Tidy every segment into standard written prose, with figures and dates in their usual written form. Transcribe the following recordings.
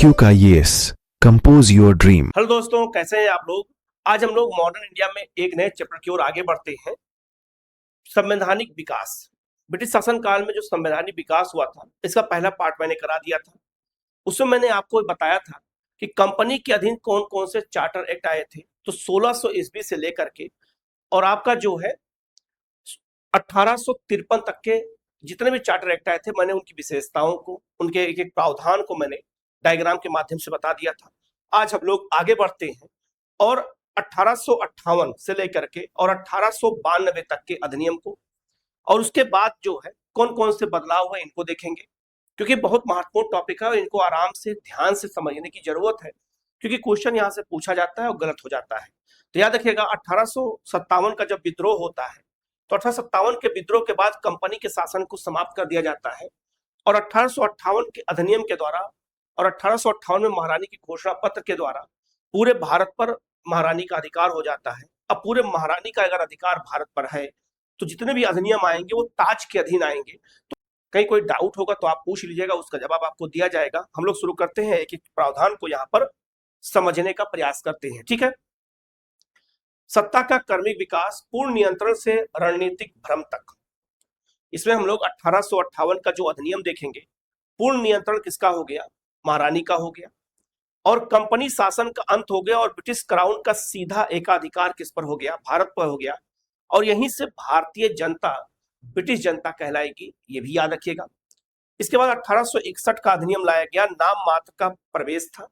IQ का yes, compose your dream. Hello दोस्तों, कैसे हैं आप लोग। आज हम लोग मॉडर्न इंडिया में एक नए चैप्टर की ओर आगे बढ़ते हैं। संवैधानिक विकास। ब्रिटिश शासन काल में जो संवैधानिक विकास हुआ था, इसका पहला पार्ट मैंने करा दिया था। उसमें मैंने आपको बताया था कि कंपनी के अधीन कौन कौन से चार्टर एक्ट आए थे। तो 1600 ईस्वी से लेकर के और आपका जो है 1853 तक के जितने भी चार्टर एक्ट आए थे, मैंने उनकी विशेषताओं को, उनके एक एक प्रावधान को मैंने डायग्राम के माध्यम से बता दिया था। आज हम लोग आगे बढ़ते हैं और 1858 से लेकर के और 1892 तक के अधिनियम को, और उसके बाद जो है कौन कौन से बदलाव हुए इनको देखेंगे, क्योंकि बहुत महत्वपूर्ण टॉपिक है और इनको आराम से ध्यान से समझने की जरूरत है, क्योंकि क्वेश्चन यहाँ से पूछा जाता है और गलत हो जाता है। तो याद रखिएगा, 1857 का जब विद्रोह होता है तो 1857 के विद्रोह के बाद कंपनी के शासन को समाप्त कर दिया जाता है और 1858 के अधिनियम के द्वारा और 1858 में महारानी की घोषणा पत्र के द्वारा पूरे भारत पर महारानी का अधिकार हो जाता है। अब पूरे महारानी का अगर अधिकार भारत पर है तो जितने भी अधिनियम आएंगे वो ताज के अधीन आएंगे। तो कहीं कोई डाउट होगा तो आप पूछ लीजिएगा, उसका जवाब आपको दिया जाएगा। हम लोग शुरू करते हैं, एक एक प्रावधान को यहाँ पर समझने का प्रयास करते हैं, ठीक है। सत्ता का क्रमिक विकास, पूर्ण नियंत्रण से रणनीतिक भ्रम तक। इसमें हम लोग 1858 का जो अधिनियम देखेंगे, पूर्ण नियंत्रण किसका हो गया? महारानी का हो गया। और कंपनी शासन का अंत हो गया और ब्रिटिश क्राउन का सीधा एकाधिकार किस पर हो गया? भारत पर हो गया। और यहीं से भारतीय जनता ब्रिटिश जनता कहलाएगी, ये भी याद रखिएगा। इसके बाद 1861 का अधिनियम लाया गया, नाम मात्र का प्रवेश था।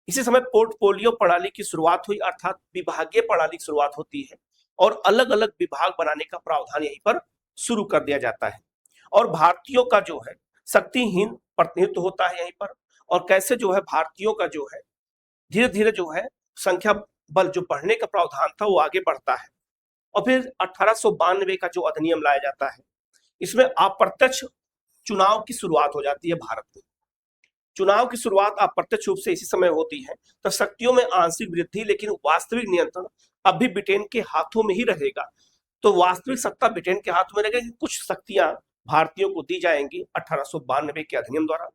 इसी समय पोर्टफोलियो प्रणाली की शुरुआत हुई, अर्थात विभागीय प्रणाली की शुरुआत होती है और अलग अलग विभाग बनाने का प्रावधान यहीं पर शुरू कर दिया जाता है। और भारतीयों का जो है शक्तिहीन प्रतिनिधित्व होता है यहीं पर, और कैसे जो है भारतीयों का जो है धीरे धीरे जो है संख्या बल जो बढ़ने का प्रावधान था वो आगे बढ़ता है। और फिर 1892 का जो अधिनियम लाया जाता है, इसमें अप्रत्यक्ष चुनाव की शुरुआत हो जाती है भारत में। चुनाव की शुरुआत अप्रत्यक्ष रूप से इसी समय होती है। तो शक्तियों में आंशिक वृद्धि, लेकिन वास्तविक नियंत्रण अब भी ब्रिटेन के हाथों में ही रहेगा। तो वास्तविक सत्ता ब्रिटेन के हाथों में रहेगी, कुछ शक्तियां भारतीयों को दी जाएंगी 1892 के अधिनियम द्वारा।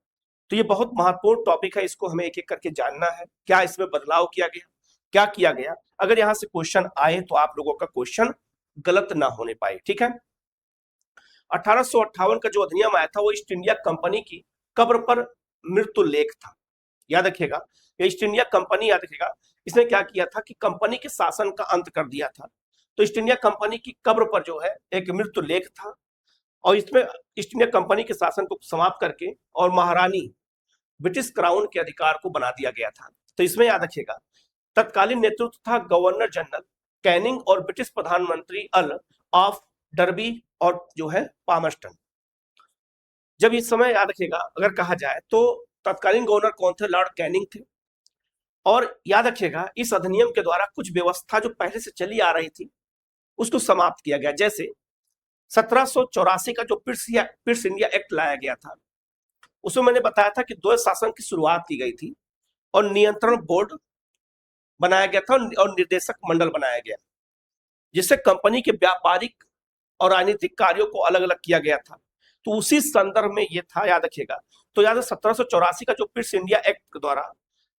तो ये बहुत महत्वपूर्ण टॉपिक है, इसको हमें एक एक करके जानना है। क्या इसमें बदलाव किया गया, क्या किया गया? अगर यहाँ से क्वेश्चन आए तो आप लोगों का क्वेश्चन गलत ना होने पाए, ठीक है। 1858 का जो अधिनियम आया था वो ईस्ट इंडिया कंपनी की कब्र पर मृत्यु लेख था। याद रखिएगा, ईस्ट इंडिया कंपनी, याद रखिएगा, इसने क्या किया था कि कंपनी के शासन का अंत कर दिया था। तो ईस्ट इंडिया कंपनी की कब्र पर जो है एक मृत्यु लेख था और इसमें ईस्ट इंडिया कंपनी के शासन को समाप्त करके और महारानी ब्रिटिश क्राउन के अधिकार को बना दिया गया था। तो इसमें याद रखिएगा, तत्कालीन नेतृत्व था गवर्नर जनरल कैनिंग और ब्रिटिश प्रधानमंत्री अर्ल ऑफ डर्बी और जो है पामर्स्टन। जब इस समय याद रखिएगा, अगर कहा जाए तो तत्कालीन गवर्नर कौन थे? लॉर्ड कैनिंग थे। और याद रखिएगा, इस अधिनियम के द्वारा कुछ व्यवस्था जो पहले से चली आ रही थी उसको समाप्त किया गया। जैसे 1784 का जो पिट्स इंडिया एक्ट लाया गया था, उसमें मैंने बताया था कि द्वैध शासन की शुरुआत की गई थी और नियंत्रण बोर्ड बनाया गया था और निर्देशक मंडल बनाया गया, जिससे कंपनी के व्यापारिक और राजनीतिक कार्यों को अलग अलग किया गया था। तो उसी संदर्भ में ये था, याद रखिएगा। तो याद है 1784 का जो पिट्स इंडिया एक्ट द्वारा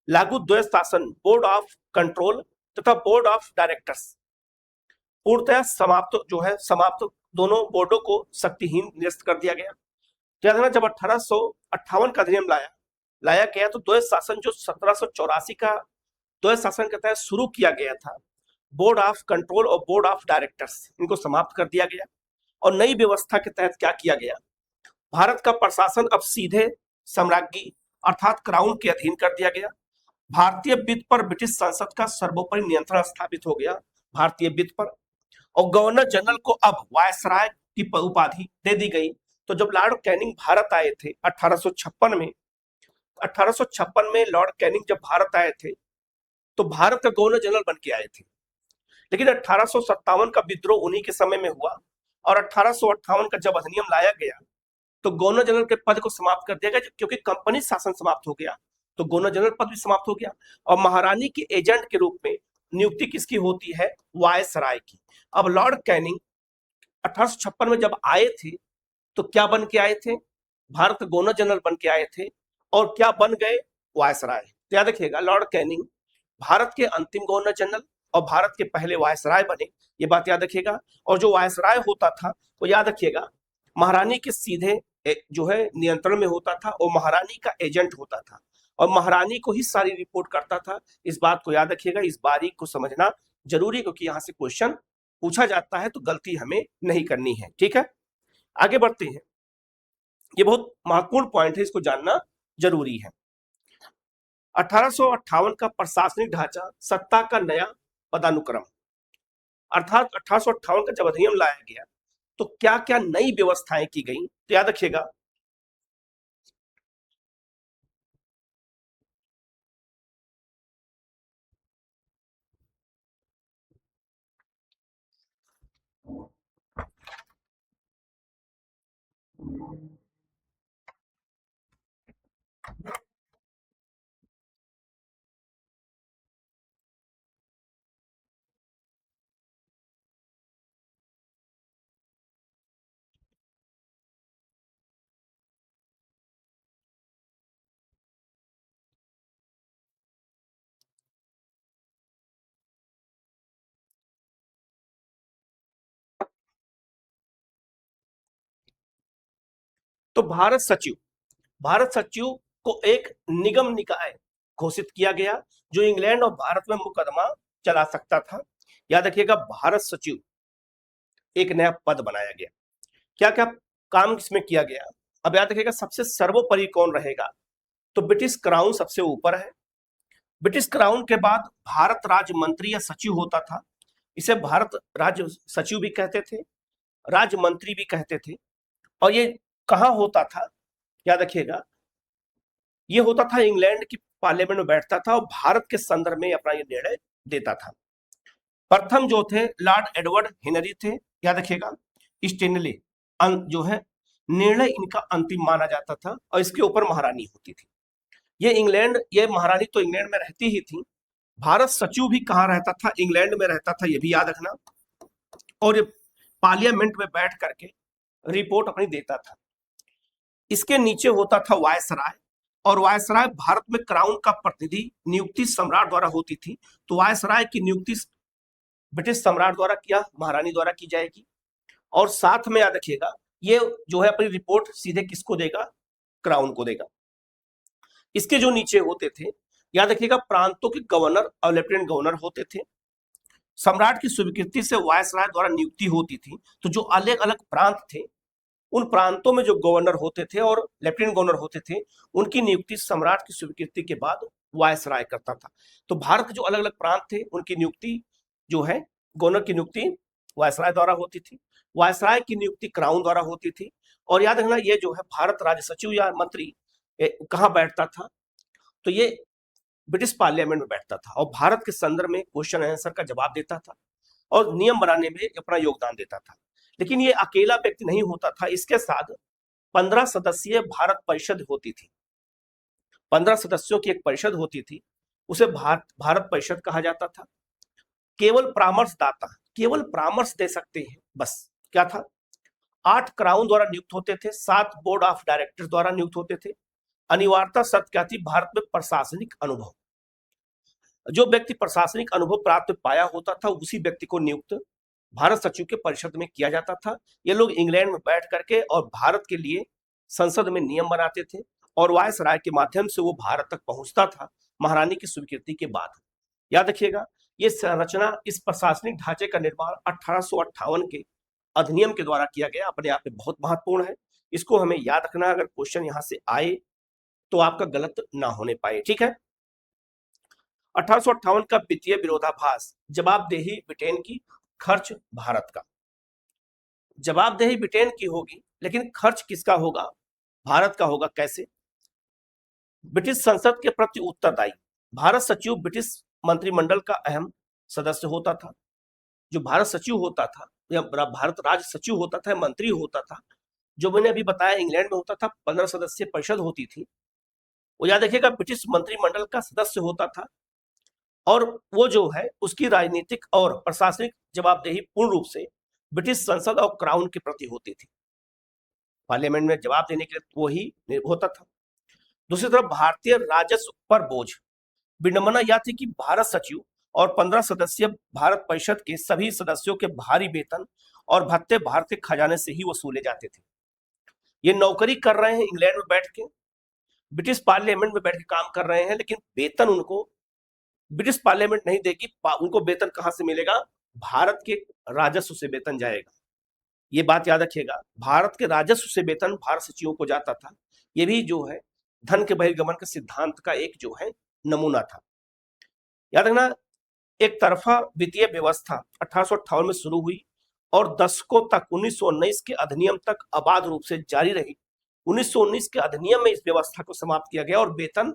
लागू द्वैध शासन, बोर्ड ऑफ कंट्रोल तथा बोर्ड ऑफ डायरेक्टर्स पूर्णतः समाप्त दोनों बोर्डों को शक्तिहीन निरस्त कर दिया गया। याद है ना, जब 1858 का अधिनियम लाया गया तो द्वैध शासन जो 1784 का द्वैध शासन के तहत शुरू किया गया था, बोर्ड ऑफ कंट्रोल और बोर्ड ऑफ डायरेक्टर्स, इनको समाप्त कर दिया गया। और नई व्यवस्था के तहत क्या किया गया? भारत का प्रशासन अब सीधे सम्राज्ञी अर्थात क्राउन के अधीन कर दिया गया। भारतीय वित्त पर ब्रिटिश संसद का सर्वोपरि नियंत्रण स्थापित हो गया भारतीय वित्त पर। और गवर्नर जनरल को अब वायसराय की उपाधि दे दी गई। तो जब लॉर्ड कैनिंग भारत आए थे 1856 में लॉर्ड कैनिंग जब भारत आए थे तो भारत का गवर्नर जनरल बन के आए थे। लेकिन 1857 का विद्रोह उन्हीं के समय में हुआ और 1858 का जब अधिनियम लाया गया तो गवर्नर जनरल के पद को समाप्त कर दिया गया, क्योंकि कंपनी शासन समाप्त हो गया तो गवर्नर जनरल पद भी समाप्त हो गया। और महारानी के एजेंट के रूप में नियुक्ति किसकी होती है? वायसराय की। अब लॉर्ड कैनिंग 1856 में जब आए थे तो क्या बन के आए थे? भारत गवर्नर जनरल बन के आए थे। और क्या बन गए? वायसराय। तो याद रखिएगा लॉर्ड कैनिंग भारत के अंतिम गवर्नर जनरल और भारत के पहले वायसराय बने, ये बात याद रखिएगा। और जो वायसराय होता था वो याद रखिएगा महारानी के सीधे जो है नियंत्रण में होता था और महारानी का एजेंट होता था और महारानी को ही सारी रिपोर्ट करता था। इस बात को याद रखिएगा, इस बारीक को समझना जरूरी, क्योंकि यहां से क्वेश्चन पूछा जाता है तो गलती हमें नहीं करनी है। ठीक है, आगे बढ़ते हैं। ये बहुत महत्वपूर्ण पॉइंट है, इसको जानना जरूरी है। 1858 का प्रशासनिक ढांचा, सत्ता का नया पदानुक्रम, अर्थात 1858 का जब अधिनियम लाया गया तो क्या क्या नई व्यवस्थाएं की गई, तो याद रखिएगा तो भारत सचिव को एक निगम निकाय घोषित किया गया जो इंग्लैंड और भारत में मुकदमा चला सकता था। याद रखिएगा भारत सचिव एक नया पद बनाया गया। क्या क्या काम इसमें किया गया, अब याद रखिएगा सबसे सर्वोपरि कौन रहेगा, तो ब्रिटिश क्राउन सबसे ऊपर है। ब्रिटिश क्राउन के बाद भारत राज्य मंत्री या सचिव होता था, इसे भारत राज्य सचिव भी कहते थे, राज्य मंत्री भी कहते थे। और ये कहां होता था, याद रखिएगा ये होता था इंग्लैंड की पार्लियामेंट में बैठता था और भारत के संदर्भ में अपना ये निर्णय देता था। प्रथम जो थे लॉर्ड एडवर्ड हेनरी थे, याद रखिएगा स्टेनले जो है निर्णय इनका अंतिम माना जाता था और इसके ऊपर महारानी होती थी। ये महारानी तो इंग्लैंड में रहती ही थी, भारत सचिव भी कहाँ रहता था, इंग्लैंड में रहता था, ये भी याद रखना। और ये पार्लियामेंट में बैठ करके रिपोर्ट अपनी देता था। इसके नीचे होता था वायसराय, और वायसराय भारत में क्राउन का प्रतिनिधि नियुक्ति सम्राट द्वारा होती थी। तो वायसराय की नियुक्ति ब्रिटिश सम्राट द्वारा किया महारानी द्वारा की जाएगी। और साथ में याद रखिएगा ये जो है अपनी रिपोर्ट सीधे किसको देगा, क्राउन को देगा। इसके जो नीचे होते थे याद रखिएगा प्रांतों के गवर्नर और लेफ्टिनेंट गवर्नर होते थे। सम्राट की स्वीकृति से वायसराय द्वारा नियुक्ति होती थी। तो जो अलग अलग प्रांत थे उन प्रांतों में जो गवर्नर होते थे और लेफ्टिनेंट गवर्नर होते थे उनकी नियुक्ति सम्राट की स्वीकृति के बाद वायसराय करता था। तो भारत के जो अलग अलग प्रांत थे उनकी नियुक्ति जो है गवर्नर की नियुक्ति वायसराय द्वारा होती थी, वायसराय की नियुक्ति क्राउन द्वारा होती थी। और याद रखना ये जो है भारत राज्य सचिव या मंत्री कहाँ बैठता था, तो ये ब्रिटिश पार्लियामेंट में बैठता था और भारत के संदर्भ में क्वेश्चन आंसर का जवाब देता था और नियम बनाने में अपना योगदान देता था। लेकिन ये अकेला व्यक्ति नहीं होता था, इसके साथ 15 सदस्यीय भारत परिषद होती थी। 15 सदस्यों की एक परिषद होती थी, उसे भारत परिषद कहा जाता था। केवल परामर्श दे सकते हैं बस। क्या था, 8 क्राउन द्वारा नियुक्त होते थे, 7 बोर्ड ऑफ डायरेक्टर्स द्वारा नियुक्त होते थे। अनिवार्यता शर्त क्या थी, भारत में प्रशासनिक अनुभव, जो व्यक्ति प्रशासनिक अनुभव प्राप्त पाया होता था उसी व्यक्ति को नियुक्त भारत सचिव के परिषद में किया जाता था। ये लोग इंग्लैंड में बैठ करके और भारत के लिए संसद में नियम बनाते थे और वायसराय के माध्यम से वो भारत तक पहुंचता था महारानी की स्वीकृति के बाद। याद रखिएगा ये संरचना, इस प्रशासनिक ढांचे का निर्माण 1858 के अधिनियम के द्वारा किया गया, अपने आप में बहुत महत्वपूर्ण है। इसको हमें याद रखना, अगर क्वेश्चन यहां से आए तो आपका गलत ना होने पाए। ठीक है, 1858 का वित्तीय विरोधाभास, जवाबदेही ब्रिटेन की, खर्च भारत का। जवाबदेही ब्रिटेन की होगी लेकिन खर्च किसका होगा, भारत का होगा। कैसे, ब्रिटिश संसद के प्रति उत्तरदायी, भारत सचिव ब्रिटिश मंत्रिमंडल का अहम सदस्य होता था। जो भारत सचिव होता था या भारत राज्य सचिव होता था, मंत्री होता था, जो मैंने अभी बताया इंग्लैंड में होता था, 15 सदस्यीय परिषद होती थी, वो याद रखिएगा ब्रिटिश मंत्रिमंडल का सदस्य होता था और वो जो है उसकी राजनीतिक और प्रशासनिक जवाबदेही पूर्ण रूप से ब्रिटिश संसद और क्राउन के प्रति होती थी। पार्लियामेंट में जवाब देने के लिए वो ही होता था। दूसरी तरफ भारतीय राजस्व पर बोझ। विडंबना यह थी कि भारत सचिव और 15 सदस्यीय भारत परिषद के सभी सदस्यों के भारी वेतन और भत्ते भारत के खजाने से ही वसूले जाते थे। ये नौकरी कर रहे हैं इंग्लैंड में बैठ के, ब्रिटिश पार्लियामेंट में बैठ के काम कर रहे हैं, लेकिन वेतन उनको ब्रिटिश पार्लियामेंट नहीं देगी। उनको वेतन कहां से मिलेगा? भारत के राजस्व से वेतन जाएगा। ये बात याद रखिएगा, भारत के राजस्व से वेतन भारत सचिवों को जाता था। ये भी जो है धन के बहिर्गमन के सिद्धांत का एक जो है नमूना था। याद रखना, एक तरफा वित्तीय व्यवस्था 1858 में शुरू हुई और दशकों तक 1919 के अधिनियम तक अबाध रूप से जारी रही। 1919 के अधिनियम में इस व्यवस्था को समाप्त किया गया और वेतन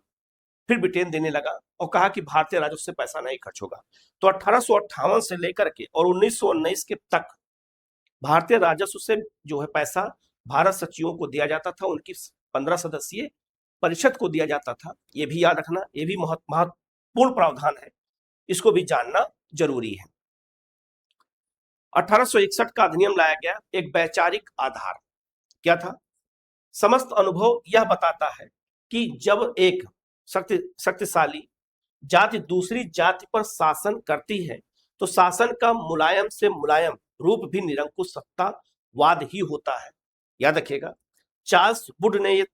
फिर ब्रिटेन देने लगा और कहा कि भारतीय राजस्व से पैसा नहीं खर्च होगा। तो 1858 से लेकर के और 1919 के तक भारतीय राजस्व से जो है पैसा भारत सचिवों को दिया जाता था, उनकी 15 सदस्यीय परिषद को दिया जाता था। ये भी याद रखना, ये भी महत्वपूर्ण प्रावधान है, इसको भी जानना जरूरी है। 1861 का अधिनियम लाया गया, एक वैचारिक आधार क्या था? समस्त अनुभव यह बताता है कि जब एक शक्तिशाली जाति दूसरी जाति पर शासन करती है तो शासन का मुलायम से मुलायम रूप भी निरंकुश सत्तावाद ही होता है। याद रखिएगा, चार्ल्स वुड ने यह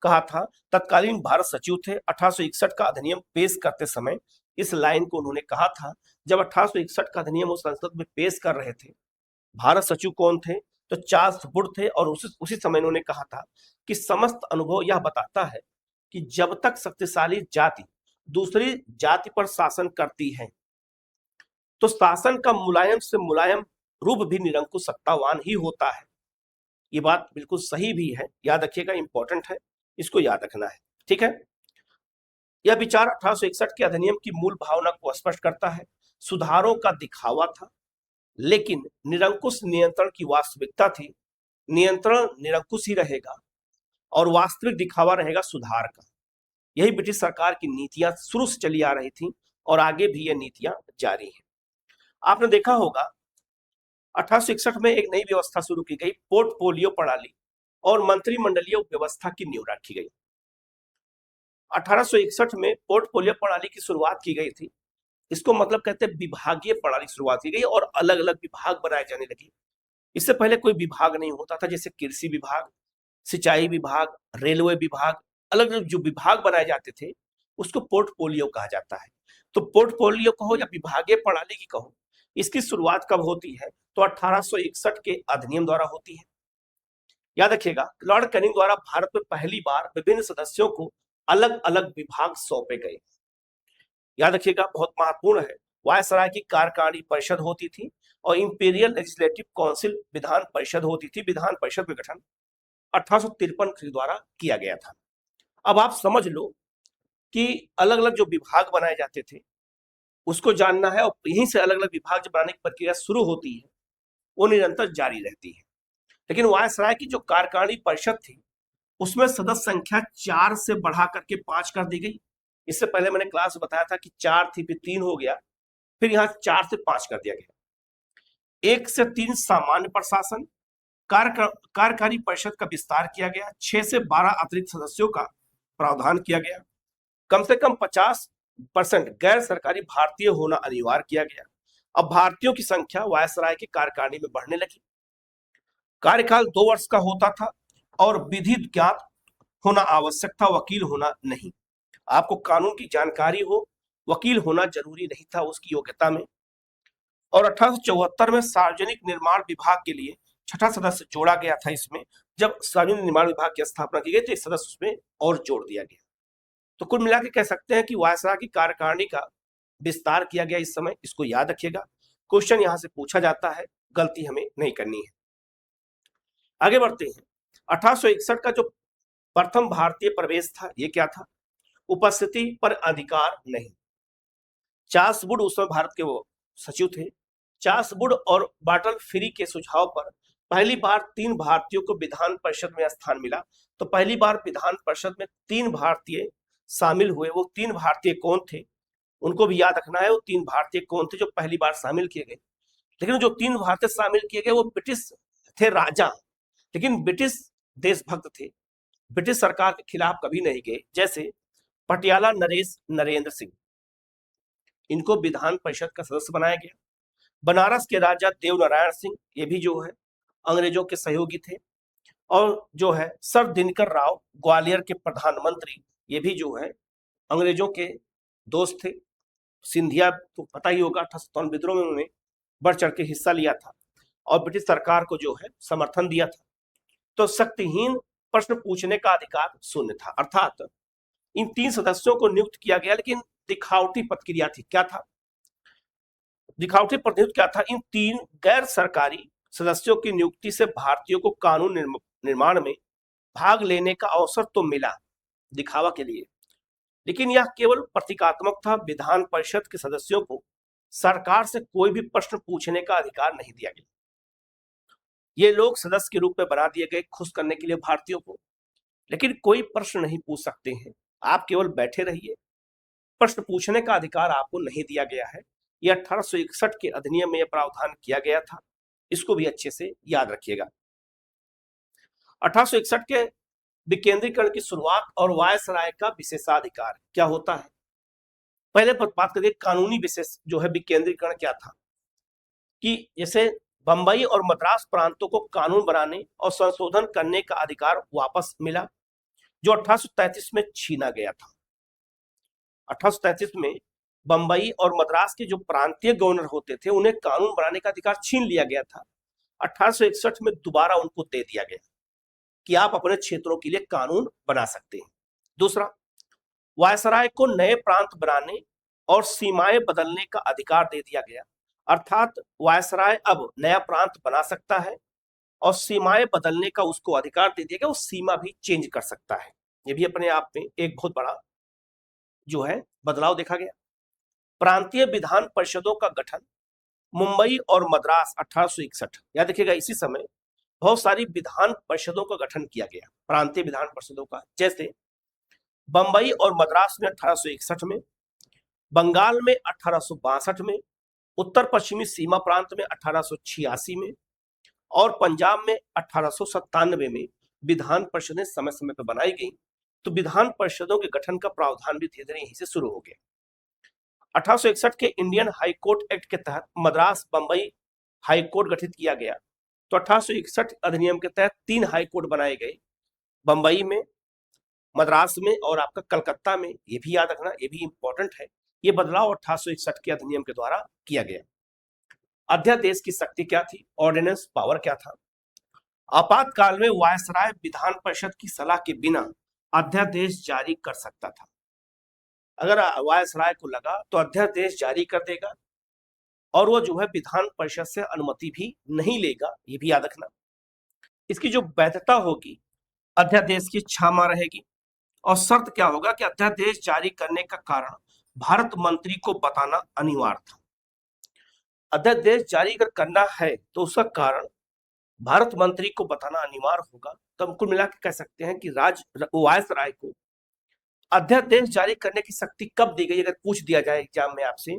कहा था, तत्कालीन भारत सचिव थे। 1861 का अधिनियम पेश करते समय इस लाइन को उन्होंने कहा था। जब 1861 का अधिनियम वो संसद में पेश कर रहे थे, भारत सचिव कौन थे? तो चार्ल्स वुड थे। और उसी समय उन्होंने कहा था कि समस्त अनुभव यह बताता है कि जब तक शक्तिशाली जाति दूसरी जाति पर शासन करती है तो शासन का मुलायम से मुलायम रूप भी निरंकुश सत्तावान ही होता है। ये बात बिल्कुल सही भी है, याद रखिएगा, इंपॉर्टेंट है, इसको याद रखना है। ठीक है, यह विचार 1861 के अधिनियम की मूल भावना को स्पष्ट करता है। सुधारों का दिखावा था, लेकिन निरंकुश नियंत्रण की वास्तविकता थी। नियंत्रण निरंकुश ही रहेगा और वास्तविक दिखावा रहेगा सुधार का। यही ब्रिटिश सरकार की नीतियां शुरू से चली आ रही थी और आगे भी ये नीतियां जारी हैं। आपने देखा होगा 1861 में एक नई व्यवस्था शुरू की गई, पोर्टफोलियो प्रणाली, और मंत्रिमंडलीय व्यवस्था की नींव रखी गई। 1861 में पोर्टफोलियो प्रणाली की शुरुआत की गई थी। इसको मतलब कहते हैं विभागीय प्रणाली की शुरुआत की गई और अलग अलग विभाग बनाए जाने लगे। इससे पहले कोई विभाग नहीं होता था, जैसे कृषि विभाग, सिंचाई विभाग, रेलवे विभाग, अलग अलग जो विभाग बनाए जाते थे उसको पोर्टफोलियो कहा जाता है। तो पोर्टफोलियो कहो या विभागीय प्रणाली की कहो, इसकी शुरुआत कब होती है? तो 1861 के अधिनियम द्वारा होती है। याद रखिएगा, लॉर्ड कैनिंग द्वारा भारत में पहली बार विभिन्न सदस्यों को अलग अलग विभाग सौंपे गए। याद रखिएगा, बहुत महत्वपूर्ण है। वायसराय की कार्यकारिणी परिषद होती थी और imperial legislative council Vidhan Parishad होती थी। विधान परिषद का गठन 1853 के द्वारा किया गया था। अब आप समझ लो कि अलग अलग जो विभाग बनाए जाते थे उसको जानना है, और यहीं से अलग अलग विभाग जब बनाने की प्रक्रिया शुरू होती है वो निरंतर जारी रहती है। लेकिन वायसराय की जो कार्यकारिणी परिषद थी उसमें सदस्य संख्या 4 से बढ़ा करके 5 कर दी गई। इससे पहले मैंने क्लास में बताया था कि 4 थी, फिर 3 हो गया, फिर यहाँ 4 से 5 कर दिया गया। 1 से 3 सामान्य प्रशासन, कार्यकारी परिषद का विस्तार किया गया। 6 से 12 अतिरिक्त सदस्यों का प्रावधान किया गया। कम से कम 50% गैर सरकारी भारतीय होना अनिवार्य किया गया। अब भारतीयों की संख्या वायसराय के कार्यकारिणी में बढ़ने लगी। कार्यकाल 2 वर्ष का होता था और विधि ज्ञात होना आवश्यक था, वकील होना नहीं। आपको कानून की जानकारी हो, वकील होना जरूरी नहीं था उसकी योग्यता में। और 1874 में सार्वजनिक निर्माण विभाग के लिए 6ठा सदस्य जोड़ा गया था। इसमें जब सार्वजनिक निर्माण विभाग की स्थापना की गई तो एक सदस्य उसमें और जोड़ दिया गया। तो कुल मिलाकर कह सकते हैं कि वायसराय की कार्यकारिणी का विस्तार किया गया इस समय। इसको याद रखिएगा, क्वेश्चन यहां से पूछा जाता है, गलती हमें नहीं करनी है। आगे बढ़ते हैं। 1861 का जो प्रथम भारतीय प्रवेश था ये क्या था? उपस्थिति पर अधिकार नहीं। चार्ल्स वुड उस समय भारत के वो सचिव थे। चार्ल्स वुड और बाटल फ्री के सुझाव पर पहली बार 3 भारतीयों को विधान परिषद में स्थान मिला। तो पहली बार विधान परिषद में 3 भारतीय शामिल हुए। वो 3 भारतीय कौन थे उनको भी याद रखना है। वो 3 भारतीय कौन थे जो पहली बार शामिल किए गए? लेकिन जो 3 भारतीय शामिल किए गए वो ब्रिटिश थे, राजा, लेकिन ब्रिटिश देशभक्त थे, ब्रिटिश सरकार के खिलाफ कभी नहीं गए, जैसे पटियाला नरेश नरेंद्र सिंह, इनको विधान परिषद का सदस्य बनाया गया। बनारस के राजा देवनारायण सिंह, ये भी जो है अंग्रेजों के सहयोगी थे। और जो है सर दिनकर राव, ग्वालियर के प्रधानमंत्री, ये भी जो है अंग्रेजों के दोस्त थे। सिंधिया तो पता ही होगा, 1857 विद्रोह में उन्होंने बढ़ चढ़ के हिस्सा लिया था और ब्रिटिश सरकार को जो है समर्थन दिया था। तो शक्तिहीन प्रश्न पूछने का अधिकार शून्य था, अर्थात इन 3 सदस्यों को नियुक्त किया गया, लेकिन दिखावटी प्रतिक्रिया थी। क्या था दिखावटी प्रतिनिधित्व? क्या था? इन 3 गैर सरकारी सदस्यों की नियुक्ति से भारतीयों को कानून निर्माण में भाग लेने का अवसर तो मिला दिखावा के लिए, लेकिन यह केवल प्रतीकात्मक था। विधान परिषद के सदस्यों को सरकार से कोई भी प्रश्न पूछने का अधिकार नहीं दिया गया। ये लोग सदस्य के रूप में बना दिए गए खुश करने के लिए भारतीयों को, लेकिन कोई प्रश्न नहीं पूछ सकते हैं, आप केवल बैठे रहिए। प्रश्न पूछने का अधिकार आपको नहीं दिया गया है। यह 1861 के अधिनियम में यह प्रावधान किया गया था, इसको भी अच्छे से याद रखिएगा। 1861 के विकेंद्रीकरण की शुरुआत और वायसराय का विशेषाधिकार क्या होता है? पहले बात करिए कानूनी विशेष जो है विकेंद्रीकरण क्या था, कि जैसे बंबई और मद्रास प्रांतों को कानून बनाने और संशोधन करने का अधिकार वापस मिला, जो 1833 में छीना गया था। 1833 में बंबई और मद्रास के जो प्रांतीय गवर्नर होते थे, उन्हें कानून बनाने का अधिकार छीन लिया गया था। 1861 में दोबारा उनको दे दिया गया कि आप अपने क्षेत्रों के लिए कानून बना सकते हैं। दूसरा, वायसराय को नए प्रांत बनाने और सीमाएं बदलने का अधिकार दे दिया गया, अर्थात वायसराय अब नया प्रांत बना सकता है और सीमाएं बदलने का उसको अधिकार दे दिया गया, वो सीमा भी चेंज कर सकता है। ये भी अपने आप में एक बहुत बड़ा जो है बदलाव देखा गया। प्रांतीय विधान परिषदों का गठन मुंबई और मद्रास 1861, याद रखिएगा इसी समय बहुत सारी विधान परिषदों का गठन किया गया, प्रांतीय विधान परिषदों का, जैसे बंबई और मद्रास में 1861 में, बंगाल में 1862 में, उत्तर पश्चिमी सीमा प्रांत में 1886 में और पंजाब में 1897 में विधान परिषदें समय समय पर बनाई गई। तो विधान परिषदों के गठन का प्रावधान भी धीरे धीरे यहीं से शुरू हो गया। 1861 के इंडियन हाई कोर्ट एक्ट के तहत मद्रास बंबई हाई कोर्ट गठित किया गया। तो 1861 अधिनियम के तहत 3 हाई कोर्ट बनाए गए, बंबई में, मद्रास में और आपका कलकत्ता में। ये भी याद रखना, ये भी इंपॉर्टेंट है। ये बदलाव 1861 के अधिनियम के द्वारा किया गया। अध्यादेश की शक्ति क्या थी? ऑर्डिनेंस पावर क्या था? आपातकाल में वायसराय विधान परिषद की सलाह के बिना अध्यादेश जारी कर सकता था। अगर वायसराय को लगा तो अध्यादेश जारी कर देगा और वो जो है विधान परिषद से अनुमति भी नहीं लेगा, ये भी याद रखना। इसकी जो वैधता होगी अध्यादेश की क्षमा रहेगी और शर्त क्या होगा कि अध्यादेश जारी करने का कारण भारत मंत्री को बताना अनिवार्य था। अध्यादेश जारी अगर करना है तो उसका कारण भारत मंत्री को बताना अनिवार्य होगा। तो हम कुल मिला के कह सकते हैं कि वायसराय को अध्यादेश जारी करने की शक्ति कब दी गई? अगर पूछ दिया जाए एग्जाम में आपसे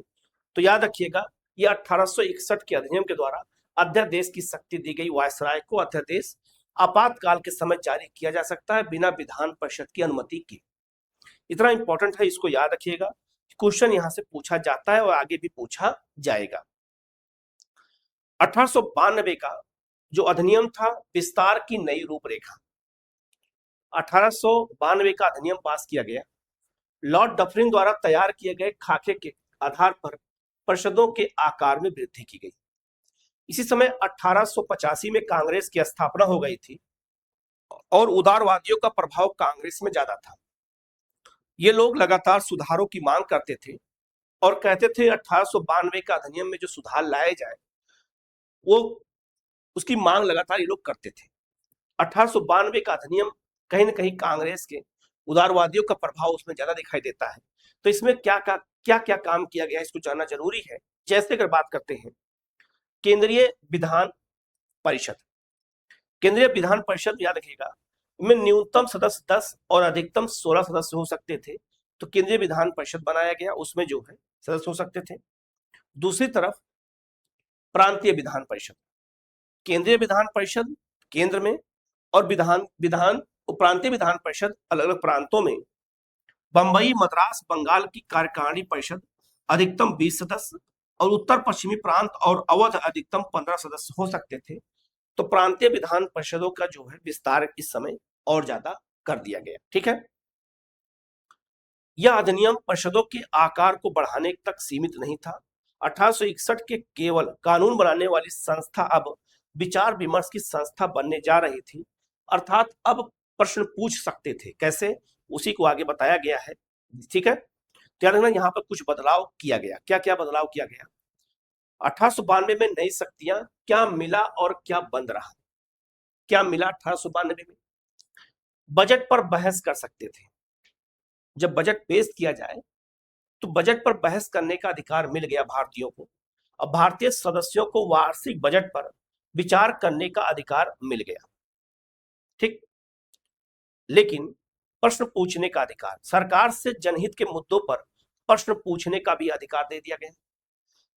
तो याद रखिएगा ये 1861 के अधिनियम के द्वारा अध्यादेश की शक्ति दी गई वायसराय को। अध्यादेश आपातकाल के समय जारी किया जा सकता है बिना विधान परिषद की अनुमति के। इतना इंपॉर्टेंट है, इसको याद रखिएगा। क्वेश्चन यहां से पूछा जाता है और आगे भी पूछा जाएगा। 1892 का जो अधिनियम था विस्तार की नई रूपरेखा, 1892 का अधिनियम पास किया गया। लॉर्ड डफरिन द्वारा तैयार किए गए खाके के आधार पर परिषदों के आकार में वृद्धि की गई। इसी समय 1885 में कांग्रेस की स्थापना हो गई थी और उदारवादियों का प्रभाव कांग्रेस में ज्यादा था। ये लोग लगातार सुधारों की मांग करते थे और कहते थे 1892 का अधिनियम में जो सुधार लाए जाए वो उसकी मांग लगातार ये लोग करते थे। 1892 का अधिनियम कहीं ना कहीं कांग्रेस के उदारवादियों का प्रभाव उसमें ज्यादा दिखाई देता है। तो इसमें क्या क्या काम किया गया इसको जानना जरूरी है। जैसे अगर बात करते हैं केंद्रीय विधान परिषद, केंद्रीय विधान परिषद याद रखिएगा में न्यूनतम सदस्य 10 और अधिकतम 16 सदस्य हो सकते थे। तो केंद्रीय विधान परिषद बनाया गया, उसमें जो है सदस्य हो सकते थे। दूसरी तरफ प्रांतीय विधान परिषद, केंद्रीय विधान परिषद केंद्र में और विधान तो प्रांतीय विधान परिषद अलग अलग प्रांतों में बंबई, मद्रास, बंगाल की कार्यकारिणी परिषद अधिकतम 20 सदस्य और उत्तर पश्चिमी प्रांत और अवध अधिकतम 15 सदस्य हो सकते थे। तो प्रांतीय विधान परिषदों का जो है विस्तार इस समय और ज्यादा कर दिया गया। ठीक है, यह अधिनियम परिषदों के आकार को बढ़ाने तक सीमित नहीं था। 1861 के केवल कानून बनाने वाली संस्था अब विचार विमर्श की संस्था बनने जा रही थी, अर्थात अब प्रश्न पूछ सकते थे। कैसे, उसी को आगे बताया गया है। ठीक है, तो याद रखना यहाँ पर कुछ बदलाव किया गया। क्या क्या बदलाव किया गया? 1892 में नई शक्तियां, क्या मिला और क्या बंद रहा? क्या मिला 1892 में? बजट पर बहस कर सकते थे। जब बजट पेश किया जाए तो बजट पर बहस करने का अधिकार मिल गया भारतीयों को। अब भारतीय सदस्यों को वार्षिक बजट पर विचार करने का अधिकार मिल गया। ठीक, लेकिन प्रश्न पूछने का अधिकार, सरकार से जनहित के मुद्दों पर प्रश्न पूछने का भी अधिकार दे दिया गया।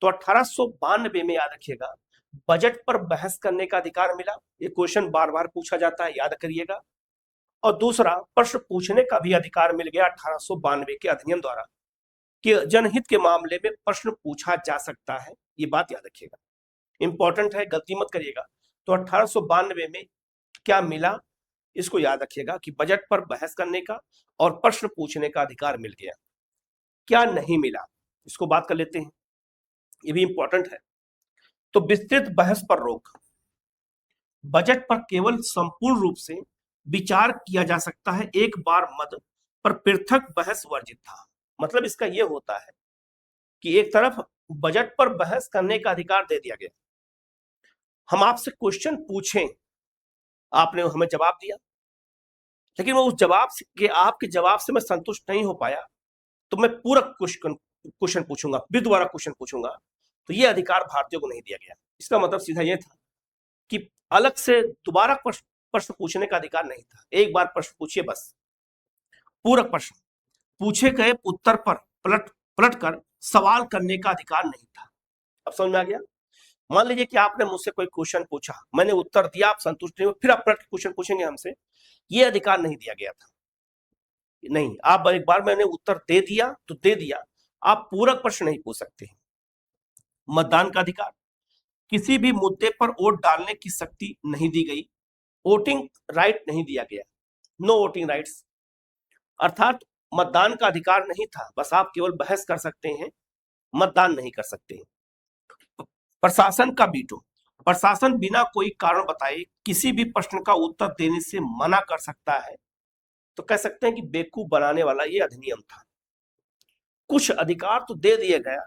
तो 1892 में याद रखिएगा, बजट पर बहस करने का अधिकार मिला। ये क्वेश्चन बार बार पूछा जाता है, याद करिएगा। और दूसरा, प्रश्न पूछने का भी अधिकार मिल गया 1892 के अधिनियम द्वारा कि जनहित के मामले में प्रश्न पूछा जा सकता है। ये बात याद रखिएगा, इंपॉर्टेंट है, गलती मत करिएगा। तो 1892 में क्या मिला, इसको याद रखिएगा कि बजट पर बहस करने का और प्रश्न पूछने का अधिकार मिल गया। क्या नहीं मिला, इसको बात कर लेते हैं, ये भी इंपॉर्टेंट है। तो विस्तृत बहस पर रोक, बजट पर केवल संपूर्ण रूप से विचार किया जा सकता है, एक बार मत पर पृथक बहस वर्जित था। मतलब इसका यह होता है कि एक तरफ बजट पर बहस करने का अधिकार दे दिया गया, हम आपसे क्वेश्चन पूछें, आपने हमें जवाब दिया, लेकिन वो उस जवाब के, आपके जवाब से मैं संतुष्ट नहीं हो पाया, तो मैं पूरा क्वेश्चन पूछूंगा, फिर दोबारा क्वेश्चन पूछूंगा। तो ये अधिकार भारतीयों को नहीं दिया गया। इसका मतलब सीधा ये था कि अलग से दोबारा प्रश्न पूछने का अधिकार नहीं था। एक बार प्रश्न पूछिए बस, पूरक प्रश्न, पूछे गए उत्तर पर पलट कर सवाल करने का अधिकार नहीं था। अब समझ में आ गया? मान लीजिए कि आपने मुझसे कोई क्वेश्चन पूछा, मैंने उत्तर दिया, आप संतुष्ट नहीं हो, फिर आप पलट के क्वेश्चन पूछेंगे हमसे, ये अधिकार नहीं दिया गया था। नहीं, आप एक बार मैंने उत्तर दे दिया तो दे दिया, आप पूरक प्रश्न नहीं पूछ सकते। मतदान का अधिकार, किसी भी मुद्दे पर वोट डालने की शक्ति नहीं दी गई, वोटिंग राइट नहीं दिया गया, नो वोटिंग राइट्स, अर्थात मतदान का अधिकार नहीं था, बस आप केवल बहस कर सकते हैं, मतदान नहीं कर सकते। प्रशासन का वीटो, प्रशासन बिना कोई कारण बताए किसी भी प्रश्न का उत्तर देने से मना कर सकता है। तो कह सकते हैं कि बेवकूफ बनाने वाला ये अधिनियम था। कुछ अधिकार तो दे दिया गया,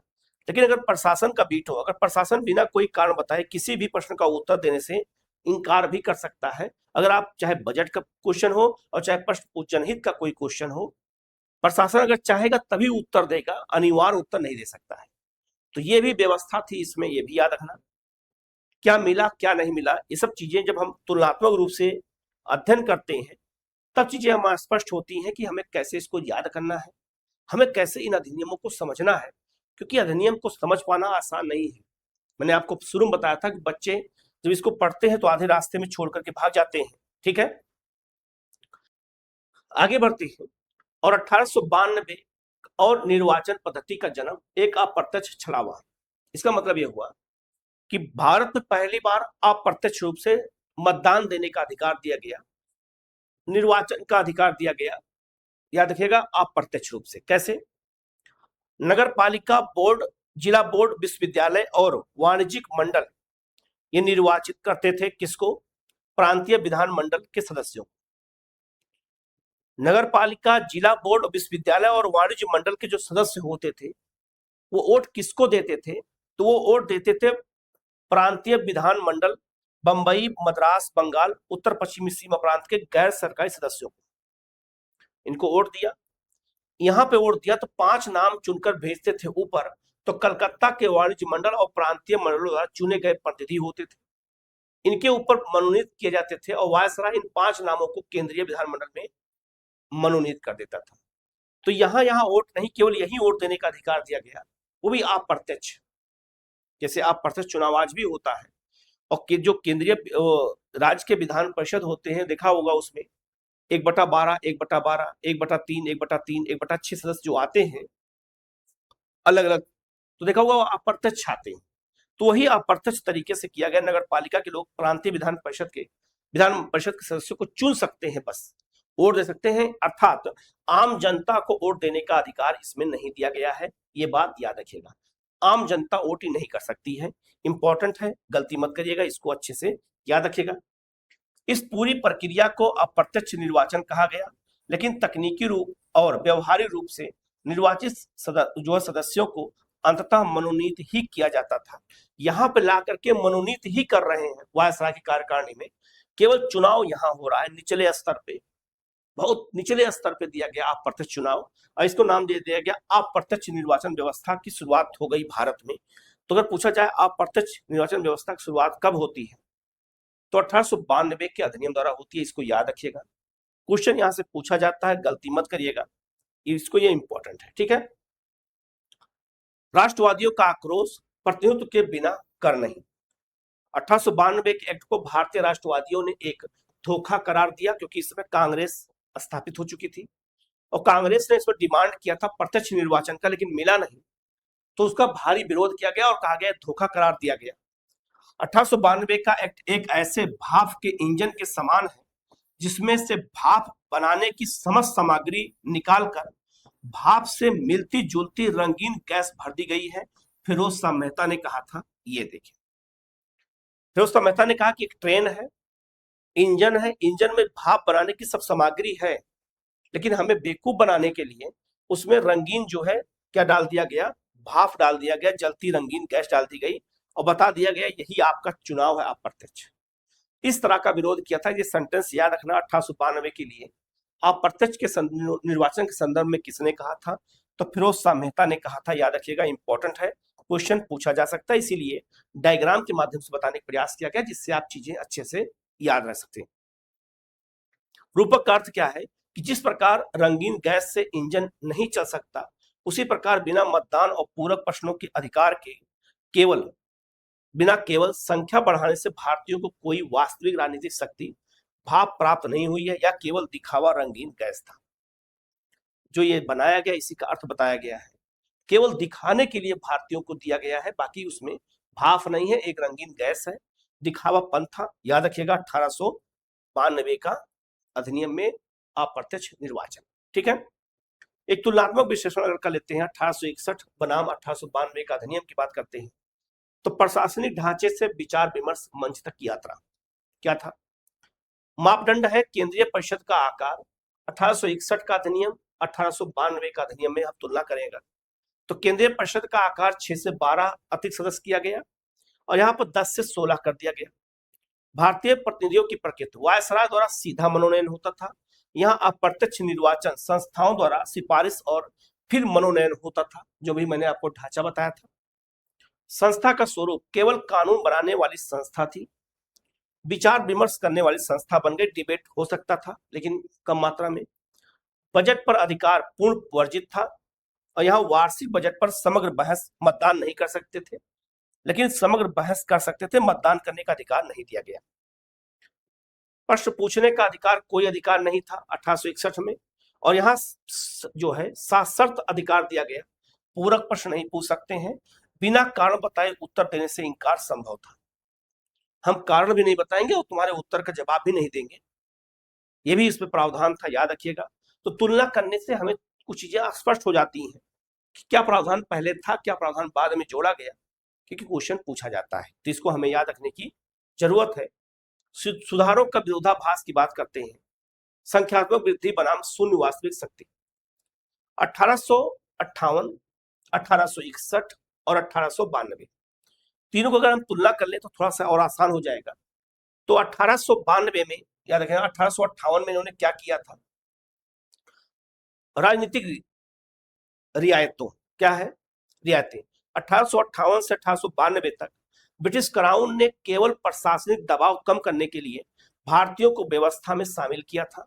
लेकिन अगर प्रशासन का वीटो, अगर प्रशासन बिना कोई कारण बताए किसी भी प्रश्न का उत्तर देने से इनकार भी कर सकता है, अगर आप चाहे बजट का क्वेश्चन हो और चाहे प्रश्न जनहित का कोई क्वेश्चन हो, प्रशासन अगर चाहेगा तभी उत्तर देगा, अनिवार्य उत्तर नहीं दे सकता है। तो ये भी व्यवस्था थी इसमें, ये भी याद रखना। क्या मिला क्या नहीं मिला, ये सब चीजें जब हम तुलनात्मक रूप से अध्ययन करते हैं तब चीजें हमारे स्पष्ट होती हैं कि हमें कैसे इसको याद करना है, हमें कैसे इन अधिनियमों को समझना है, क्योंकि अधिनियम को समझ पाना आसान नहीं है। मैंने आपको शुरू में बताया था कि बच्चे जब इसको पढ़ते हैं तो आधे रास्ते में छोड़ करके भाग जाते हैं। ठीक है, आगे बढ़ते हैं। और 1892 और निर्वाचन पद्धति का जन्म, एक अप्रत्यक्ष छलावा। इसका मतलब यह हुआ कि भारत में पहली बार अप्रत्यक्ष रूप से मतदान देने का अधिकार दिया गया, निर्वाचन का अधिकार दिया गया। याद रखिएगा, अप्रत्यक्ष रूप से। कैसे? नगर पालिका बोर्ड, जिला बोर्ड, विश्वविद्यालय और वाणिज्यिक मंडल ये निर्वाचित करते थे किसको? प्रांतीय विधान मंडल के सदस्यों। नगर पालिका, जिला बोर्ड, विश्वविद्यालय और वाणिज्य मंडल के जो सदस्य होते थे वो वोट किसको देते थे? तो वो वोट देते थे प्रांतीय विधान मंडल, बंबई, मद्रास, बंगाल, उत्तर पश्चिमी सीमा प्रांत के गैर सरकारी सदस्यों को। इनको वोट दिया, यहां पे वोट दिया तो 5 नाम चुनकर भेजते थे ऊपर, तो कलकत्ता के वाणिज्य मंडल और प्रांतीय मंडलों द्वारा चुने गए प्रतिनिधि होते थे, इनके ऊपर मनोनीत किए जाते थे और वायसराय इन 5 नामों को केंद्रीय विधानमंडल में मनोनीत कर देता था। तो यहां वोट नहीं, केवल यही वोट देने का अधिकार दिया गया, वो भी अप्रत्यक्ष। जैसे अप्रत्यक्ष चुनाव आज भी होता है, और जो केंद्रीय राज्य के विधान परिषद होते हैं, देखा होगा उसमें 1/12, 1/12, 1/3, 1/3, 1/6 सदस्य जो आते हैं अलग अलग, तो देखा होगा अप्रत्यक्ष आते हैं। तो वही अप्रत्यक्ष तरीके से किया गया। नगर पालिका के लोग प्रांतीय विधान परिषद के सदस्यों को चुन सकते हैं, बस वोट दे सकते हैं, अर्थात आम जनता को वोट देने का अधिकार इसमें नहीं दिया गया है। ये बात याद रखिएगा, आम जनता वोट ही नहीं कर सकती है। इंपॉर्टेंट है, गलती मत करिएगा, इसको अच्छे से याद रखिएगा। इस पूरी प्रक्रिया को अप्रत्यक्ष निर्वाचन कहा गया, लेकिन तकनीकी रूप और व्यवहारिक रूप से निर्वाचित सदस्यों को अंततः मनोनीत ही किया जाता था। यहाँ पे ला करके मनोनीत ही कर रहे हैं वायसराय की कार्यकारिणी में, केवल चुनाव यहाँ हो रहा है निचले स्तर पे, बहुत निचले स्तर पे दिया गया अप्रत्यक्ष चुनाव, और इसको नाम दे दिया गया अप्रत्यक्ष निर्वाचन व्यवस्था की शुरुआत हो गई भारत में। तो अगर पूछा जाए अप्रत्यक्ष निर्वाचन व्यवस्था की शुरुआत कब होती है, तो 1892 के अधिनियम द्वारा होती है, इसको याद रखिएगा। क्वेश्चन यहां से पूछा जाता है, गलती मत करिएगा, इसको ये इंपॉर्टेंट है, ठीक है। राष्ट्रवादियों का आक्रोश प्रतिनिधित्व के बिना कर नहीं। 1892 के एक्ट को भारतीय राष्ट्रवादियों ने एक धोखा करार दिया, क्योंकि इस समय कांग्रेस स्थापित हो चुकी थी और कांग्रेस ने इस पर डिमांड किया था प्रत्यक्ष निर्वाचन का, लेकिन मिला नहीं, तो उसका भारी विरोध किया गया और कहा गया धोखा करार दिया गया। 1892 का एक्ट एक ऐसे भाप के इंजन के समान है जिसमें से भाप बनाने की समस्त सामग्री निकालकर भाप से मिलती जुलती रंगीन गैस भर दी गई है। फिरोज शाह मेहता ने कहा था, ये देखिए, फिरोज शाह मेहता ने कहा कि एक ट्रेन है, इंजन है, इंजन में भाप बनाने की सब सामग्री है, लेकिन हमें बेवकूफ बनाने के लिए उसमें रंगीन जो है क्या डाल दिया गया, भाप डाल दिया गया, जलती रंगीन गैस डाल दी गई और बता दिया गया यही आपका चुनाव है अप्रत्यक्ष। इस तरह का विरोध किया था। ये सेंटेंस याद रखना 1892 के लिए अप्रत्यक्ष के निर्वाचन के संदर्भ में किसने कहा था, तो फिरोज शाह मेहता ने कहा था। याद रखिएगा, इंपॉर्टेंट है, क्वेश्चन पूछा जा सकता है, इसीलिए डायग्राम के माध्यम से बताने का प्रयास किया गया जिससे आप चीजें अच्छे से याद रख सकते हैं। रूपक का अर्थ क्या है कि जिस प्रकार रंगीन गैस से इंजन नहीं चल सकता, उसी प्रकार बिना मतदान और पूरक प्रश्नों के अधिकार के केवल संख्या बढ़ाने से भारतीयों को कोई वास्तविक राजनीतिक शक्ति भाप प्राप्त नहीं हुई है, या केवल दिखावा रंगीन गैस था। जो ये बनाया गया इसी का अर्थ बताया गया है, केवल दिखाने के लिए भारतीयों को दिया गया है, बाकी उसमें भाप नहीं है, एक रंगीन गैस है, दिखावापन था। याद रखिएगा 1892 का अधिनियम में अप्रत्यक्ष निर्वाचन, ठीक है। एक तुलनात्मक विश्लेषण अगर कर लेते हैं 1861 बनाम 1892 का अधिनियम की बात करते हैं, तो प्रशासनिक ढांचे से विचार विमर्श मंच तक की यात्रा क्या था। मापदंड है केंद्रीय परिषद का आकार। 1861 का अधिनियम 1892 का अधिनियम में आप तुलना करेंगे तो केंद्रीय परिषद का आकार 6 से 12 अतिरिक्त सदस्य किया गया और यहाँ पर 10 से 16 कर दिया गया। भारतीय प्रतिनिधियों की प्रकृति वायसराय द्वारा सीधा मनोनयन होता था, यहाँ अप्रत्यक्ष निर्वाचन संस्थाओं द्वारा सिफारिश और फिर मनोनयन होता था, जो भी मैंने आपको ढांचा बताया था। संस्था का स्वरूप केवल कानून बनाने वाली संस्था थी, विचार विमर्श करने वाली संस्था बन गई, डिबेट हो सकता था लेकिन कम मात्रा में। बजट पर अधिकार पूर्ण वर्जित था और यहाँ वार्षिक बजट पर समग्र बहस मतदान नहीं कर सकते थे, लेकिन समग्र बहस कर सकते थे, मतदान करने का अधिकार नहीं दिया गया। प्रश्न पूछने का अधिकार कोई अधिकार नहीं था 1861 में, और यहाँ जो है सशर्त अधिकार दिया गया, पूरक प्रश्न नहीं पूछ सकते हैं, बिना कारण बताए उत्तर देने से इंकार संभव था। हम कारण भी नहीं बताएंगे और तुम्हारे उत्तर का जवाब भी नहीं देंगे, ये भी इसमें प्रावधान था, याद रखिएगा। तो तुलना करने से हमें कुछ चीजें स्पष्ट हो जाती हैं कि क्या प्रावधान पहले था, क्या प्रावधान बाद में जोड़ा गया, क्योंकि क्वेश्चन पूछा जाता है, तो इसको हमें याद रखने की जरूरत है। सुधारों का विरोधाभास की बात करते हैं, संख्यात्मक वृद्धि बनाम शून्य वास्तविक शक्ति। 1858, 1861 और 1892 तीनों को अगर हम तुलना कर ले तो थोड़ा सा और आसान हो जाएगा। तो 1892 में याद रखें, 1858 में इन्होंने क्या किया था, राजनीतिक रियायतों, क्या है रियायतें। 1858 से 1892 तक ब्रिटिश क्राउन ने केवल प्रशासनिक दबाव कम करने के लिए भारतीयों को व्यवस्था में शामिल किया था।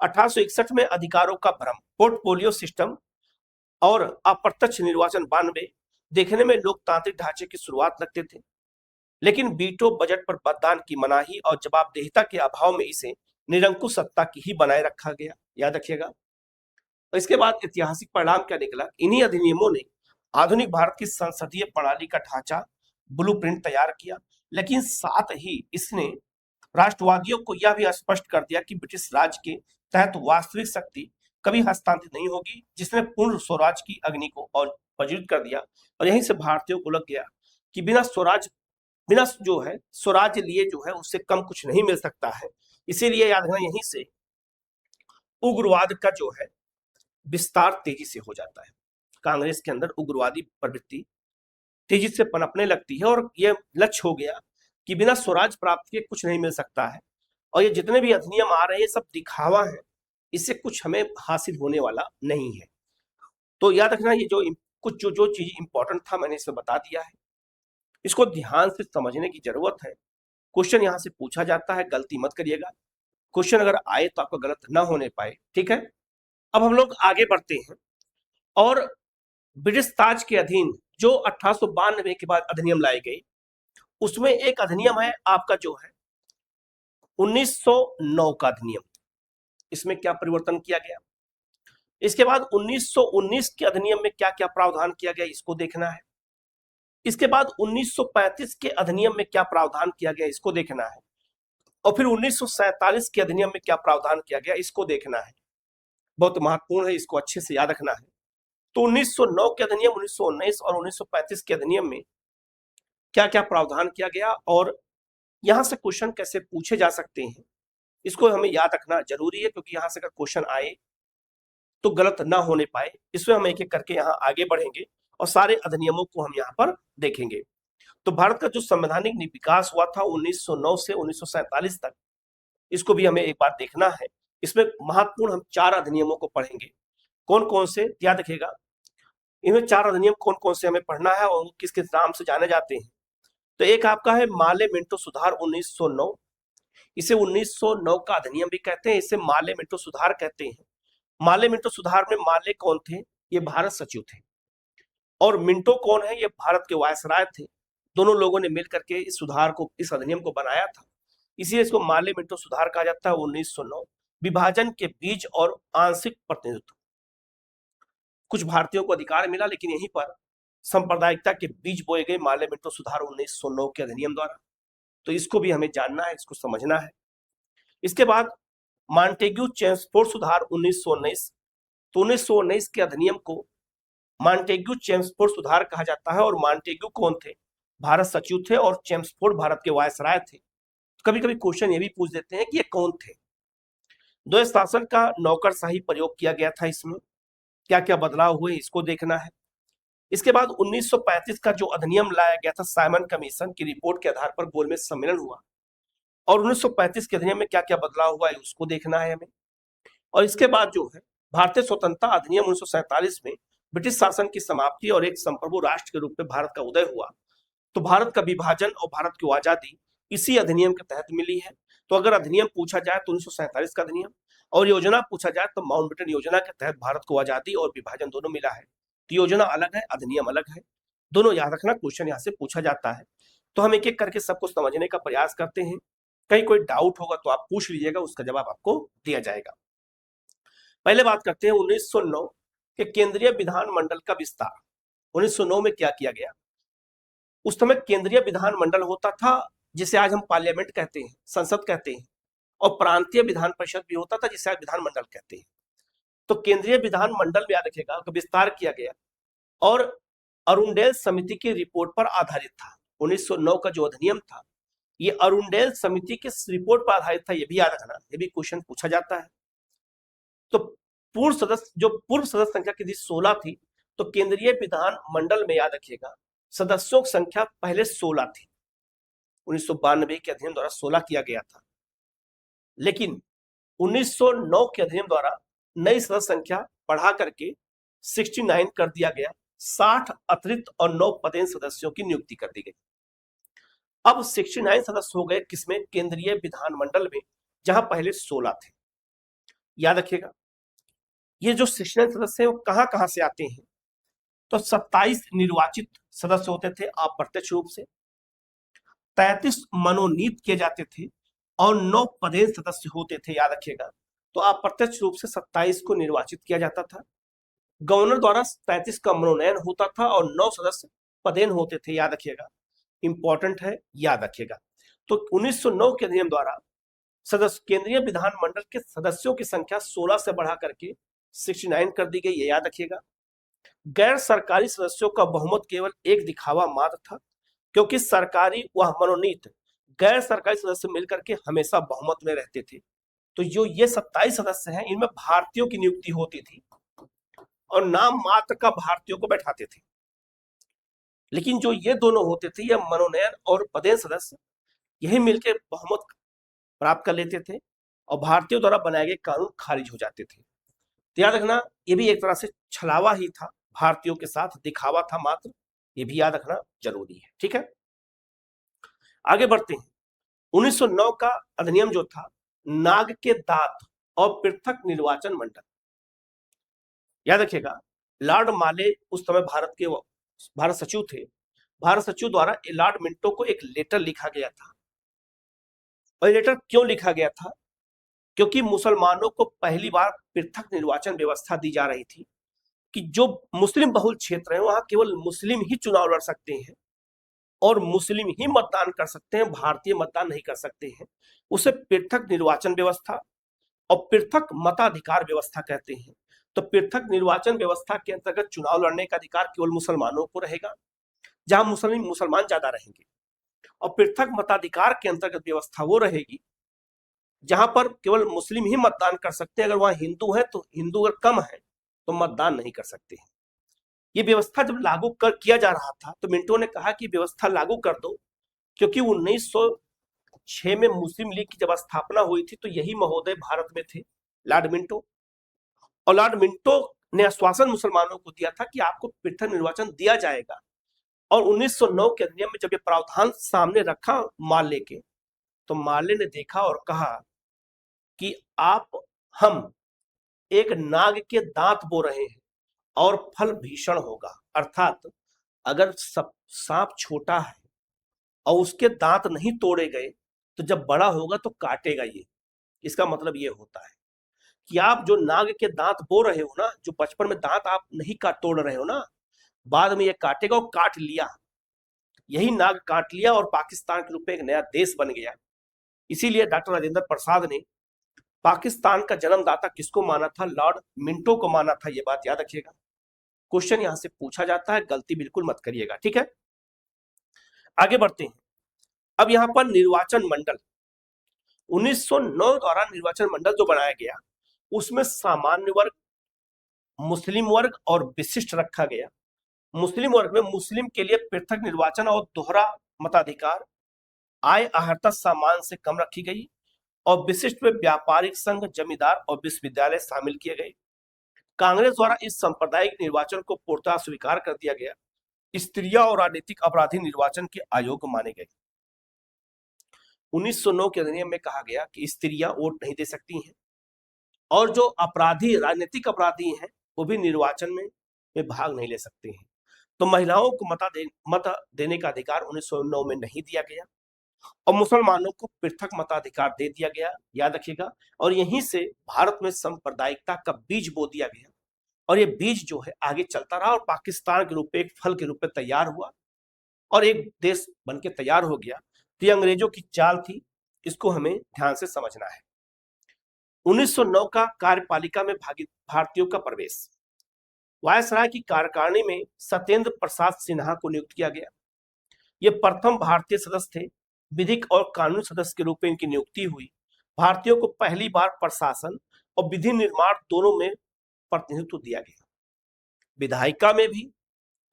1861 में अधिकारों का भ्रम, पोर्टफोलियो सिस्टम और अप्रत्यक्ष निर्वाचन 92 देखने में लोकतांत्रिक ढांचे की शुरुआत लगते थे, लेकिन वीटो बजट पर मतदान की मनाही और जवाबदेहिता के अभाव में इसे निरंकुश सत्ता की ही बनाए रखा गया, याद रखिएगा। और इसके बाद ऐतिहासिक परिणाम क्या निकला, इन्हीं अधिनियमों ने आधुनिक भारत की संसदीय प्रणाली का ढांचा ब्लूप्रिंट तैयार किया, लेकिन साथ ही इसने राष्ट्रवादियों को यह भी स्पष्ट कर दिया कि ब्रिटिश राज के तहत वास्तविक शक्ति कभी हस्तांतरित नहीं होगी, जिसने पूर्ण स्वराज की अग्नि को और प्रज्वलित कर दिया। और यहीं से भारतीयों को लग गया कि बिना जो है स्वराज लिए जो है उससे कम कुछ नहीं मिल सकता है। इसीलिए याद रखना, यहीं से उग्रवाद का जो है विस्तार तेजी से हो जाता है। कांग्रेस के अंदर उग्रवादी प्रवृत्ति तेजी से पनपने लगती है और यह लक्ष्य हो गया कि बिना स्वराज प्राप्त किए कुछ नहीं मिल सकता है। और ये जितने भी अधिनियम आ रहे हैं सब दिखावा है, इससे कुछ हमें हासिल होने वाला नहीं है। तो याद रखना, ये कुछ जो चीज इंपॉर्टेंट था मैंने इसमें बता दिया है, इसको ध्यान से समझने की जरूरत है। क्वेश्चन यहाँ से पूछा जाता है, गलती मत करिएगा। क्वेश्चन अगर आए तो आपको गलत ना होने पाए, ठीक है। अब हम लोग आगे बढ़ते हैं और ब्रिटिश ताज के अधीन जो 1892 के बाद अधिनियम लाए गए, उसमें एक अधिनियम है आपका जो है 1909 का अधिनियम। इसमें क्या परिवर्तन किया गया, इसके बाद 1919 के अधिनियम में क्या क्या प्रावधान किया गया इसको देखना है। इसके बाद 1935 के अधिनियम में क्या प्रावधान किया गया इसको देखना है। और फिर 1947 के अधिनियम में क्या प्रावधान किया गया इसको देखना है। बहुत महत्वपूर्ण है, इसको अच्छे से याद रखना है। तो 1909 के अधिनियम, 1919 और 1935 के अधिनियम में क्या क्या प्रावधान किया गया और यहां से क्वेश्चन कैसे पूछे जा सकते हैं, इसको हमें याद रखना जरूरी है, क्योंकि यहां से अगर क्वेश्चन आए तो गलत ना होने पाए। इसमें हम एक एक करके यहाँ आगे बढ़ेंगे और सारे अधिनियमों को हम यहाँ पर देखेंगे। तो भारत का जो संवैधानिक विकास हुआ था 1909 से 1947 तक, इसको भी हमें एक बार देखना है। इसमें महत्वपूर्ण हम 4 अधिनियमों को पढ़ेंगे। कौन कौन से, याद रखिएगा, इनमें 4 अधिनियम कौन कौन से हमें पढ़ना है और किस किस नाम से जाने जाते हैं। तो एक आपका है माले मिंटो सुधार 1909, इसे 1909 का अधिनियम भी कहते हैं, इसे माले मिंटो सुधार कहते हैं। माले मिंटो सुधार में माले कौन थे, ये भारत सचिव थे, और मिंटो कौन है, ये भारत के वायसराय थे। दोनों लोगों ने मिलकर के इस सुधार को, इस अधिनियम को बनाया था, इसीलिए इसको माले मिंटो सुधार कहा जाता है। 1909 विभाजन के बीज और आंशिक प्रतिनिधित्व, कुछ भारतीयों को अधिकार मिला, लेकिन यहीं पर सांप्रदायिकता के बीज बोए गए माले मिंटो सुधार 1909 के अधिनियम द्वारा। तो इसको भी हमें जानना है, इसको समझना है। इसके बाद मॉन्टेग्यू चेम्सफोर्ड सुधार 1919, तो 1919 के अधिनियम को मॉन्टेग्यू चेम्सफोर्ड सुधार कहा जाता है। और मॉन्टेग्यू कौन थे, भारत सचिव थे, और चेम्सफोर्ड भारत के वायसराय थे। कभी कभी क्वेश्चन ये भी पूछ देते हैं कि ये कौन थे। द्वैध शासन का नौकरशाही प्रयोग किया गया था, इसमें क्या क्या बदलाव हुए इसको देखना है। इसके बाद 1935 का जो अधिनियम लाया गया था, साइमन कमीशन की रिपोर्ट के आधार पर गोलमेज सम्मेलन हुआ, और 1935 के अधिनियम में क्या क्या बदलाव हुआ है उसको देखना है हमें। और इसके बाद जो है भारतीय स्वतंत्रता अधिनियम 1947 में ब्रिटिश शासन की समाप्ति और एक संप्रभु राष्ट्र के रूप में भारत का उदय हुआ। तो भारत का विभाजन और भारत की आजादी इसी अधिनियम के तहत मिली है। तो अगर अधिनियम पूछा जाए तो 1947 का अधिनियम, और योजना पूछा जाए तो माउंटबेटन योजना के तहत भारत को आजादी और विभाजन दोनों मिला है। तो योजना अलग है, अधिनियम अलग है, दोनों याद रखना, क्वेश्चन यहाँ से पूछा जाता है। तो हम एक एक करके सबको समझने का प्रयास करते हैं। कहीं कोई डाउट होगा तो आप पूछ लीजिएगा, उसका जवाब आपको दिया जाएगा। पहले बात करते हैं 1909 के केंद्रीय विधानमंडल का विस्तार। 1909 में क्या किया गया, उस समय केंद्रीय विधानमंडल होता था, जिसे आज हम पार्लियामेंट कहते हैं, संसद कहते हैं, और प्रांतीय विधान परिषद भी होता था, जिसे आज विधानमंडल कहते हैं। तो केंद्रीय विधानमंडल में याद रखिएगा का विस्तार किया गया और अरुंडेल समिति की रिपोर्ट पर आधारित था। 1909 का जो अधिनियम था ये अरुंडेल समिति के रिपोर्ट पर आधारित था, ये भी याद रखना, ये भी क्वेश्चन पूछा जाता है। तो पूर्व सदस्य संख्या कितनी, 16 थी। तो केंद्रीय विधानमंडल में याद रखिएगा सदस्यों की संख्या पहले 16 थी, 1992 के अधिनियम द्वारा 16 किया गया था, लेकिन 1909 के अधिनियम द्वारा नई सदस्य संख्या बढ़ा करके 69 कर दिया गया। 60 अतिरिक्त और 9 पदेन सदस्यों की नियुक्ति कर दी गई। अब 69 सदस्य हो गए किसमें, केंद्रीय विधानमंडल में, जहां पहले 16 थे। याद रखिएगा ये जो 69 सदस्य हैं वो कहां कहां से आते हैं, तो 27 निर्वाचित सदस्य होते थे अप्रत्यक्ष रूप से, 33 मनोनीत किए जाते थे, और 9 पदेन सदस्य होते थे, याद रखिएगा। तो अप्रत्यक्ष रूप से 27 को निर्वाचित किया जाता था। गवर्नर द्वारा 33 का मनोनयन होता था और 9 सदस्य पदेन होते थे, याद रखिएगा, इंपॉर्टेंट है, याद रखिएगा। तो 1909 के अधिनियम द्वारा सदस्य केंद्रीय विधानमंडल के सदस्यों की संख्या 16 से बढ़ा करके 69 कर दी गई, ये याद रखिएगा। गैर सरकारी सदस्यों का बहुमत केवल एक दिखावा मात्र था, क्योंकि सरकारी व मनोनीत गैर सरकारी सदस्य मिलकर के हमेशा बहुमत में रहते थे। तो जो ये 27 सदस्य हैं, इनमें भारतीयों की नियुक्ति होती थी और नाम मात्र का भारतीयों को बैठाते थे। लेकिन जो ये दोनों होते थे, ये मनोनयन और पदेन सदस्य, यही मिलकर बहुमत प्राप्त कर लेते थे और भारतीयों द्वारा बनाए गए कानून खारिज हो जाते थे। तो याद रखना, ये भी एक तरह से छलावा ही था, भारतीयों के साथ दिखावा था मात्र, ये भी याद रखना जरूरी है। ठीक है, आगे बढ़ते हैं। 1909 का अधिनियम जो था, नाग के दांत और पृथक निर्वाचन मंडल, याद रखिएगा। लॉर्ड माले उस समय भारत सचिव थे। भारत सचिव द्वारा लॉर्ड मिंटो को एक लेटर लिखा गया था। और लेटर क्यों लिखा गया था? क्योंकि मुसलमानों को पहली बार पृथक निर्वाचन व्यवस्था दी जा रही थी कि जो मुस्लिम बहुल क्षेत्र है, वहां केवल मुस्लिम ही चुनाव लड़ सकते हैं और मुस्लिम ही मतदान कर सकते हैं, भारतीय मतदान नहीं कर सकते हैं। उसे पृथक निर्वाचन व्यवस्था और पृथक मताधिकार व्यवस्था कहते हैं। तो पृथक निर्वाचन व्यवस्था के अंतर्गत चुनाव लड़ने का अधिकार केवल मुसलमानों को रहेगा, जहां मुसलमान ज्यादा रहेंगे। और पृथक मताधिकार के अंतर्गत व्यवस्था वो रहेगी जहां पर केवल मुस्लिम ही मतदान कर सकते हैं। अगर वहां हिंदू है तो हिंदू अगर कम है तो मतदान नहीं कर सकते हैं। ये व्यवस्था जब लागू किया जा रहा था तो मिंटो ने कहा कि व्यवस्था लागू कर दो, क्योंकि 1906 में मुस्लिम लीग की जब स्थापना हुई थी तो यही महोदय भारत में थे, लॉर्ड मिंटो। और लॉर्ड मिंटो ने आश्वासन मुसलमानों को दिया था कि आपको पृथक निर्वाचन दिया जाएगा। और 1909 के अधिनियम में जब ये प्रावधान सामने रखा माले के, तो माले ने देखा और कहा कि हम एक नाग के दांत बो रहे हैं और फल भीषण होगा। अर्थात अगर सांप छोटा है और उसके दांत नहीं तोड़े गए तो जब बड़ा होगा तो काटेगा ये। इसका मतलब ये होता है कि आप जो नाग के दांत बो रहे हो ना, जो बचपन में दांत आप नहीं तोड़ रहे हो ना, बाद में ये काटेगा। और काट लिया, यही नाग काट लिया और पाकिस्तान के रूप में एक नया देश बन गया। इसीलिए डॉक्टर राजेंद्र प्रसाद ने पाकिस्तान का जन्मदाता किसको माना था? लॉर्ड मिंटो को माना था। ये बात याद रखिएगा, क्वेश्चन यहां से पूछा जाता है, गलती बिल्कुल मत करिएगा। ठीक है, आगे बढ़ते हैं। अब यहां पर निर्वाचन मंडल 1909 द्वारा निर्वाचन मंडल जो बनाया गया, उसमें सामान्य वर्ग, मुस्लिम वर्ग और विशिष्ट रखा गया। मुस्लिम वर्ग में मुस्लिम के लिए पृथक निर्वाचन और दोहरा मताधिकार, आय अहर्ता सामान्य से कम रखी गई और विशिष्ट में व्यापारिक संघ, जमींदार और विश्वविद्यालय शामिल किए गए। कांग्रेस द्वारा इस सांप्रदायिक निर्वाचन को पूर्णतः स्वीकार कर दिया गया। स्त्रियां और राजनीतिक अपराधी निर्वाचन के अयोग्य माने गए। 1909 के अधिनियम में कहा गया कि स्त्रियां वोट नहीं दे सकती हैं और जो अपराधी, राजनीतिक अपराधी हैं, वो भी निर्वाचन में भाग नहीं ले सकते हैं। तो महिलाओं को मत देने का अधिकार 1909 में नहीं दिया गया और मुसलमानों को पृथक मताधिकार दे दिया गया, याद रखिएगा। और यहीं से भारत में सांप्रदायिकता का बीज बो दिया गया और ये बीज जो है आगे चलता रहा और पाकिस्तान के रूप में एक फल के रूप में तैयार हुआ और एक देश बनके तैयार हो गया। तो ये अंग्रेजों की चाल थी, इसको हमें ध्यान से समझना है। 1909 का कार्यपालिका में भारतीयों का प्रवेश। वायसराय की कार्यकारिणी में सत्येंद्र प्रसाद सिन्हा को नियुक्त किया गया। ये प्रथम भारतीय सदस्य थे। विधिक और कानूनी सदस्य के रूप में इनकी नियुक्ति हुई। भारतीयों को पहली बार प्रशासन और विधि निर्माण दोनों में प्रतिनिधित्व दिया गया। विधायिका में भी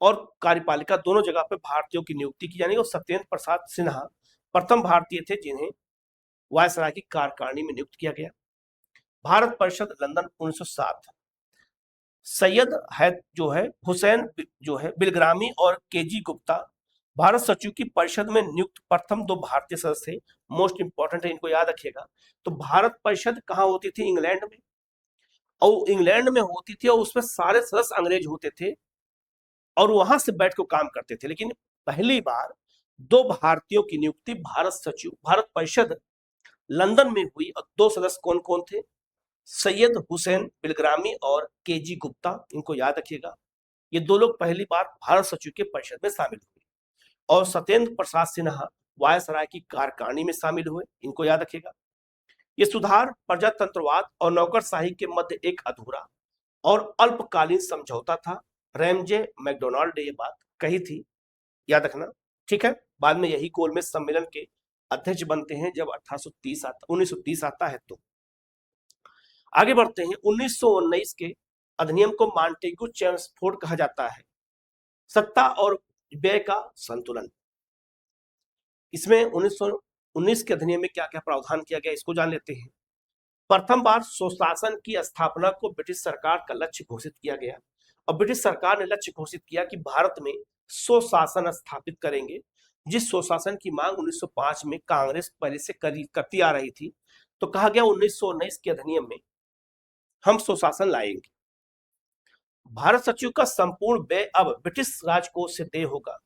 और कार्यपालिका दोनों जगह पर भारतीयों की नियुक्ति की जानी। और सत्येंद्र प्रसाद सिन्हा प्रथम भारतीय थे जिन्हें वायसराय की कार्यकारिणी में नियुक्त किया गया। भारत परिषद लंदन 1907। सैयद जो है हुसैन जो है बिलग्रामी और केजी गुप्ता भारत सचिव की परिषद में नियुक्त प्रथम 2 भारतीय सदस्य थे। मोस्ट इंपॉर्टेंट है, इनको याद रखिएगा। तो भारत परिषद कहाँ होती थी? इंग्लैंड में। और इंग्लैंड में होती थी और उसमें सारे सदस्य अंग्रेज होते थे और वहां से बैठ कर काम करते थे। लेकिन पहली बार 2 भारतीयों की नियुक्ति भारत परिषद लंदन में हुई और 2 सदस्य कौन कौन थे? सैयद हुसैन बिलग्रामी और केजी गुप्ता, इनको याद रखिएगा। ये 2 लोग पहली बार भारत सचिव के परिषद में शामिल हुए। और सत्येंद्र प्रसाद सिन्हा वायसराय की कार्यकारिणी में शामिल हुए, इनको याद रखिएगा। ये सुधार प्रजातंत्रवाद और नौकरशाही के मध्य एक अधूरा और अल्पकालीन समझौता था। रैमजे मैकडोनाल्ड ने ये बात कही थी, याद रखना, ठीक है। बाद में यही गोलमेज सम्मेलन के अध्यक्ष बनते हैं जब 1930 आता है। तो आगे बढ़ते हैं। 1919 के अधिनियम को मॉन्टेग्यू चेम्सफोर्ड कहा जाता है। सत्ता और व्यय का संतुलन। इसमें 1919 के अधिनियम में क्या क्या प्रावधान किया गया, इसको जान लेते हैं। प्रथम बार स्वशासन की स्थापना को ब्रिटिश सरकार का लक्ष्य घोषित किया गया और ब्रिटिश सरकार ने लक्ष्य घोषित किया कि भारत में स्वशासन स्थापित करेंगे, जिस स्वशासन की मांग 1905 में कांग्रेस पहले से करती आ रही थी। तो कहा गया 1919 के अधिनियम में हम स्वशासन लाएंगे। भारत सचिव का संपूर्ण व्यय अब ब्रिटिश राजकोष से तय होगा।